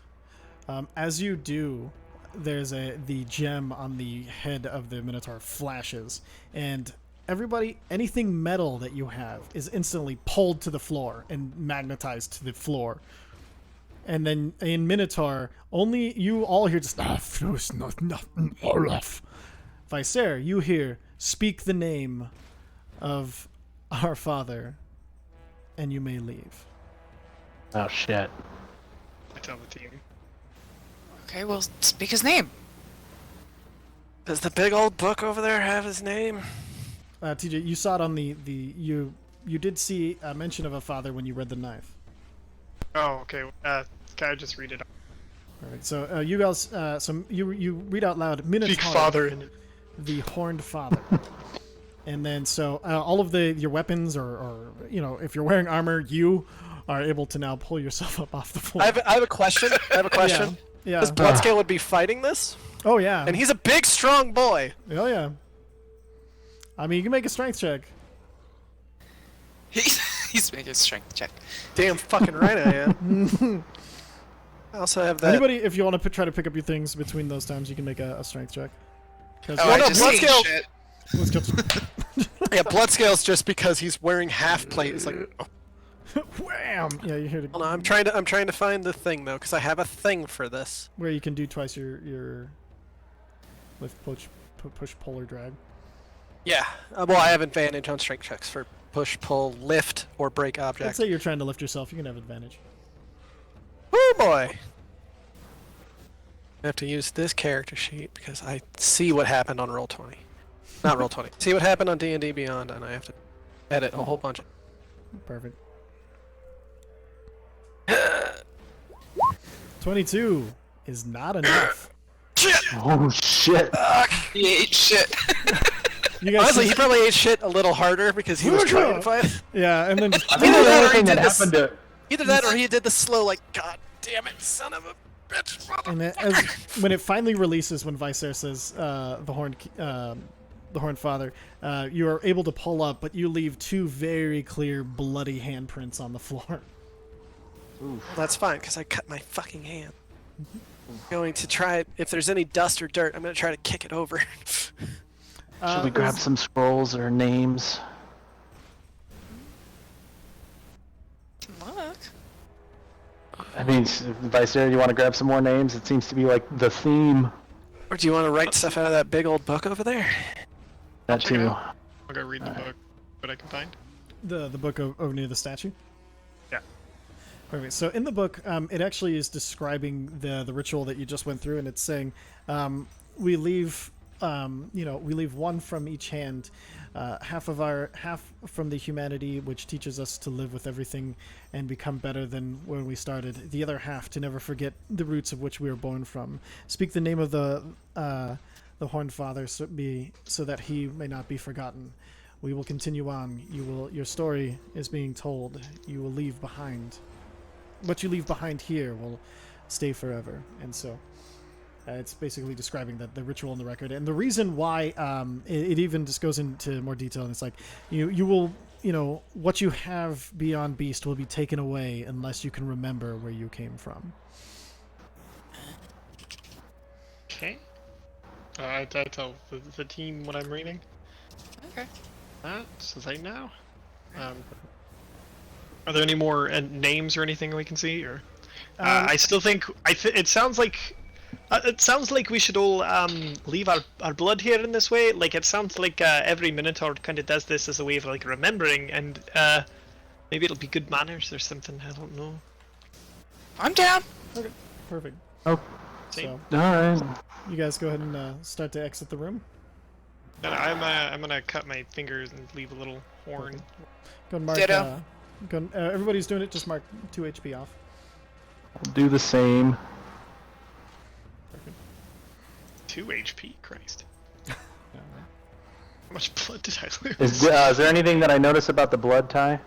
As you do, there's the gem on the head of the Minotaur flashes, and anything metal that you have is instantly pulled to the floor and magnetized to the floor. And then in Minotaur, only you all hear just nothing. Vicer, you hear, speak the name of our father, and you may leave. Oh shit. I tell the team. Okay, well, speak his name. Does the big old book over there have his name? TJ, you saw it on you did see a mention of a father when you read the knife. Oh, okay. Can I just read it? All right, so you guys, you read out loud, Minotaur, Speak father in it. the Horned Father. And then so all of your weapons, or if you're wearing armor, you are able to now pull yourself up off the floor. I have a question. Yeah. This Bloodscale would be fighting this, Oh yeah. and he's a big, strong boy. Oh yeah. I mean, you can make a strength check. He's making a strength check. Damn fucking right I am. I also have that. Anybody, if you want to try to pick up your things between those times, you can make a strength check. 'Cause Oh, Well, I no, just seen Bloodscale- shit. let's go. Yeah, Bloodscale's just because he's wearing half plate. It's like, oh, Wham! Yeah, you hear hold on, I'm trying to find the thing though, because I have a thing for this. where you can do twice your lift, push, pull, or drag. Yeah. Well, I have advantage on strength checks for push, pull, lift, or break Let's object. say you're trying to lift yourself, you can have advantage. Oh boy. I have to use this character sheet because I see what happened on Roll20. Not Roll20. See what happened on D&D Beyond, and I have to edit a whole bunch of... Perfect. 22 is not enough. Oh shit! He ate shit. You guys Honestly, see- he probably ate shit a little harder because he was trying to fight. yeah, and then just I think Either the that only or he thing that did this- happened to Either that or he did the slow, like, God damn it, son of a bitch. and then when it finally releases, when Vicer says the Horned Father, you are able to pull up, but you leave two very clear bloody handprints on the floor. That's fine, because I cut my fucking hand. I'm going to try, if there's any dust or dirt, I'm going to try to kick it over. should we grab some scrolls or names? Look. I mean, Vice Air, you want to grab some more names? It seems to be like the theme. Or do you want to write stuff out of that big old book over there? That check it too. out. I'll go read the book, what I can find. The book over near the statue. Yeah. Perfect. So in the book, it actually is describing the ritual that you just went through, and it's saying we leave we leave one from each hand, half from the humanity which teaches us to live with everything and become better than when we started. The other half to never forget the roots of which we were born from. Speak the name of the Horned Father so that he may not be forgotten. We will continue on. Your story is being told. You will leave behind. What you leave behind here will stay forever. And so it's basically describing the ritual in the record. And the reason why it even just goes into more detail. And it's like, you will, what you have beyond Beast will be taken away unless you can remember where you came from. Okay. I tell the team what I'm reading. Okay. So they now. Are there any more names or anything we can see? Or I still think it sounds like we should all leave our blood here in this way. Like it sounds like every Minotaur kind of does this as a way of like remembering, and maybe it'll be good manners or something. I don't know. I'm down. Okay, perfect. Oh, So all right. you guys go ahead and start to exit the room. And I'm gonna cut my fingers and leave a little horn. Go and mark. Ditto. Everybody's doing it. Just mark 2 HP off. I'll do the same. 2 HP, Christ. How much blood did I lose? Is there anything that I notice about the blood tie?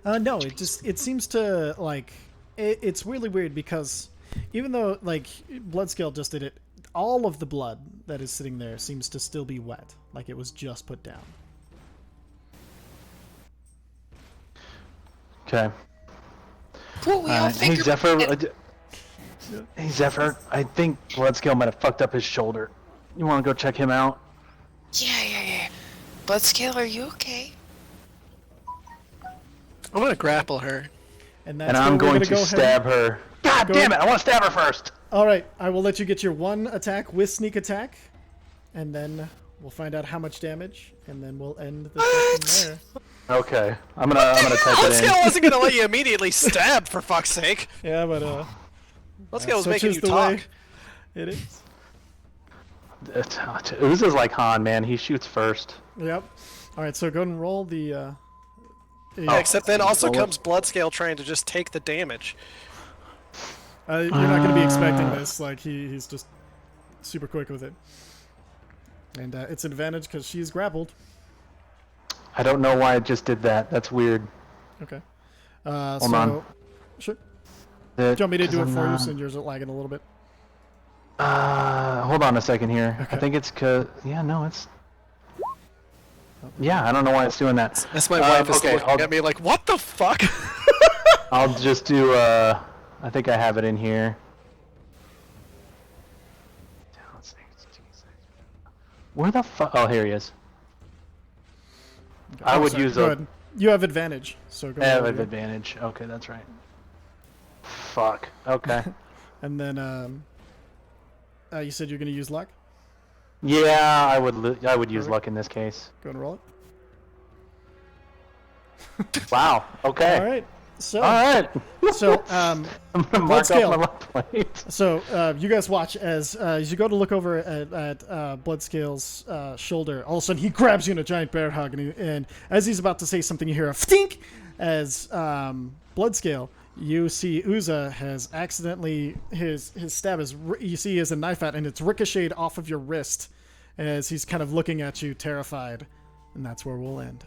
No, it seems to like it's really weird because even though like Bloodscale just did it, all of the blood that is sitting there seems to still be wet, like it was just put down. Okay. Cool, we all Hey figured Zephyr. it. Hey Zephyr. I think Bloodscale might have fucked up his shoulder. You want to go check him out? Yeah. Bloodscale, are you okay? I'm going to grapple her. And that's And where I'm we're going gonna to go ahead. stab her. God Go damn it! ahead. I want to stab her first. All right, I will let you get your one attack with sneak attack, and then we'll find out how much damage, and then we'll end the session there. Okay. I'm gonna type it in. Bloodscale wasn't going to let you immediately stab, for fuck's sake. Yeah, but Bloodscale was such making is you the talk. way it is. This is like Han, man. He shoots first. Yep. All right, so go ahead and roll the. Yeah, except then also Roll it. comes Bloodscale trying to just take the damage. You're not going to be expecting this. Like he's just super quick with it, and it's an advantage because she's grappled. I don't know why it just did that. That's weird. Okay. Hold on. Sure. Do Do you want me to do it for you since yours are lagging a little bit? Hold on a second here. Okay. I think it's cause yeah, no, it's yeah. I don't know why it's doing that. That's my wife is okay, looking at me like, what the fuck? I'll just do. I think I have it in here. Where the fuck? Oh, here he is. I would use go a. ahead. You have advantage, so go I have ahead. advantage. Okay, that's right. Fuck. Okay. And then, you said you're gonna use luck. Yeah, I would use Perfect. luck in this case. Go and roll it. Wow. Okay. All right. So, All right. so, I'm gonna mark scale. off my luck plate. So you guys watch as you go to look over at Bloodscale's shoulder. All of a sudden, he grabs you in a giant bear hug, and as he's about to say something, you hear a stink. As Bloodscale, you see Uza has accidentally his stab is you see he has a knife out, and it's ricocheted off of your wrist as he's kind of looking at you, terrified, and that's where we'll end.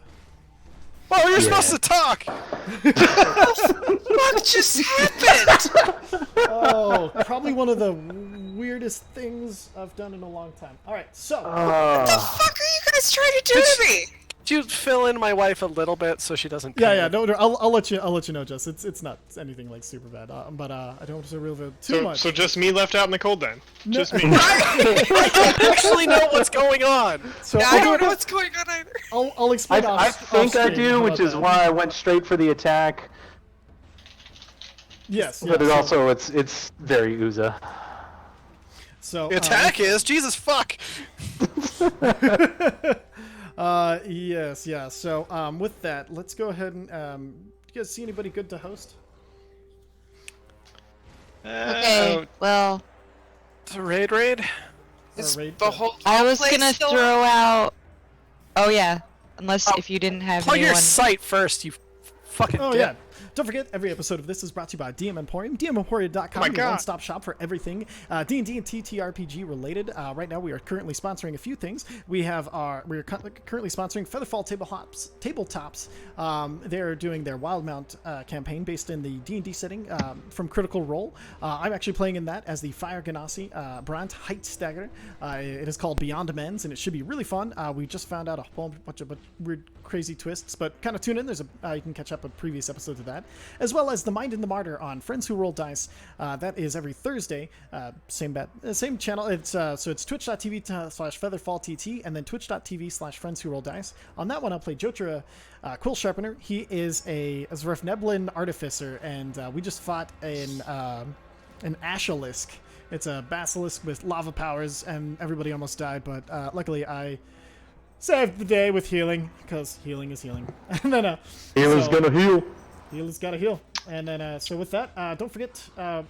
Oh, you're supposed to talk! What just happened? Oh, probably one of the weirdest things I've done in a long time. All right, so. What the fuck are you guys trying to do to me? Could you fill in my wife a little bit so she doesn't? Yeah. No, I'll let you know, Jess. It's not anything like super bad, but I don't want to reveal too much. So just me left out in the cold then. No. Just me. I don't actually know what's going on. So I don't know what's going on either. I'll explain. I think I off-screen. do, How which about is that? why I went straight for the attack. Yes. But it so- also it's very Uza. So The attack is Jesus fuck. Yes, yeah. So with that, let's go ahead and you guys see anybody good to host? Okay, well, It's a raid. Is raid the to- whole I was place gonna still throw out. Oh yeah, unless if you didn't have Plug your anyone. site first, you fucking. Oh dick. yeah. Don't forget, every episode of this is brought to you by DM Emporium. DMEmporium.com, Oh my your God. one-stop shop for everything D&D and TTRPG related. Right now, we are currently sponsoring a few things. We're currently sponsoring Featherfall Tabletops. They're doing their Wildmount campaign based in the D&D setting from Critical Role. I'm actually playing in that as the Fire Ganassi Brant Height Stagger. It is called Beyond Amends, and it should be really fun. We just found out a whole bunch of weird, crazy twists, but kind of tune in. You can catch up on previous episodes of that, as well as The Mind and the Martyr on Friends Who Roll Dice. That is every Thursday. Same channel. It's twitch.tv/featherfalltt, and then twitch.tv/Friends Who Roll Dice. On that one, I'll play Jotra Quill Sharpener. He is a Zrefneblin artificer, and we just fought an Ashalisk. It's a basilisk with lava powers, and everybody almost died, but luckily I saved the day with healing, because healing is healing. And then Healer's gonna heal. Healer's gotta heal. And then so with that, don't forget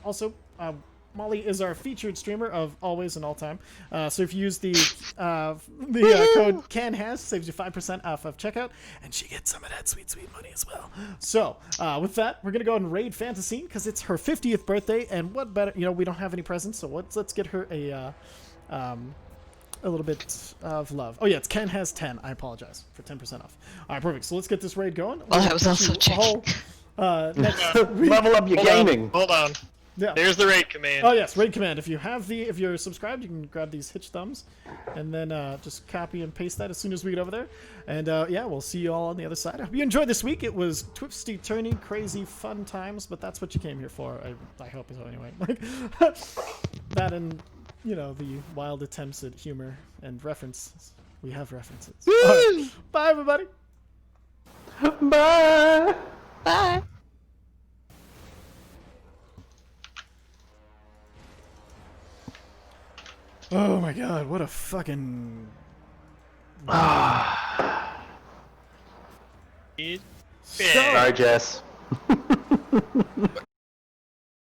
also Molly is our featured streamer of always and all time. So if you use the code CANHAS, saves you 5% off of checkout, and she gets some of that sweet money as well. So with that, we're gonna go and raid Fantasine because it's her 50th birthday, and what better? We don't have any presents, so let's get her a little bit of love. Oh yeah, it's Ken has 10. I apologize for 10% off. All right, perfect. So let's get this raid going. Well, I was also checking. Next Level up your gaming. Hold on. Yeah. There's the raid command. Oh yes, raid command. If you're subscribed, you can grab these hitch thumbs, and then just copy and paste that as soon as we get over there. And yeah, we'll see you all on the other side. I hope you enjoyed this week. It was twisty, turny, crazy, fun times, but that's what you came here for. I hope so anyway. Like that and the wild attempts at humor and references. We have references. All right. Bye everybody. Bye. Bye. Oh my god, what a fucking It- So- Sorry, Jess.